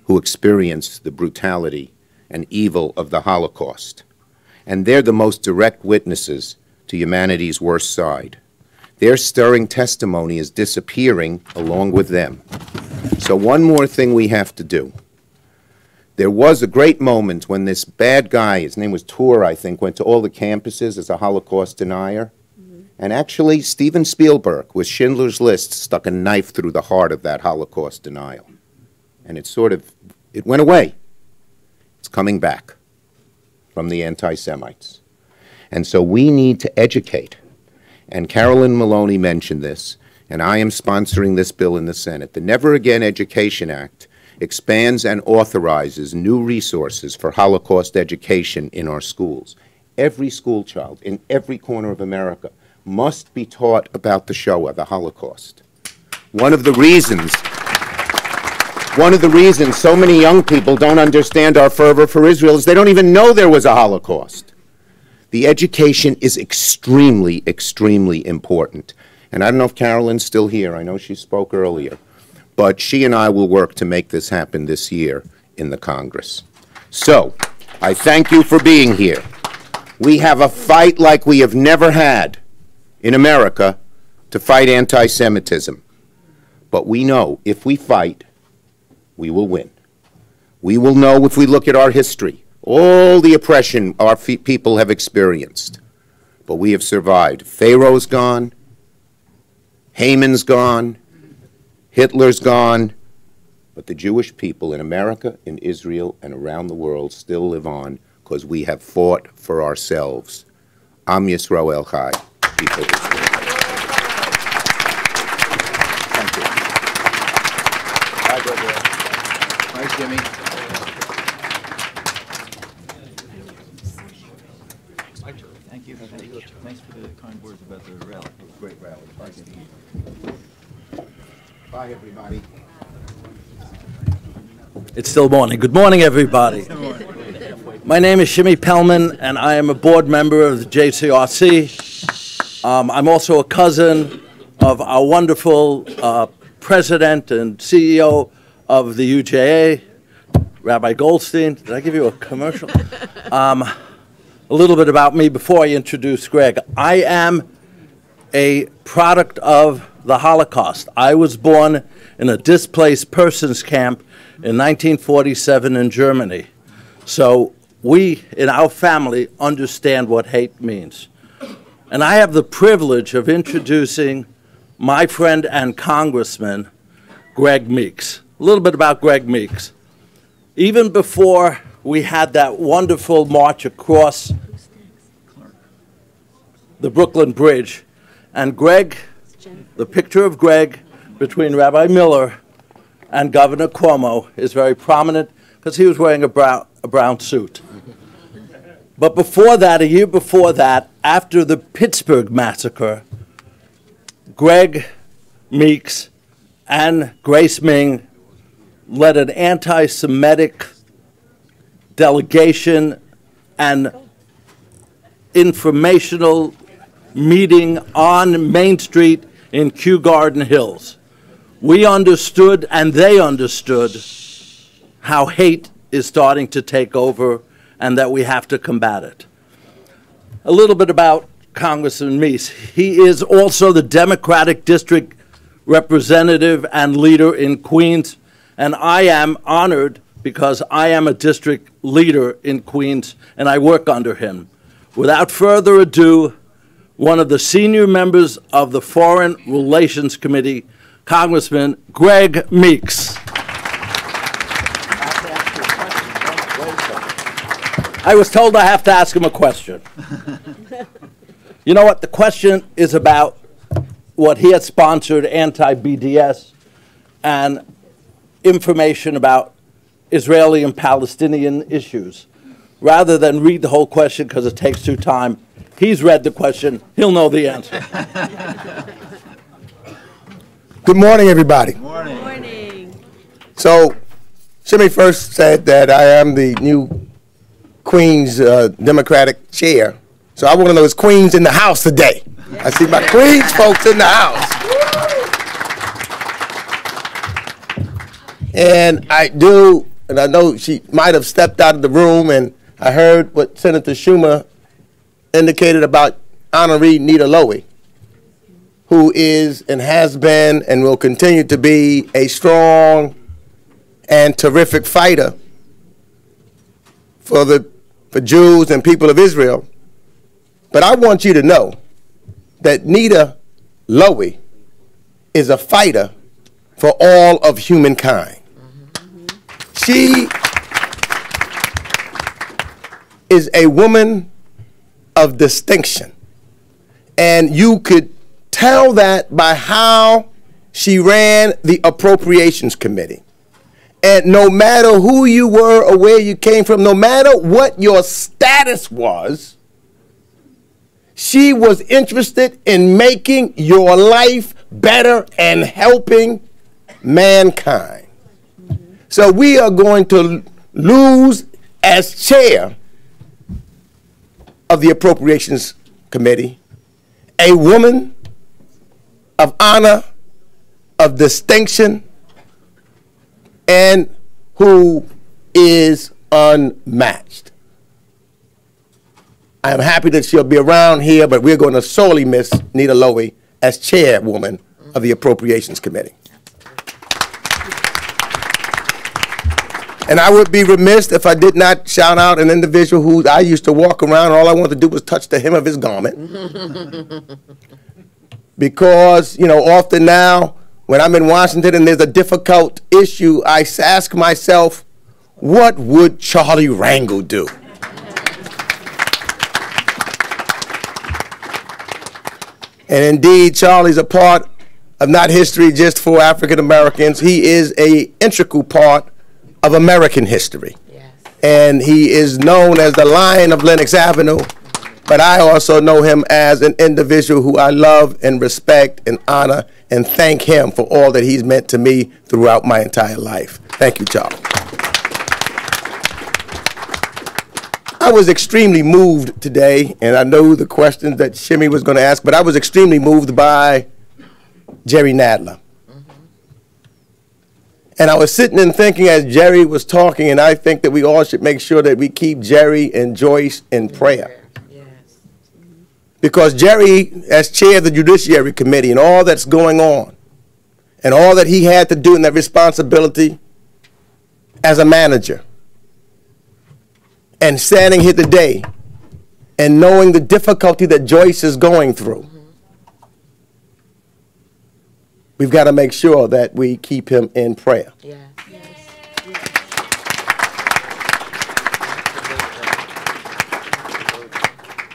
who experienced the brutality and evil of the Holocaust. And they're the most direct witnesses to humanity's worst side. Their stirring testimony is disappearing along with them. So one more thing we have to do. There was a great moment when this bad guy, his name was Tur, I think, went to all the campuses as a Holocaust denier. And actually, Steven Spielberg, with Schindler's List, stuck a knife through the heart of that Holocaust denial. And it went away. It's coming back from the anti-Semites. And so we need to educate. And Carolyn Maloney mentioned this, and I am sponsoring this bill in the Senate. The Never Again Education Act expands and authorizes new resources for Holocaust education in our schools. Every school child in every corner of America must be taught about the Shoah, the Holocaust. One of the reasons so many young people don't understand our fervor for Israel is they don't even know there was a Holocaust. The education is extremely, extremely important. And I don't know if Carolyn's still here. I know she spoke earlier. But she and I will work to make this happen this year in the Congress. So, I thank you for being here. We have a fight like we have never had in America to fight anti-Semitism. But we know if we fight, we will win. We will know if we look at our history, all the oppression our people have experienced. But we have survived. Pharaoh's gone. Haman's gone. Hitler's gone. But the Jewish people in America, in Israel, and around the world still live on because we have fought for ourselves. Am Yisrael El Chai, people of Israel. Thank you. Bye, brother. Bye, Jimmy. Thank you. Thanks for the kind words about the rally. It was a great rally. Bye, everybody. It's still morning. Good morning, everybody. My name is Shimmy Pellman, and I am a board member of the JCRC. I'm also a cousin of our wonderful president and CEO of the UJA, Rabbi Goldstein. Did I give you a commercial? A little bit about me before I introduce Greg. I am a product of the Holocaust. I was born in a displaced persons camp in 1947 in Germany. So we, in our family, understand what hate means. And I have the privilege of introducing my friend and congressman, Greg Meeks. A little bit about Greg Meeks. Even before we had that wonderful march across the Brooklyn Bridge, and Greg, the picture of Greg between Rabbi Miller and Governor Cuomo is very prominent because he was wearing a brown suit. But before that, a year before that, after the Pittsburgh massacre, Greg Meeks and Grace Ming led an anti-Semitic delegation and informational meeting on Main Street in Kew Garden Hills. We understood, and they understood, how hate is starting to take over and that we have to combat it. A little bit about Congressman Meeks. He is also the Democratic District Representative and leader in Queens, and I am honored because I am a district leader in Queens and I work under him. Without further ado, one of the senior members of the Foreign Relations Committee, Congressman Greg Meeks. I was told I have to ask him a question. You know what? The question is about what he had sponsored, anti-BDS, and information about Israeli and Palestinian issues. Rather than read the whole question because it takes too time, he's read the question. He'll know the answer. Good morning, everybody. Good morning. So, Shimmy first said that I am the new Queens Democratic chair. So I want to know, is Queens in the house today? I see my Queens folks in the house. And I do, and I know she might have stepped out of the room, and I heard what Senator Schumer indicated about honoree Nita Lowey, who is and has been and will continue to be a strong and terrific fighter for Jews and people of Israel. But I want you to know that Nita Lowey is a fighter for all of humankind. She is a woman of distinction, and you could tell that by how she ran the Appropriations Committee. And no matter who you were or where you came from, no matter what your status was, she was interested in making your life better and helping mankind. So we are going to lose as chair of the Appropriations Committee a woman of honor, of distinction, and who is unmatched. I am happy that she'll be around here, but we're going to sorely miss Nita Lowey as chairwoman of the Appropriations Committee. And I would be remiss if I did not shout out an individual who I used to walk around, all I wanted to do was touch the hem of his garment. Because, you know, often now, when I'm in Washington and there's a difficult issue, I ask myself, what would Charlie Rangel do? And indeed, Charlie's a part of not history just for African Americans. He is an integral part of American history. Yes. And he is known as the Lion of Lenox Avenue, but I also know him as an individual who I love and respect and honor and thank him for all that he's meant to me throughout my entire life. Thank you, Charlie. I was extremely moved today, and I know the questions that Shimmy was going to ask, but I was extremely moved by Jerry Nadler. And I was sitting and thinking as Jerry was talking, and I think that we all should make sure that we keep Jerry and Joyce in prayer. Yes. Because Jerry, as chair of the Judiciary Committee and all that's going on, and all that he had to do in that responsibility as a manager, and standing here today and knowing the difficulty that Joyce is going through, we've got to make sure that we keep him in prayer. Yeah. Yes. Yes.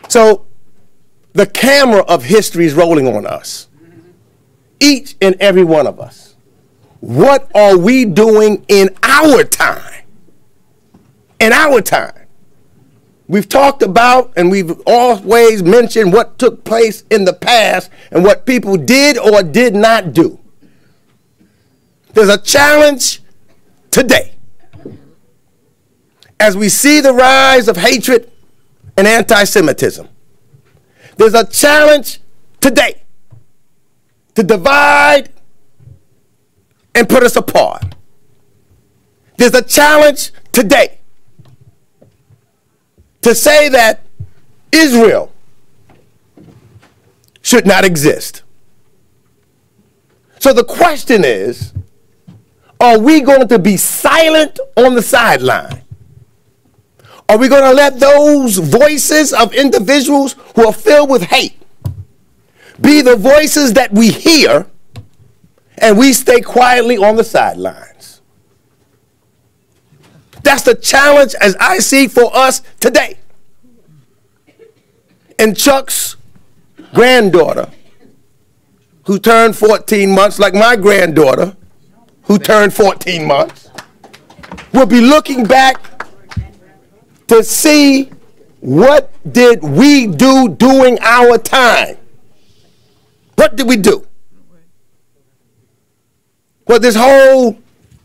So the camera of history is rolling on us. each and every one of us, what are we doing in our time? In our time. We've talked about and we've always mentioned what took place in the past and what people did or did not do. There's a challenge today as we see the rise of hatred and anti-Semitism. There's a challenge today to divide and put us apart. There's a challenge today to say that Israel should not exist. So the question is, are we going to be silent on the sideline? Are we going to let those voices of individuals who are filled with hate be the voices that we hear and we stay quietly on the sidelines? That's the challenge as I see for us today. And Chuck's granddaughter, who turned 14 months, like my granddaughter, who turned 14 months, will be looking back to see what did we do during our time. What did we do? Well, this whole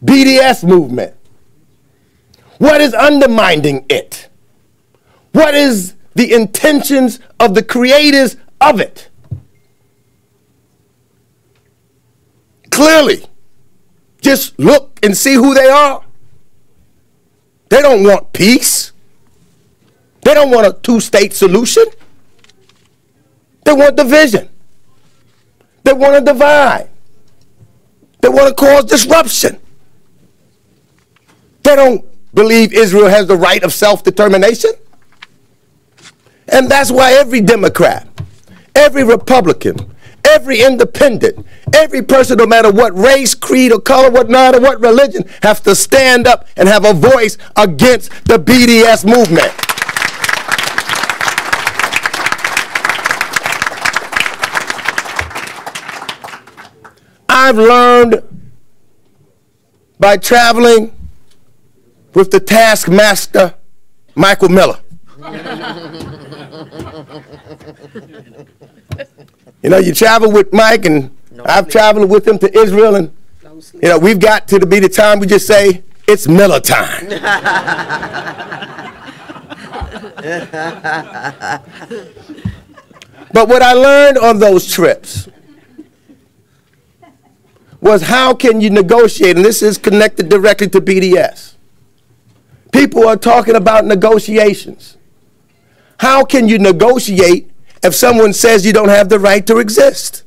BDS movement, what is undermining it? What is the intentions of the creators of it? Clearly, just look and see who they are. They don't want peace. They don't want a two-state solution. They want division. They want to divide. They want to cause disruption. They don't believe Israel has the right of self-determination. And that's why every Democrat, every Republican, every independent, every person, no matter what race, creed, or color, no matter what religion, have to stand up and have a voice against the BDS movement. I've learned by traveling with the taskmaster, Michael Miller. You know, you travel with Mike, and I've traveled with him to Israel, and you know, we've got to be the time we just say, it's Miller time. But what I learned on those trips was how can you negotiate, and this is connected directly to BDS. People are talking about negotiations. How can you negotiate if someone says you don't have the right to exist?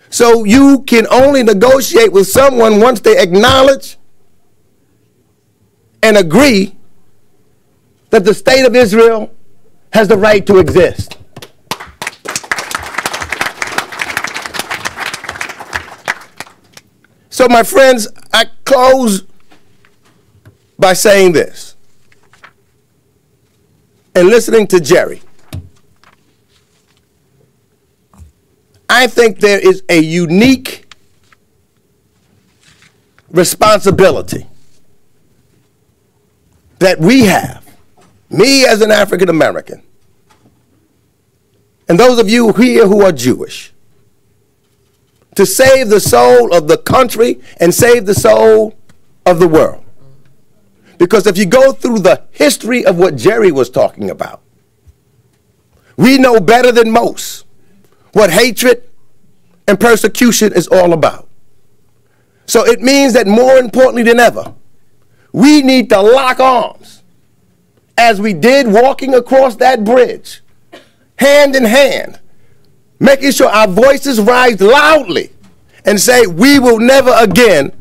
So you can only negotiate with someone once they acknowledge and agree that the state of Israel has the right to exist. So my friends, I close by saying this. And listening to Jerry, I think there is a unique responsibility that we have, me as an African American, and those of you here who are Jewish, to save the soul of the country and save the soul of the world. Because if you go through the history of what Jerry was talking about, we know better than most what hatred and persecution is all about. So it means that more importantly than ever, we need to lock arms as we did walking across that bridge, hand in hand, making sure our voices rise loudly and say, we will never again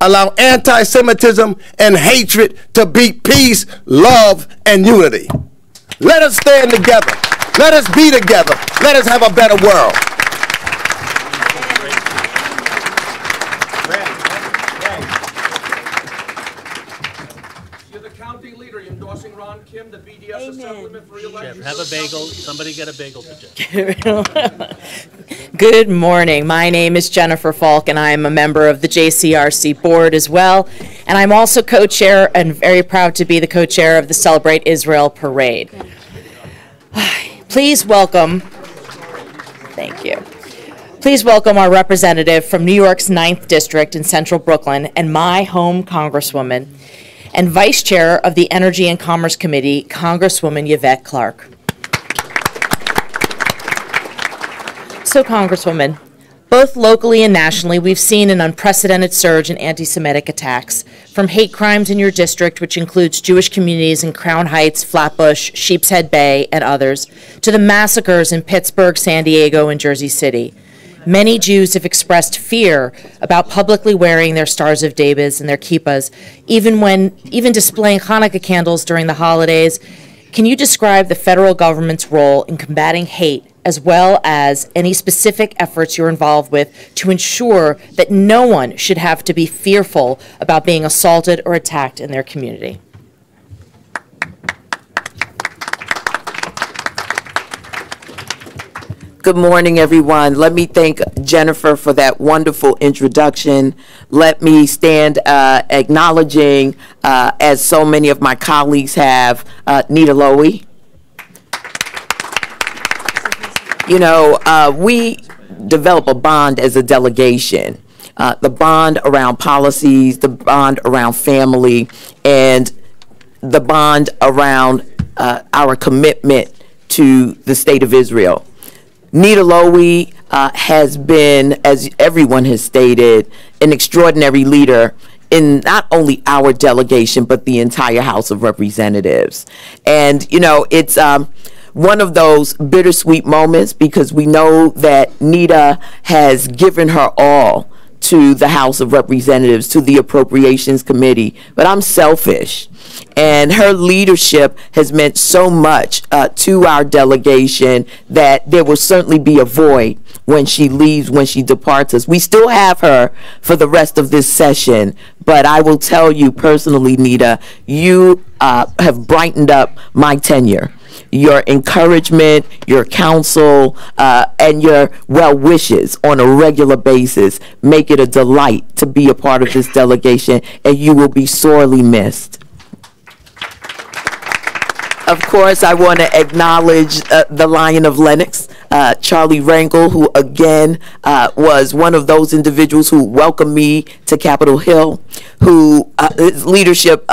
allow anti-Semitism and hatred to beat peace, love, and unity. Let us stand together. Let us be together. Let us have a better world. You're the county leader endorsing Ron Kim. him the BDS supplement for election. Have a bagel. Somebody get a bagel to Jeff. Good morning. My name is Jennifer Falk, and I am a member of the JCRC board as well. And I'm also co-chair and very proud to be the co-chair of the Celebrate Israel Parade. Please welcome, thank you. Please welcome our representative from New York's 9th District in Central Brooklyn and my home Congresswoman and Vice Chair of the Energy and Commerce Committee, Congresswoman Yvette Clarke. So, Congresswoman, both locally and nationally, we've seen an unprecedented surge in anti-Semitic attacks, from hate crimes in your district, which includes Jewish communities in Crown Heights, Flatbush, Sheepshead Bay, and others, to the massacres in Pittsburgh, San Diego, and Jersey City. Many Jews have expressed fear about publicly wearing their Stars of David and their kippas, even displaying Hanukkah candles during the holidays. Can you describe the federal government's role in combating hate, as well as any specific efforts you're involved with to ensure that no one should have to be fearful about being assaulted or attacked in their community? Good morning, everyone. Let me thank Jennifer for that wonderful introduction. Let me stand acknowledging, as so many of my colleagues have, Nita Lowey. You know, we develop a bond as a delegation, the bond around policies, the bond around family, and the bond around our commitment to the state of Israel. Nita Lowey has been, as everyone has stated, an extraordinary leader in not only our delegation, but the entire House of Representatives. And, you know, it's one of those bittersweet moments because we know that Nita has given her all to the House of Representatives, to the Appropriations Committee, but I'm selfish. And her leadership has meant so much to our delegation that there will certainly be a void when she leaves, when she departs us. We still have her for the rest of this session, but I will tell you personally, Nita, you have brightened up my tenure. Your encouragement, your counsel, and your well wishes on a regular basis make it a delight to be a part of this delegation, and you will be sorely missed. Of course, I want to acknowledge the Lion of Lenox, Charlie Rangel, who again was one of those individuals who welcomed me to Capitol Hill, who his leadership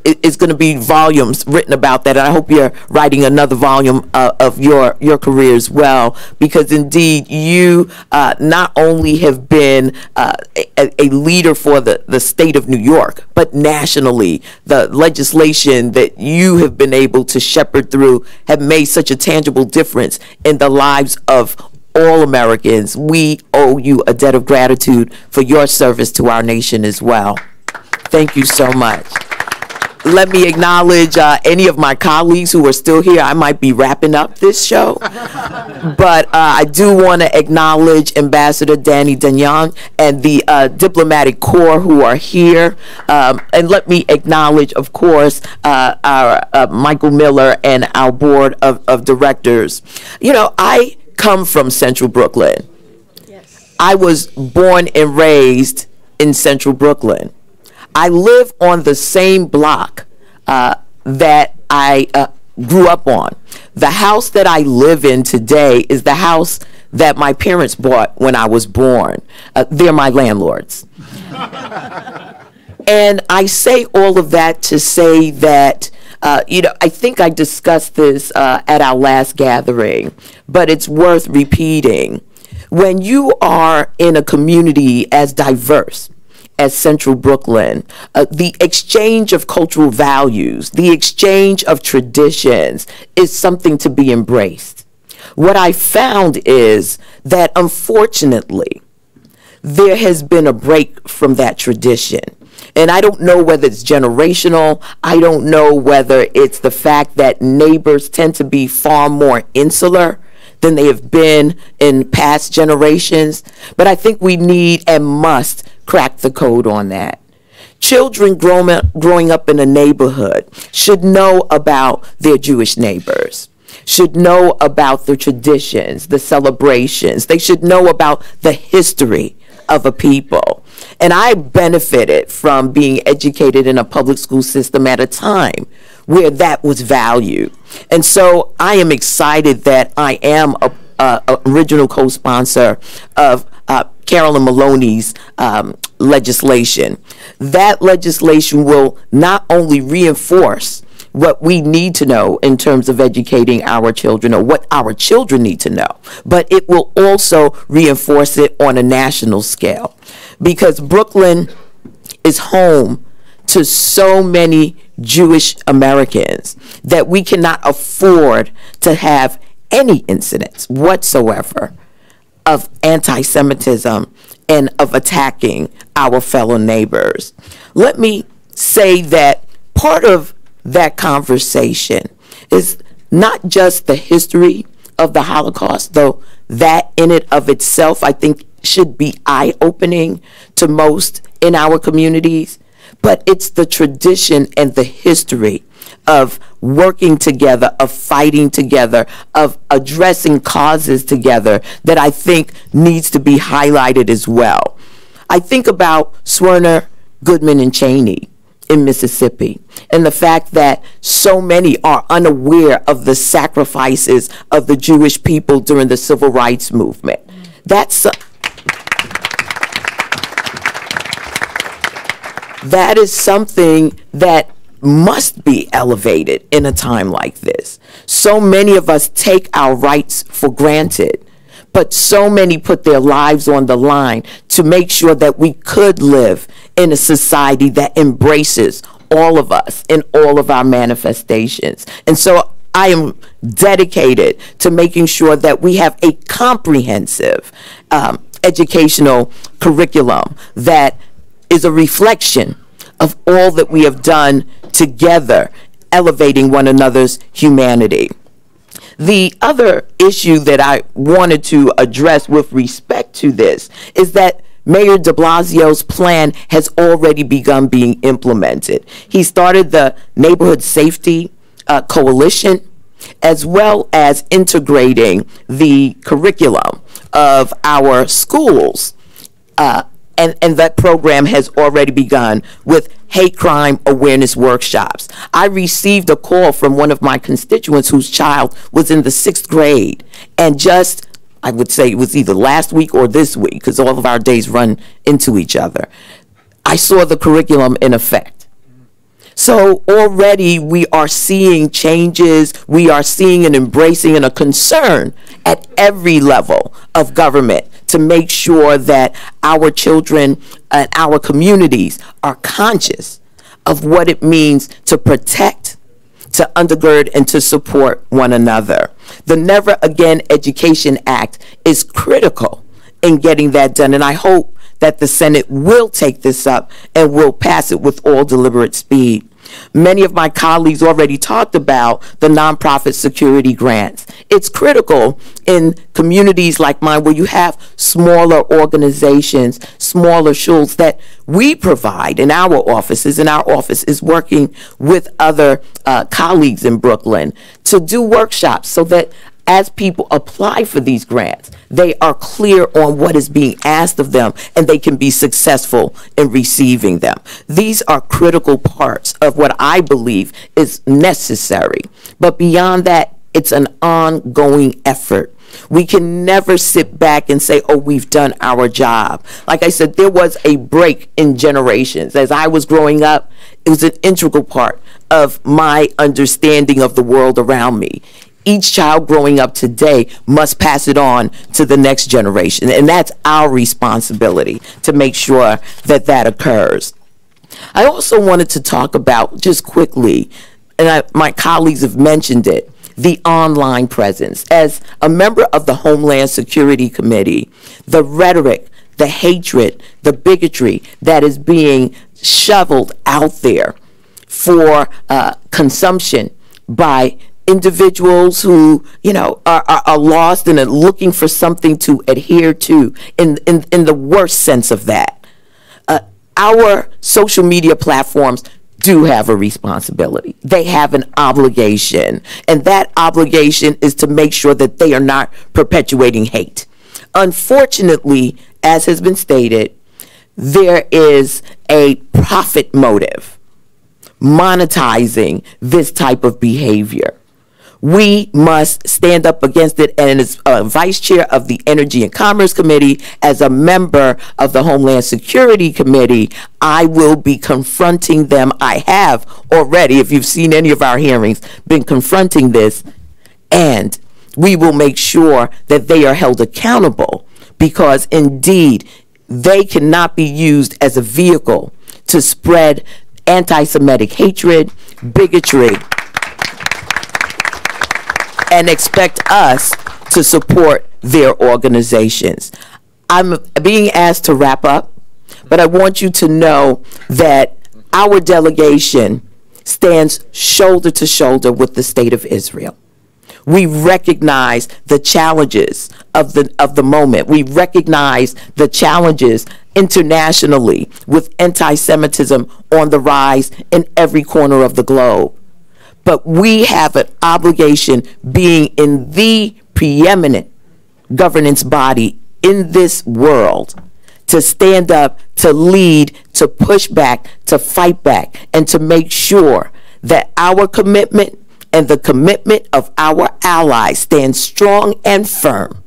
is going to be volumes written about that. And I hope you're writing another volume of your career as well, because indeed you not only have been a leader for the state of New York, but nationally, the legislation that you have been able to shepherd through have made such a tangible difference in the lives of all Americans. We owe you a debt of gratitude for your service to our nation as well. Thank you so much. Let me acknowledge any of my colleagues who are still here. I might be wrapping up this show, but I do want to acknowledge Ambassador Danny Dagnon and the diplomatic corps who are here. And let me acknowledge, of course, our Michael Miller and our board of directors. You know, I come from Central Brooklyn. Yes. I was born and raised in Central Brooklyn. I live on the same block that I grew up on. The house that I live in today is the house that my parents bought when I was born. They're my landlords. And I say all of that to say that, you know, I think I discussed this at our last gathering, but it's worth repeating. When you are in a community as diverse as Central Brooklyn, the exchange of cultural values, the exchange of traditions is something to be embraced. What I found is that unfortunately, there has been a break from that tradition. And I don't know whether it's generational. I don't know whether it's the fact that neighbors tend to be far more insular than they have been in past generations. But I think we need and must crack the code on that. Children growing up in a neighborhood should know about their Jewish neighbors, should know about the traditions, the celebrations. They should know about the history of a people. And I benefited from being educated in a public school system at a time where that was valued. And so I am excited that I am a original co-sponsor of Carolyn Maloney's legislation. That legislation will not only reinforce what we need to know in terms of educating our children, or what our children need to know, but it will also reinforce it on a national scale, because Brooklyn is home to so many Jewish Americans that we cannot afford to have any incidents whatsoever of anti-Semitism and of attacking our fellow neighbors. Let me say that part of that conversation is not just the history of the Holocaust, though that in it of itself I think should be eye-opening to most in our communities, but it's the tradition and the history of working together, of fighting together, of addressing causes together that I think needs to be highlighted as well. I think about Swerner, Goodman, and Cheney in Mississippi, and the fact that so many are unaware of the sacrifices of the Jewish people during the civil rights movement. That is something that must be elevated in a time like this. So many of us take our rights for granted, but so many put their lives on the line to make sure that we could live in a society that embraces all of us in all of our manifestations. And so I am dedicated to making sure that we have a comprehensive educational curriculum that is a reflection of all that we have done together, elevating one another's humanity. The other issue that I wanted to address with respect to this is that Mayor de Blasio's plan has already begun being implemented. He started the Neighborhood Safety Coalition, as well as integrating the curriculum of our schools. And that program has already begun with hate crime awareness workshops. I received a call from one of my constituents whose child was in the 6th grade, and just, I would say it was either last week or this week, because all of our days run into each other, I saw the curriculum in effect. So already we are seeing changes, we are seeing an embracing and a concern at every level of government to make sure that our children and our communities are conscious of what it means to protect, to undergird, and to support one another. The Never Again Education Act is critical in getting that done, and I hope that the Senate will take this up and will pass it with all deliberate speed. Many of my colleagues already talked about the nonprofit security grants. It's critical in communities like mine where you have smaller organizations, smaller shuls that we provide in our offices, and our office is working with other colleagues in Brooklyn to do workshops so that as people apply for these grants, they are clear on what is being asked of them and they can be successful in receiving them. These are critical parts of what I believe is necessary. But beyond that, it's an ongoing effort. We can never sit back and say, oh, we've done our job. Like I said, there was a break in generations. As I was growing up, it was an integral part of my understanding of the world around me. Each child growing up today must pass it on to the next generation, and that's our responsibility to make sure that that occurs. I also wanted to talk about, just quickly, and my colleagues have mentioned it, the online presence. As a member of the Homeland Security Committee, the rhetoric, the hatred, the bigotry that is being shoveled out there for consumption by individuals who, you know, are lost and are looking for something to adhere to in the worst sense of that. our social media platforms do have a responsibility. They have an obligation, and that obligation is to make sure that they are not perpetuating hate. Unfortunately, as has been stated, there is a profit motive monetizing this type of behavior. We must stand up against it, and as Vice Chair of the Energy and Commerce Committee, as a member of the Homeland Security Committee, I will be confronting them. I have already, if you've seen any of our hearings, been confronting this, and we will make sure that they are held accountable, because indeed, they cannot be used as a vehicle to spread anti-Semitic hatred, bigotry, and expect us to support their organizations. I'm being asked to wrap up, but I want you to know that our delegation stands shoulder to shoulder with the state of Israel. We recognize the challenges of the moment. We recognize the challenges internationally with anti-Semitism on the rise in every corner of the globe. But we have an obligation, being in the preeminent governance body in this world, to stand up, to lead, to push back, to fight back, and to make sure that our commitment and the commitment of our allies stand strong and firm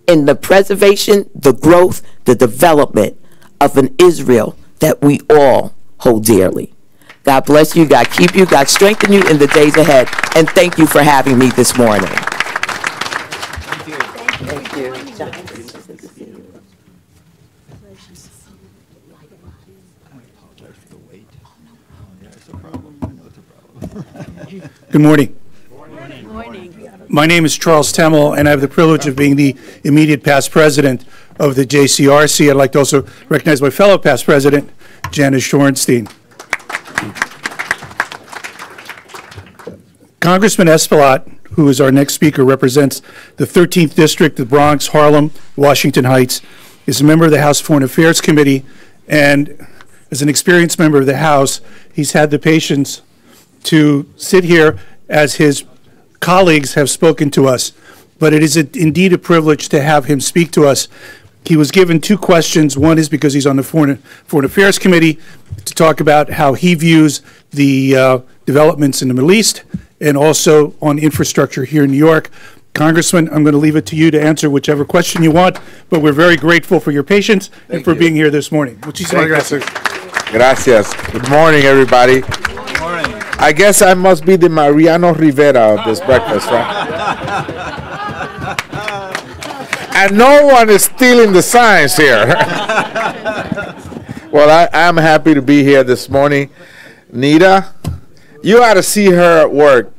in the preservation, the growth, the development of an Israel that we all hold dearly. God bless you, God keep you, God strengthen you in the days ahead, and thank you for having me this morning. Thank you. Good morning. My name is Charles Temmel, and I have the privilege of being the immediate past president of the JCRC. I'd like to also recognize my fellow past president, Janice Shorenstein. Congressman Espelot, who is our next speaker, represents the 13th District, the Bronx, Harlem, Washington Heights, is a member of the House Foreign Affairs Committee, and as an experienced member of the House, he's had the patience to sit here as his colleagues have spoken to us. But it is indeed a privilege to have him speak to us. He was given two questions. One is because he's on the Foreign Affairs Committee to talk about how he views the developments in the Middle East, and also on infrastructure here in New York. Congressman, I'm going to leave it to you to answer whichever question you want, but we're very grateful for your patience and for being here this morning. Muchísimas gracias. Gracias. Good morning, everybody. Good morning. I guess I must be the Mariano Rivera of this breakfast, right? And no one is stealing the signs here. Well, I'm happy to be here this morning. Nita, you ought to see her at work.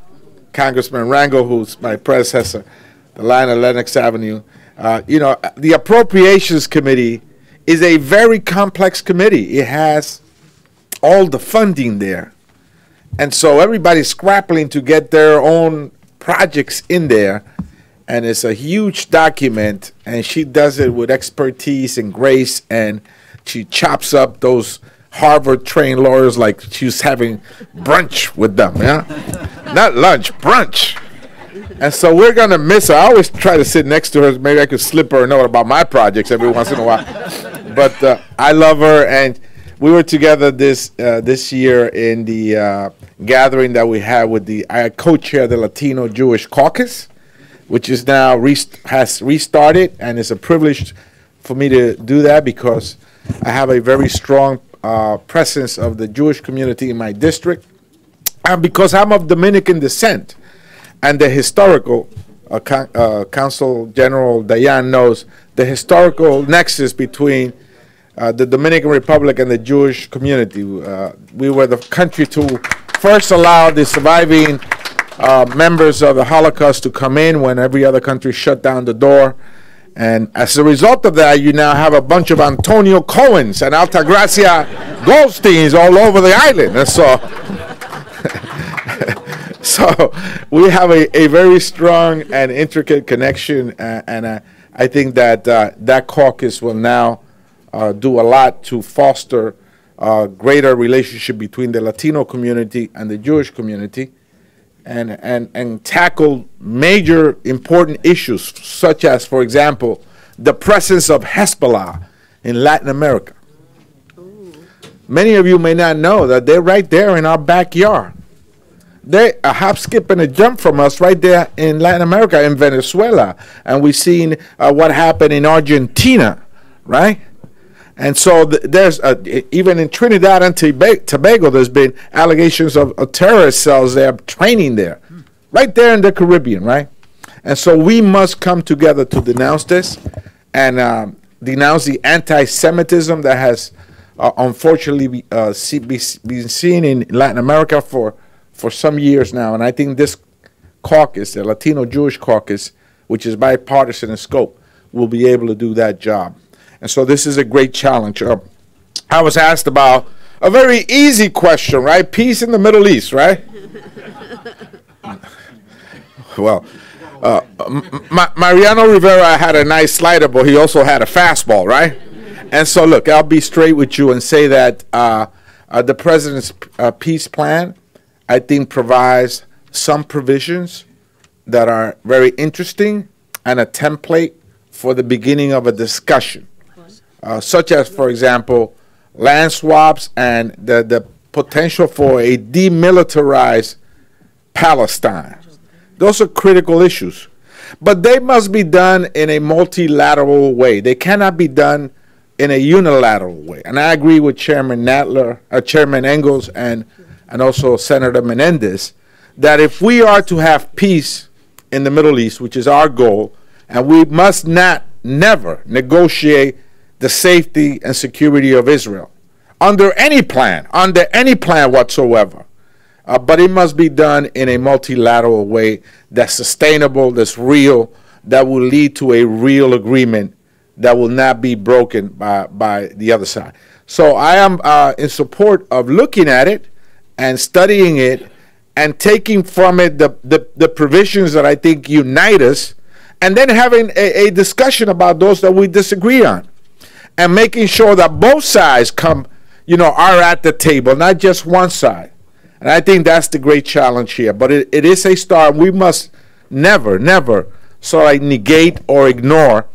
Congressman Rangel, who's my predecessor, the line of Lenox Avenue. You know, the Appropriations Committee is a very complex committee. It has all the funding there. And so everybody's scrapping to get their own projects in there. And it's a huge document, and she does it with expertise and grace, and she chops up those Harvard-trained lawyers like she's having brunch with them, yeah? Not lunch, brunch. And so we're going to miss her. I always try to sit next to her. Maybe I could slip her a note about my projects every once in a while. But I love her, and we were together this year in the gathering that we had with I co-chair the Latino Jewish Caucus, which is now has restarted, and it's a privilege for me to do that because I have a very strong presence of the Jewish community in my district, and because I'm of Dominican descent, and the historical Consul General Dayan knows the historical nexus between the Dominican Republic and the Jewish community. We were the country to first allow the surviving members of the Holocaust to come in when every other country shut down the door. And as a result of that, you now have a bunch of Antonio Cohens and Altagracia Goldsteins all over the island. And so we have a very strong and intricate connection, and I think that that caucus will now do a lot to foster greater relationship between the Latino community and the Jewish community, and tackle major important issues, such as, for example, the presence of Hezbollah in Latin America. Many of you may not know that they're right there in our backyard. They're a hop, skip, and a jump from us right there in Latin America, in Venezuela. And we've seen what happened in Argentina, right? And so there's, even in Trinidad and Tobago, there's been allegations of terrorist cells there training there, right there in the Caribbean, right? And so we must come together to denounce this and denounce the anti-Semitism that has unfortunately been seen in Latin America for some years now. And I think this caucus, the Latino Jewish caucus, which is bipartisan in scope, will be able to do that job. And so this is a great challenge. I was asked about a very easy question, right? Peace in the Middle East, right? Well, Mariano Rivera had a nice slider, but he also had a fastball, right? And so, look, I'll be straight with you and say that the president's peace plan, I think, provides some provisions that are very interesting and a template for the beginning of a discussion, such as, for example, land swaps and the potential for a demilitarized Palestine. Those are critical issues. But they must be done in a multilateral way. They cannot be done in a unilateral way. And I agree with Chairman Nadler, Chairman Engels, and also Senator Menendez, that if we are to have peace in the Middle East, which is our goal, and we must never negotiate the safety and security of Israel under any plan whatsoever. But it must be done in a multilateral way that's sustainable, that's real, that will lead to a real agreement that will not be broken by the other side. So I am in support of looking at it and studying it and taking from it the provisions that I think unite us, and then having a discussion about those that we disagree on, and making sure that both sides are at the table, not just one side. And I think that's the great challenge here. But it is a start. We must never sort of negate or ignore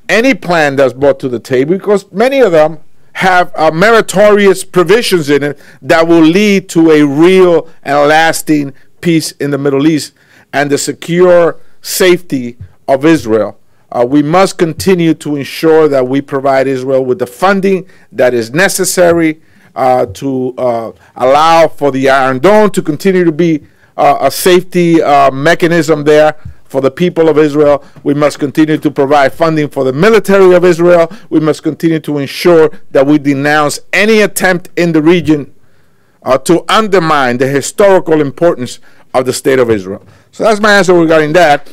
any plan that's brought to the table, because many of them have meritorious provisions in it that will lead to a real and lasting peace in the Middle East and the secure safety of Israel. We must continue to ensure that we provide Israel with the funding that is necessary to allow for the Iron Dome to continue to be a safety mechanism there for the people of Israel. We must continue to provide funding for the military of Israel. We must continue to ensure that we denounce any attempt in the region to undermine the historical importance of the State of Israel. So that's my answer regarding that.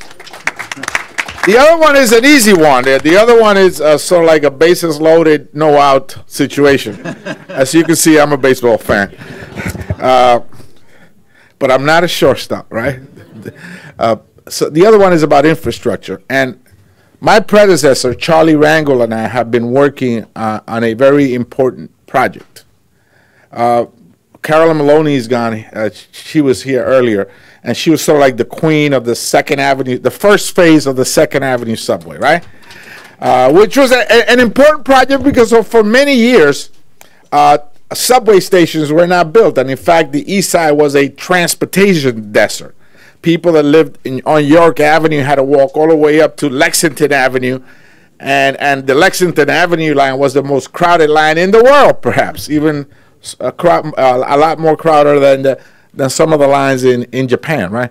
The other one is an easy one. The other one is sort of like a bases loaded, no out situation. As you can see, I'm a baseball fan. But I'm not a shortstop, right? So the other one is about infrastructure. And my predecessor, Charlie Rangel, and I have been working on a very important project. Carolyn Maloney is gone. She was here earlier. And she was sort of like the queen of the Second Avenue, the first phase of the Second Avenue subway, right? Which was an important project because for many years, subway stations were not built. And in fact, the East Side was a transportation desert. People that lived on York Avenue had to walk all the way up to Lexington Avenue. And the Lexington Avenue line was the most crowded line in the world, perhaps, even a lot more crowded than some of the lines in Japan, right?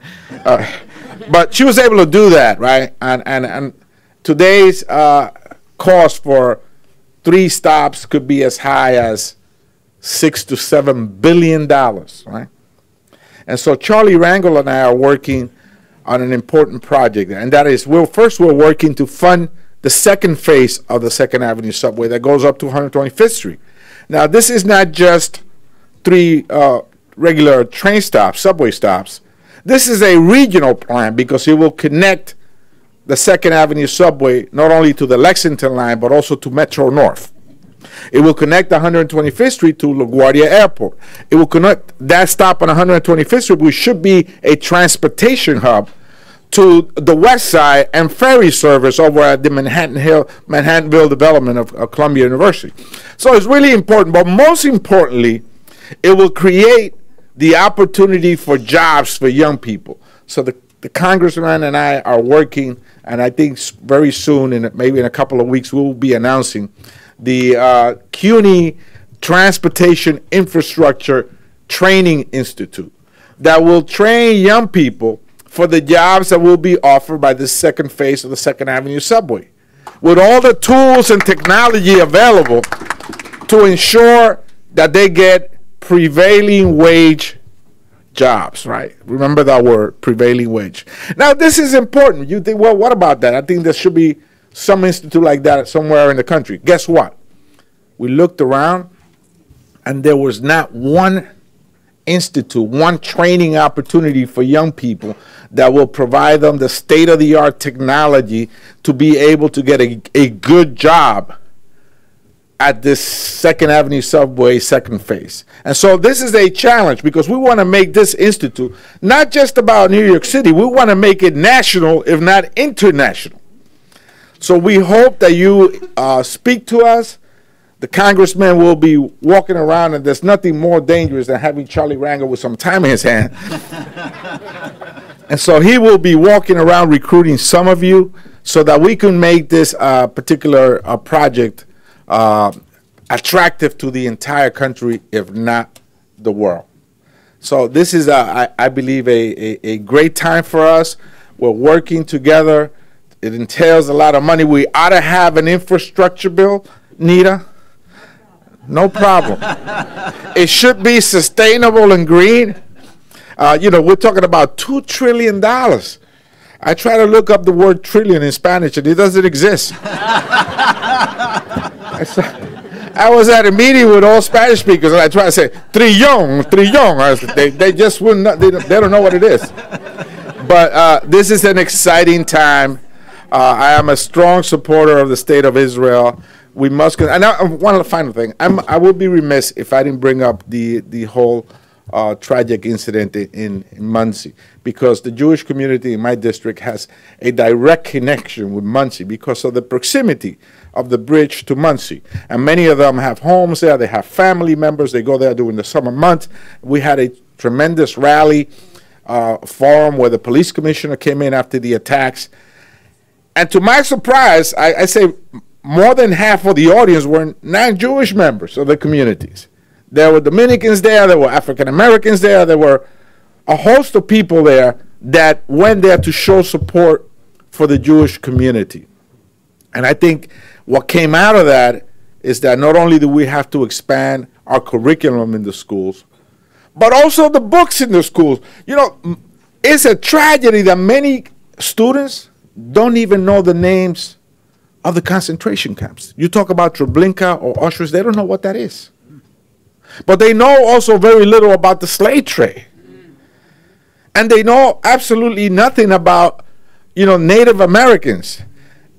But she was able to do that, right? And today's cost for 3 stops could be as high as $6 to $7 billion, right? And so Charlie Rangel and I are working on an important project, and that is, we're working to fund the second phase of the Second Avenue subway that goes up to 125th Street. Now, this is not just 3 regular train stops, subway stops. This is a regional plan because it will connect the Second Avenue subway not only to the Lexington line but also to Metro North. It will connect 125th Street to LaGuardia Airport. It will connect that stop on 125th Street, which should be a transportation hub, to the west side and ferry service over at the Manhattanville development of Columbia University. So it's really important, but most importantly, it will create the opportunity for jobs for young people. So the congressman and I are working, and I think very soon, maybe in a couple of weeks, we'll be announcing the CUNY Transportation Infrastructure Training Institute that will train young people for the jobs that will be offered by the second phase of the Second Avenue subway, with all the tools and technology available to ensure that they get prevailing wage jobs, right? Remember that word, prevailing wage. Now, this is important. You think, well, what about that? I think there should be some institute like that somewhere in the country. Guess what? We looked around, and there was not one institute, one training opportunity for young people that will provide them the state-of-the-art technology to be able to get a good job at this Second Avenue subway second phase. And so this is a challenge, because we want to make this institute not just about New York City, we want to make it national, if not international. So we hope that you speak to us. The congressman will be walking around, and there's nothing more dangerous than having Charlie Rangel with some time in his hand. And so he will be walking around recruiting some of you so that we can make this particular project attractive to the entire country, if not the world. So this is, I believe, a great time for us. We're working together. It entails a lot of money. We ought to have an infrastructure bill, Nita. No problem. It should be sustainable and green. You know, we're talking about $2 trillion. I try to look up the word trillion in Spanish, and it doesn't exist. I was at a meeting with all Spanish speakers, and I try to say, trillón, trillón. They just wouldn't, they don't know what it is. But this is an exciting time. I am a strong supporter of the state of Israel. We must, and one final thing. I would be remiss if I didn't bring up the whole tragic incident in Muncie, because the Jewish community in my district has a direct connection with Muncie because of the proximity of the bridge to Muncie. And many of them have homes there, they have family members, they go there during the summer months. We had a tremendous rally forum where the police commissioner came in after the attacks. And to my surprise, I say more than half of the audience were non-Jewish members of the communities. There were Dominicans there were African Americans there were a host of people there that went there to show support for the Jewish community. And I think what came out of that is that not only do we have to expand our curriculum in the schools, but also the books in the schools. You know, it's a tragedy that many students don't even know the names of the concentration camps. You talk about Treblinka or Auschwitz, they don't know what that is. But they know also very little about the slave trade. And they know absolutely nothing about, you know, Native Americans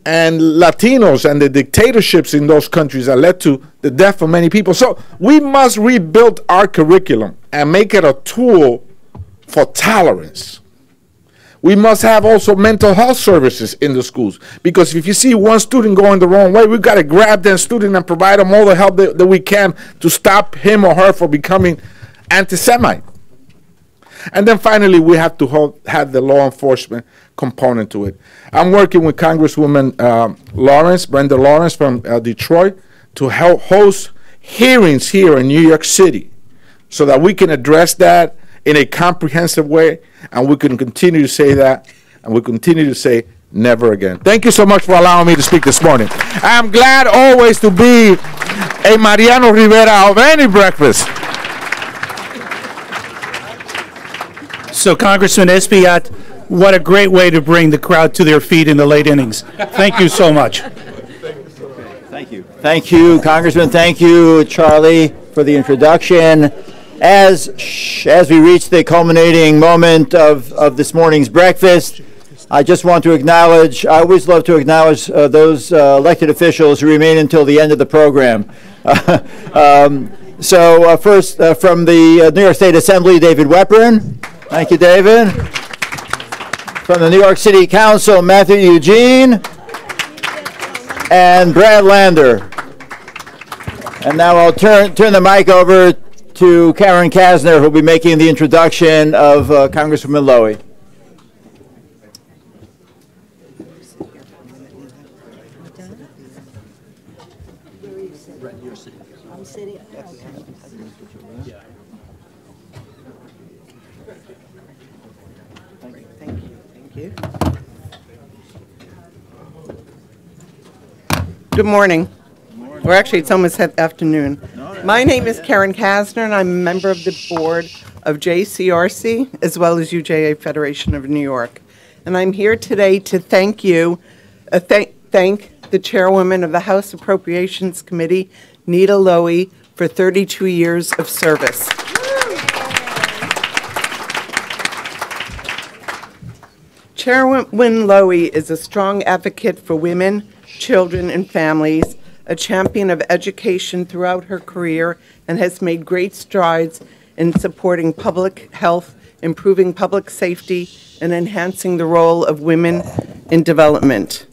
and Latinos and the dictatorships in those countries that led to the death of many people. So we must rebuild our curriculum and make it a tool for tolerance. We must have also mental health services in the schools, because if you see one student going the wrong way, we've got to grab that student and provide them all the help that we can to stop him or her from becoming anti-Semite. And then finally, we have to have the law enforcement component to it. I'm working with Congresswoman Brenda Lawrence from Detroit to help host hearings here in New York City so that we can address that in a comprehensive way, and we can continue to say that, and we continue to say never again. Thank you so much for allowing me to speak this morning. I'm glad always to be a Mariano Rivera of any breakfast. So, Congressman Espaillat, what a great way to bring the crowd to their feet in the late innings. Thank you so much. Thank you. Thank you, Congressman. Thank you, Charlie, for the introduction. As we reach the culminating moment of this morning's breakfast, I just want to acknowledge, I always love to acknowledge those elected officials who remain until the end of the program. First, from the New York State Assembly, David Weprin. Thank you, David. From the New York City Council, Matthew Eugene and Brad Lander. And now I'll turn the mic over to Karen Kasner, who will be making the introduction of Congresswoman Lowy. Good morning. Or actually, it's almost afternoon. My name is Karen Kasner, and I'm a member of the board of JCRC, as well as UJA Federation of New York. And I'm here today to thank you, thank the chairwoman of the House Appropriations Committee, Nita Lowy, for 32 years of service. Chairwoman Lowy is a strong advocate for women, children, and families, a champion of education throughout her career, and has made great strides in supporting public health, improving public safety, and enhancing the role of women in development.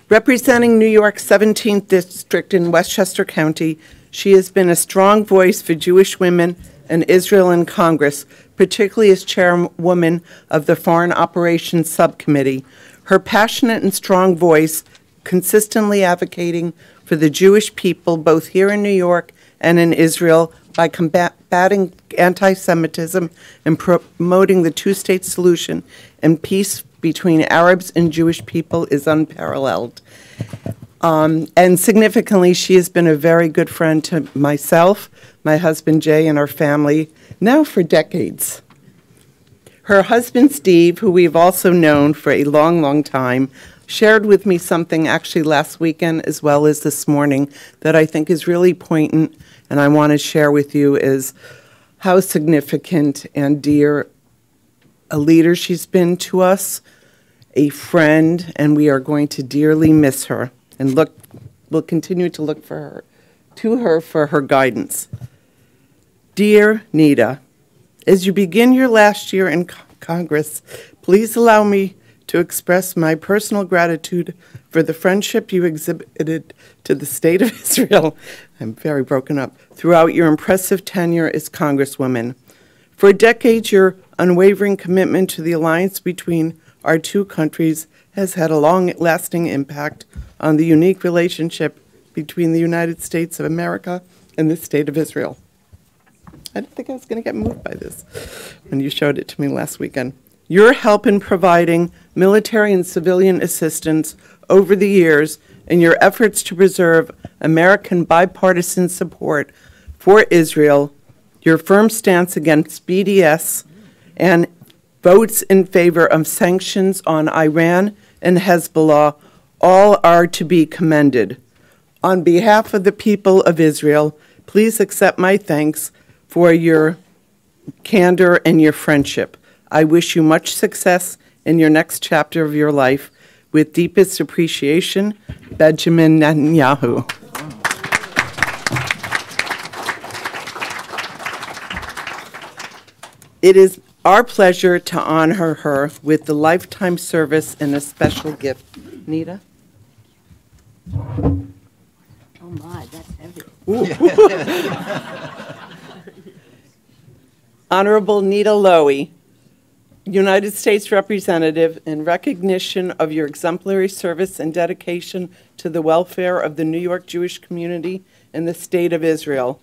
Representing New York's 17th District in Westchester County, she has been a strong voice for Jewish women and Israel in Congress, particularly as chairwoman of the Foreign Operations Subcommittee. Her passionate and strong voice, consistently advocating for the Jewish people both here in New York and in Israel by combating anti-Semitism and promoting the two-state solution and peace between Arabs and Jewish people is unparalleled. And significantly, she has been a very good friend to myself, my husband Jay, and our family, now for decades. Her husband Steve, who we've also known for a long, long time, shared with me something actually last weekend as well as this morning that I think is really poignant, and I want to share with you is how significant and dear a leader she's been to us, a friend, and we are going to dearly miss her and we'll continue to look for her for her guidance. Dear Nita, as you begin your last year in Congress, please allow me to express my personal gratitude for the friendship you exhibited to the state of Israel. I'm very broken up. Throughout your impressive tenure as Congresswoman. For decades, your unwavering commitment to the alliance between our two countries has had a long-lasting impact on the unique relationship between the United States of America and the state of Israel. I didn't think I was going to get moved by this when you showed it to me last weekend. Your help in providing military and civilian assistance over the years and your efforts to preserve American bipartisan support for Israel, your firm stance against BDS, and votes in favor of sanctions on Iran and Hezbollah all are to be commended. On behalf of the people of Israel, please accept my thanks for your candor and your friendship. I wish you much success in your next chapter of your life. With deepest appreciation, Benjamin Netanyahu. It is our pleasure to honor her with the lifetime service and a special gift. Nita? Oh my, that's heavy. Honorable Nita Lowy, United States Representative, in recognition of your exemplary service and dedication to the welfare of the New York Jewish community in the State of Israel,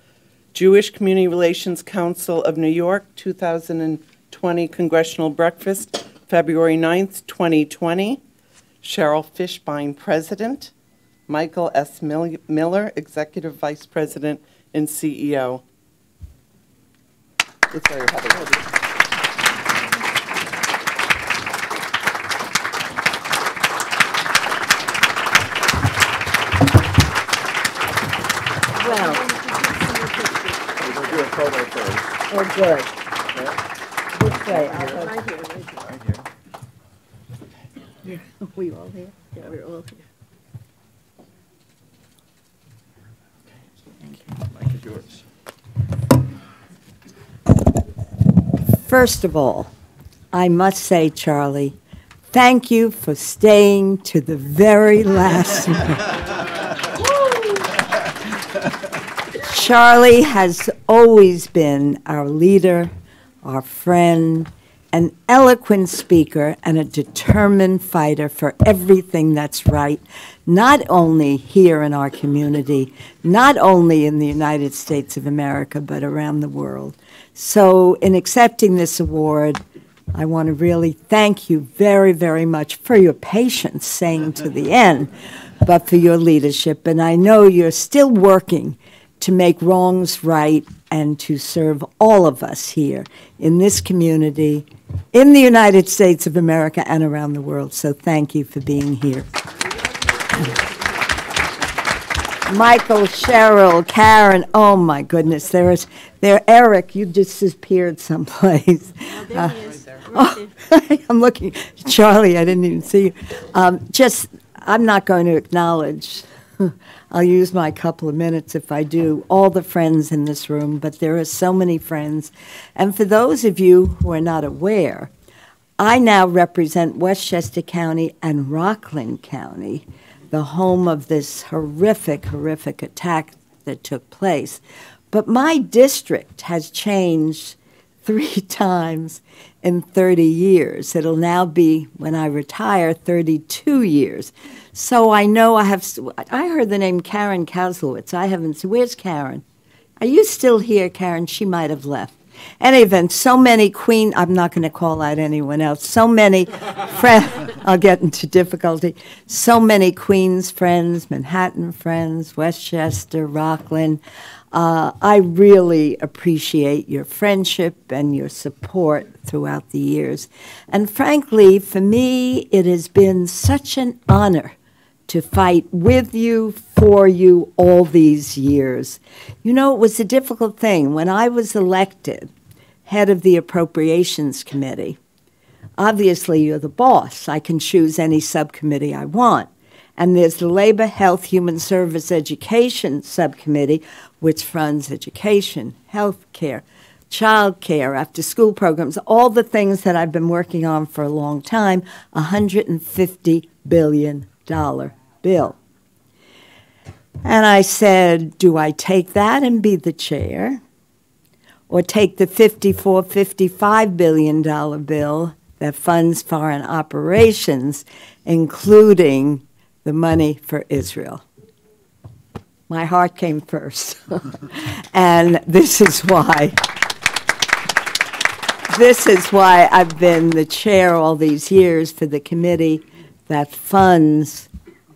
Jewish Community Relations Council of New York, 2020 Congressional Breakfast, February 9th, 2020. Cheryl Fishbein, President. Michael S. Miller, Executive Vice President and CEO. It's very heavy. Well. We'll do a photo first. Oh, good. Which way? Right here. Are we all here? Yeah, we're all here. First of all, I must say, Charlie, thank you for staying to the very last minute. Charlie has always been our leader, our friend, an eloquent speaker, and a determined fighter for everything that's right, not only here in our community, not only in the United States of America, but around the world. So in accepting this award, I want to really thank you very, very much for your patience staying to the end, but for your leadership. And I know you're still working to make wrongs right and to serve all of us here in this community, in the United States of America and around the world. So thank you for being here. Michael, Cheryl, Karen, oh my goodness, Eric, you just disappeared someplace. I'm looking, Charlie, I didn't even see you. I'm not going to acknowledge, I'll use my couple of minutes if I do, all the friends in this room, but there are so many friends. And for those of you who are not aware, I now represent Westchester County and Rockland County, the home of this horrific, horrific attack that took place. But my district has changed 3 times in 30 years. It'll now be, when I retire, 32 years. So I know I heard the name Karen Kaslowitz. I haven't seen, where's Karen? Are you still here, Karen? She might have left. Any event, so many I'm not going to call out anyone else, so many friends, I'll get into difficulty, so many Queens friends, Manhattan friends, Westchester, Rockland. I really appreciate your friendship and your support throughout the years. And frankly, for me, it has been such an honor to fight with you, for you, all these years. You know, it was a difficult thing. When I was elected head of the Appropriations Committee, obviously you're the boss. I can choose any subcommittee I want. And there's the Labor, Health, Human Service, Education Subcommittee, which funds education, health care, child care, after-school programs, all the things that I've been working on for a long time, $150 billion bill. And I said, do I take that and be the chair, or take the $55 billion bill that funds foreign operations, including the money for Israel? My heart came first. And this is why I've been the chair all these years for the committee that funds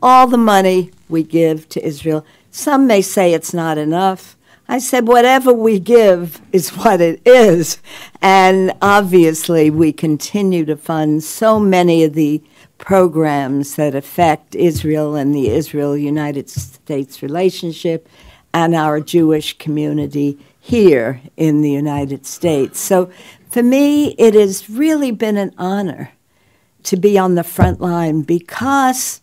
all the money we give to Israel. Some may say it's not enough. I said whatever we give is what it is. And obviously we continue to fund so many of the programs that affect Israel and the Israel-United States relationship and our Jewish community here in the United States. So for me, it has really been an honor to be on the front line, because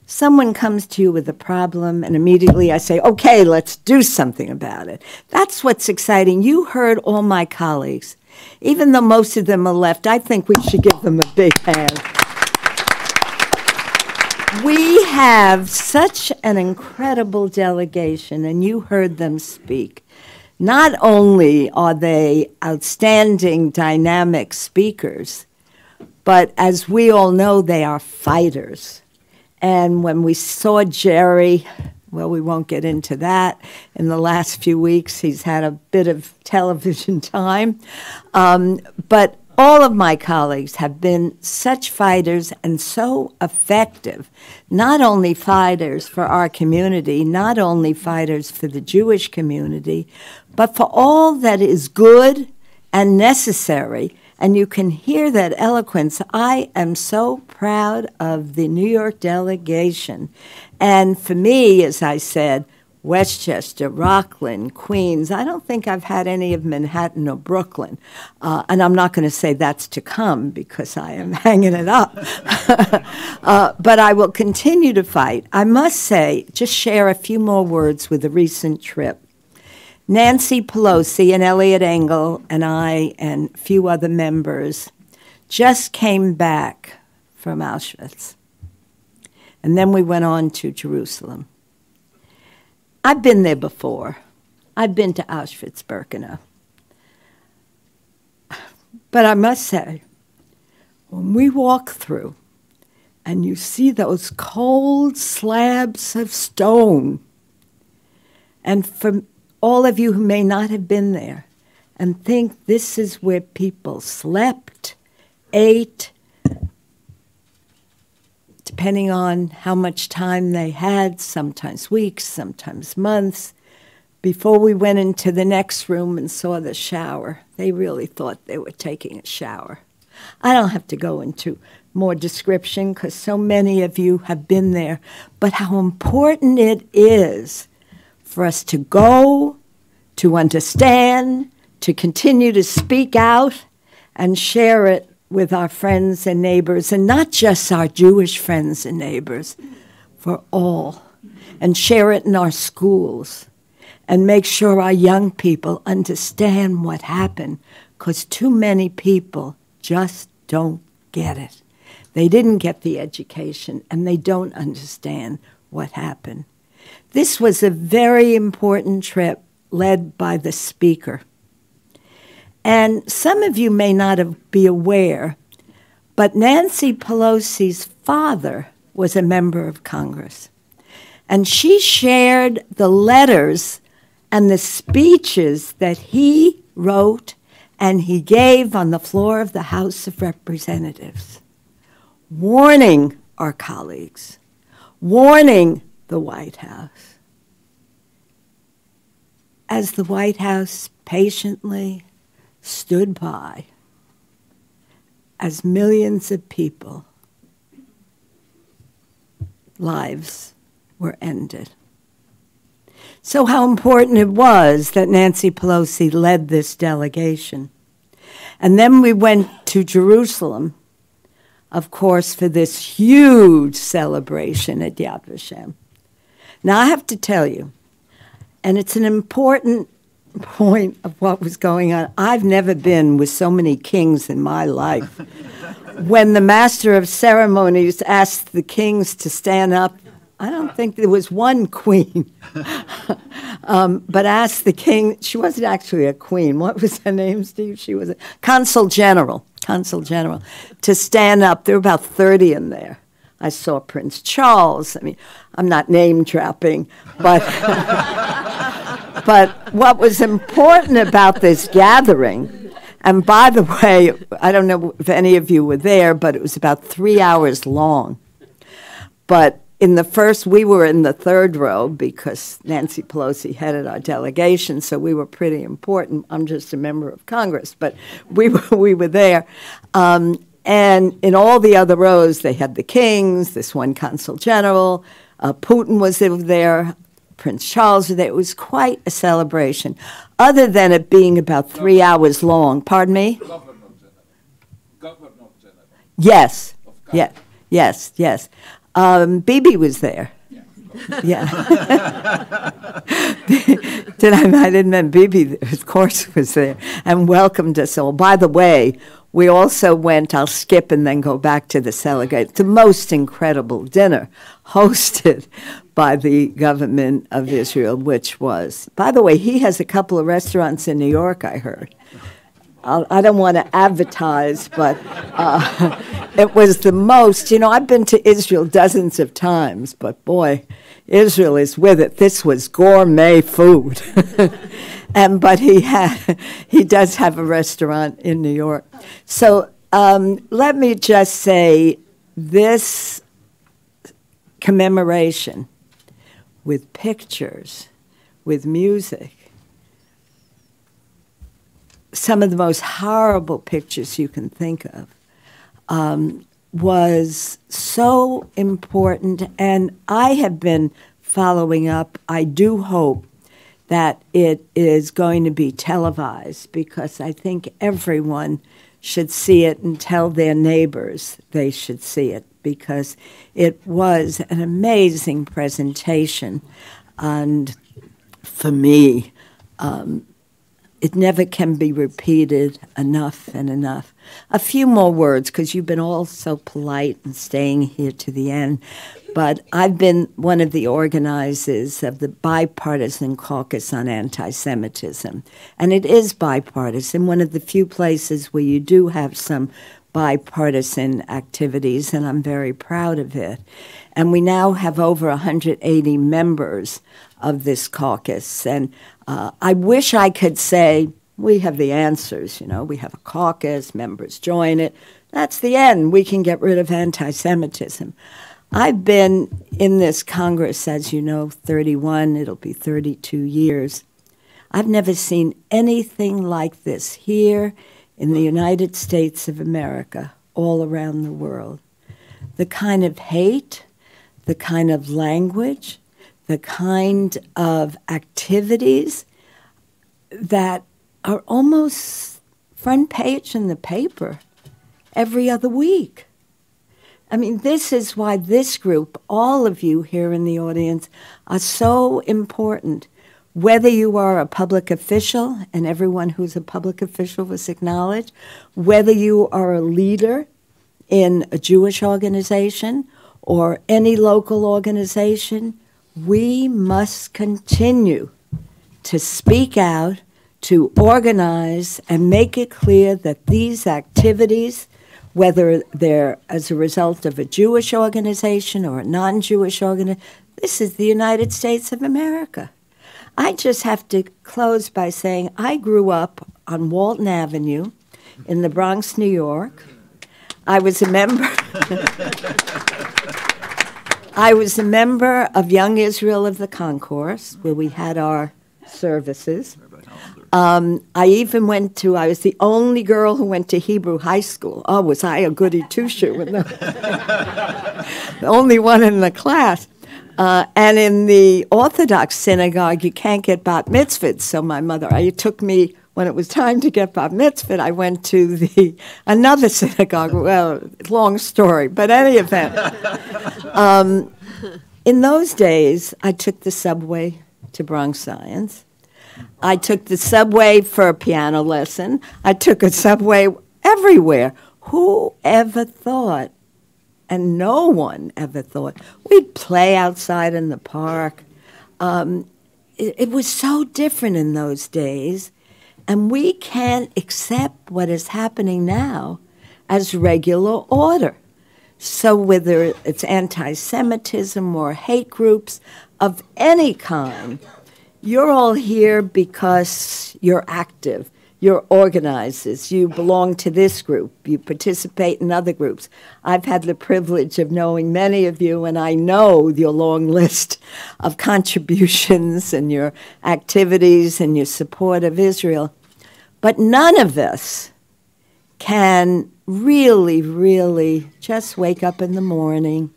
someone comes to you with a problem and immediately I say, okay, let's do something about it. That's what's exciting. You heard all my colleagues. Even though most of them are left, I think we should give them a big hand. We have such an incredible delegation, and you heard them speak. Not only are they outstanding, dynamic speakers, but as we all know, they are fighters. And when we saw Jerry, well, we won't get into that. In the last few weeks, he's had a bit of television time. But all of my colleagues have been such fighters and so effective, not only fighters for our community, not only fighters for the Jewish community, but for all that is good and necessary. And you can hear that eloquence. I am so proud of the New York delegation. And for me, as I said, Westchester, Rockland, Queens, I don't think I've had any of Manhattan or Brooklyn. And I'm not going to say that's to come because I am hanging it up. But I will continue to fight. I must say, just share a few more words with a recent trip. Nancy Pelosi and Elliot Engel and I and a few other members just came back from Auschwitz. And then we went on to Jerusalem. I've been there before. I've been to Auschwitz-Birkenau. But I must say, when we walk through and you see those cold slabs of stone, and for all of you who may not have been there and think this is where people slept, ate, depending on how much time they had, sometimes weeks, sometimes months, before we went into the next room and saw the shower, they really thought they were taking a shower. I don't have to go into more description because so many of you have been there, but how important it is for us to go, to understand, to continue to speak out and share it with our friends and neighbors, and not just our Jewish friends and neighbors, for all, and share it in our schools, and make sure our young people understand what happened, because too many people just don't get it. They didn't get the education, and they don't understand what happened. This was a very important trip led by the speaker. And some of you may not be aware, but Nancy Pelosi's father was a member of Congress. And she shared the letters and the speeches that he wrote and he gave on the floor of the House of Representatives, warning our colleagues, warning the White House. As the White House patiently stood by as millions of people, lives were ended. So how important it was that Nancy Pelosi led this delegation. And then we went to Jerusalem, of course, for this huge celebration at Yad Vashem. Now, I have to tell you, and it's an important point of what was going on. I've never been with so many kings in my life. When the master of ceremonies asked the kings to stand up, I don't think there was one queen, but asked the king, she wasn't actually a queen. What was her name, Steve? She was a consul general, to stand up. There were about 30 in there. I saw Prince Charles. I mean, I'm not name dropping, but but what was important about this gathering, and by the way, I don't know if any of you were there, but it was about 3 hours long. But we were in the third row because Nancy Pelosi headed our delegation, so we were pretty important. I'm just a member of Congress, but we were there. And in all the other rows, they had the kings, this one consul general, Putin was there, Prince Charles was there. It was quite a celebration, other than it being about 3 hours long. Pardon me? Governor General. Yes, yes. Bibi was there. Yeah. I didn't mean Bibi, of course, was there and welcomed us all. By the way, we also went, I'll skip and then go back to the celebration, the most incredible dinner hosted by the government of Israel, which was, by the way, he has a couple of restaurants in New York, I heard. I don't want to advertise, but it was the most, I've been to Israel dozens of times, but boy, Israel is with it. This was gourmet food. But he does have a restaurant in New York. So let me just say this commemoration with pictures, with music, some of the most horrible pictures you can think of, was so important. And I have been following up. I do hope that it is going to be televised, because I think everyone should see it and tell their neighbors they should see it, because it was an amazing presentation. And for me, It never can be repeated enough and enough. A few more words, because you've been all so polite and staying here to the end. But I've been one of the organizers of the Bipartisan Caucus on Anti-Semitism. And it is bipartisan, one of the few places where you do have some bipartisan activities, and I'm very proud of it. And we now have over 180 members of this caucus. And I wish I could say, we have the answers, you know, we have a caucus, members join it. That's the end. We can get rid of anti-Semitism. I've been in this Congress, as you know, 31, it'll be 32 years. I've never seen anything like this here in the United States of America, all around the world. The kind of hate, the kind of language, the kind of activities that are almost front page in the paper every other week. I mean, this is why this group, all of you here in the audience, are so important. Whether you are a public official, and everyone who's a public official was acknowledged, whether you are a leader in a Jewish organization or any local organization, we must continue to speak out, to organize, and make it clear that these activities, whether they're as a result of a Jewish organization or a non-Jewish organization, this is the United States of America. I just have to close by saying I grew up on Walton Avenue in the Bronx, New York. I was a member. I was a member of Young Israel of the Concourse, where we had our services. I even went to, I was the only girl who went to Hebrew high school. Oh, was I a goody two-shoe? The only one in the class. And in the Orthodox synagogue, you can't get bat mitzvahs. So my mother, it took me, when it was time to get bat mitzvah, I went to another synagogue. Well, long story, but any event. In those days, I took the subway to Bronx Science. I took the subway for a piano lesson. I took a subway everywhere. Who ever thought, and no one ever thought, we'd play outside in the park. It was so different in those days, and we can't accept what is happening now as regular order. So whether it's anti-Semitism or hate groups of any kind, you're all here because you're active, you're organizers, you belong to this group, you participate in other groups. I've had the privilege of knowing many of you, and I know your long list of contributions and your activities and your support of Israel. But none of us can really just wake up in the morning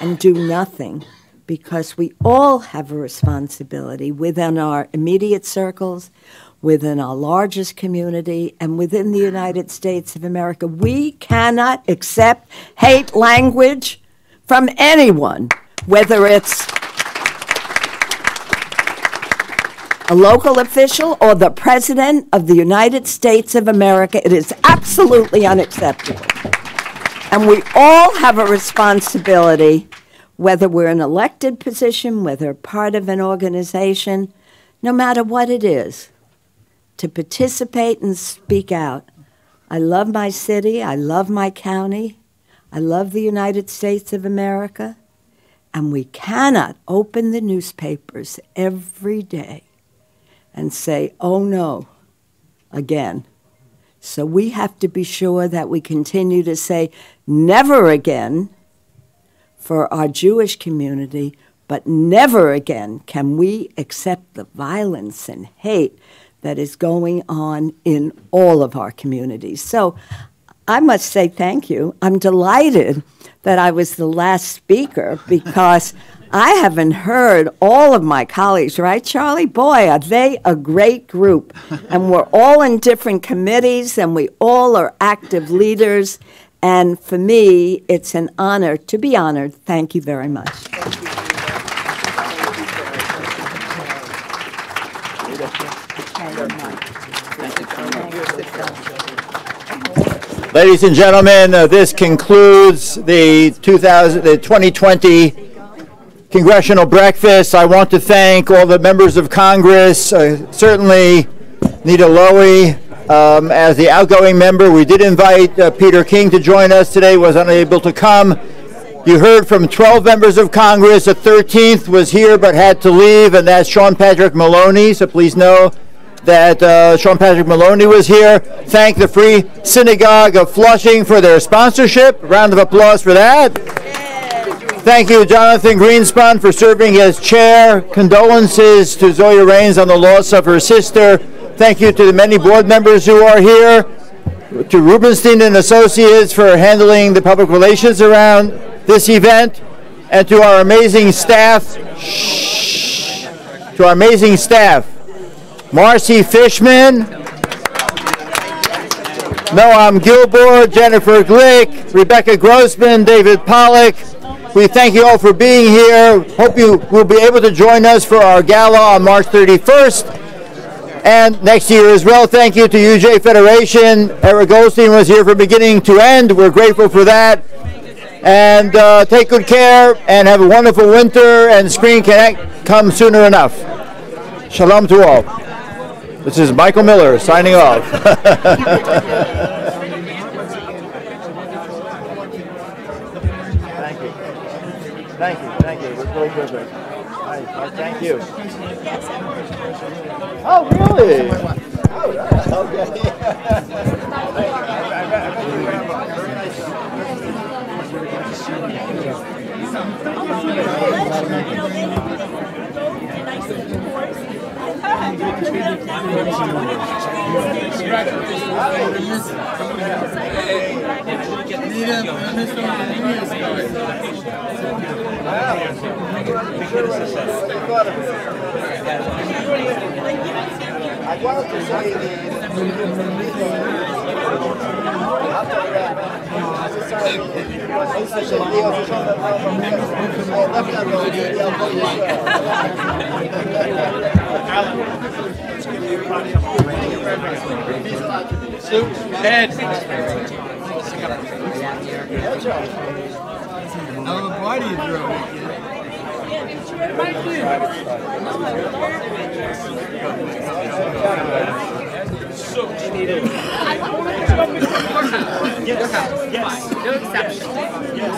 and do nothing, because we all have a responsibility within our immediate circles, within our largest community, and within the United States of America. We cannot accept hate language from anyone, whether it's a local official or the President of the United States of America. It is absolutely unacceptable. And we all have a responsibility, whether we're in an elected position, whether part of an organization, no matter what it is, to participate and speak out. I love my city, I love my county, I love the United States of America, and we cannot open the newspapers every day and say, oh no, again. So we have to be sure that we continue to say never again for our Jewish community, but never again can we accept the violence and hate that is going on in all of our communities. So I must say thank you. I'm delighted that I was the last speaker, because I haven't heard all of my colleagues, right, Charlie? Boy, are they a great group. And we're all in different committees, and we all are active leaders. And for me, it's an honor to be honored. Thank you very much. Thank you. Ladies and gentlemen, this concludes the 2020 Congressional Breakfast. I want to thank all the members of Congress, certainly Nita Lowy as the outgoing member. We did invite Peter King to join us today, was unable to come. You heard from 12 members of Congress. A 13th was here but had to leave, and that's Sean Patrick Maloney. So please know that Sean Patrick Maloney was here. Thank the Free Synagogue of Flushing for their sponsorship. Round of applause for that. Thank you, Jonathan Greenspun, for serving as chair. Condolences to Zoya Raines on the loss of her sister. Thank you to the many board members who are here. To Rubenstein and Associates for handling the public relations around this event. And to our amazing staff. To our amazing staff. Marcy Fishman, Noam Gilbour, Jennifer Glick, Rebecca Grossman, David Pollack. We thank you all for being here. Hope you will be able to join us for our gala on March 31st and next year as well. Thank you to UJ Federation. Eric Goldstein was here from beginning to end. We're grateful for that. And take good care and have a wonderful winter, and Screen Connect comes sooner enough. Shalom to all. This is Michael Miller signing off. Thank you. Thank you. Thank you. It was really good. Thank you. Oh, really? Oh, okay. I wanted to say Ed. How the party is growing. Yes. No exception. Yes.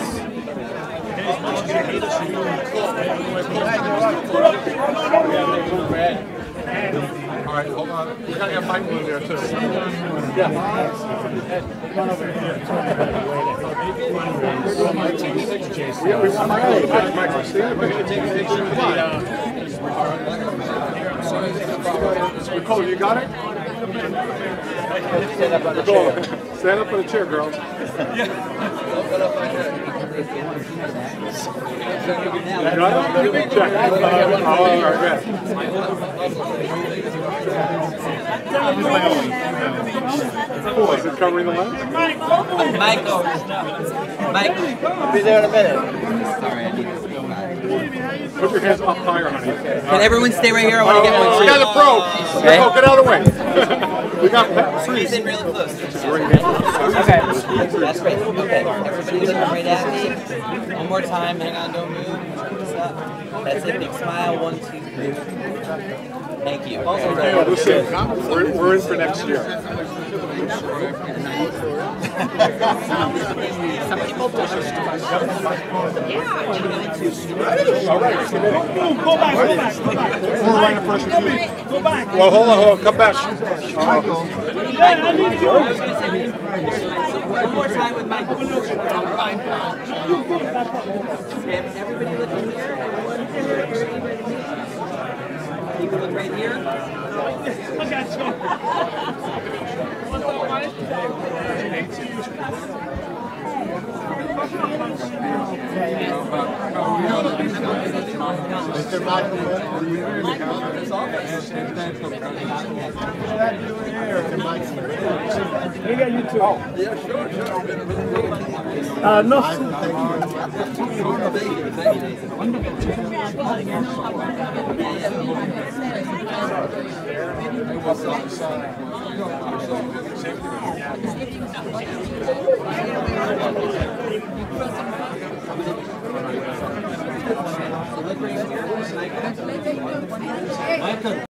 All right, hold on. We gotta get Mike in there too. Yeah. Come on over here. We want Michael. Stand up and take a picture. Nicole, you got it? Stand up on the chair, girl. Check. Is it covering the lens? Michael. I'll be there in a minute. Put your hands up higher, honey. Can everyone stay right here? I want to get one. We got the probe. Okay. Get out of the way. We got He's in really close. Okay. That's great. Okay. Everybody look right at me. One more time. Hang on. Don't move. That's it. Big smile. 1, 2, 3. Thank you. Okay, listen, we're in for next year. Some people just... All right. Go back. Well, hold on. Come back. One more time with Michael. Everybody looking here. You can look right here. I got you. We got you too. Oh. Yeah, sure. No. Michael.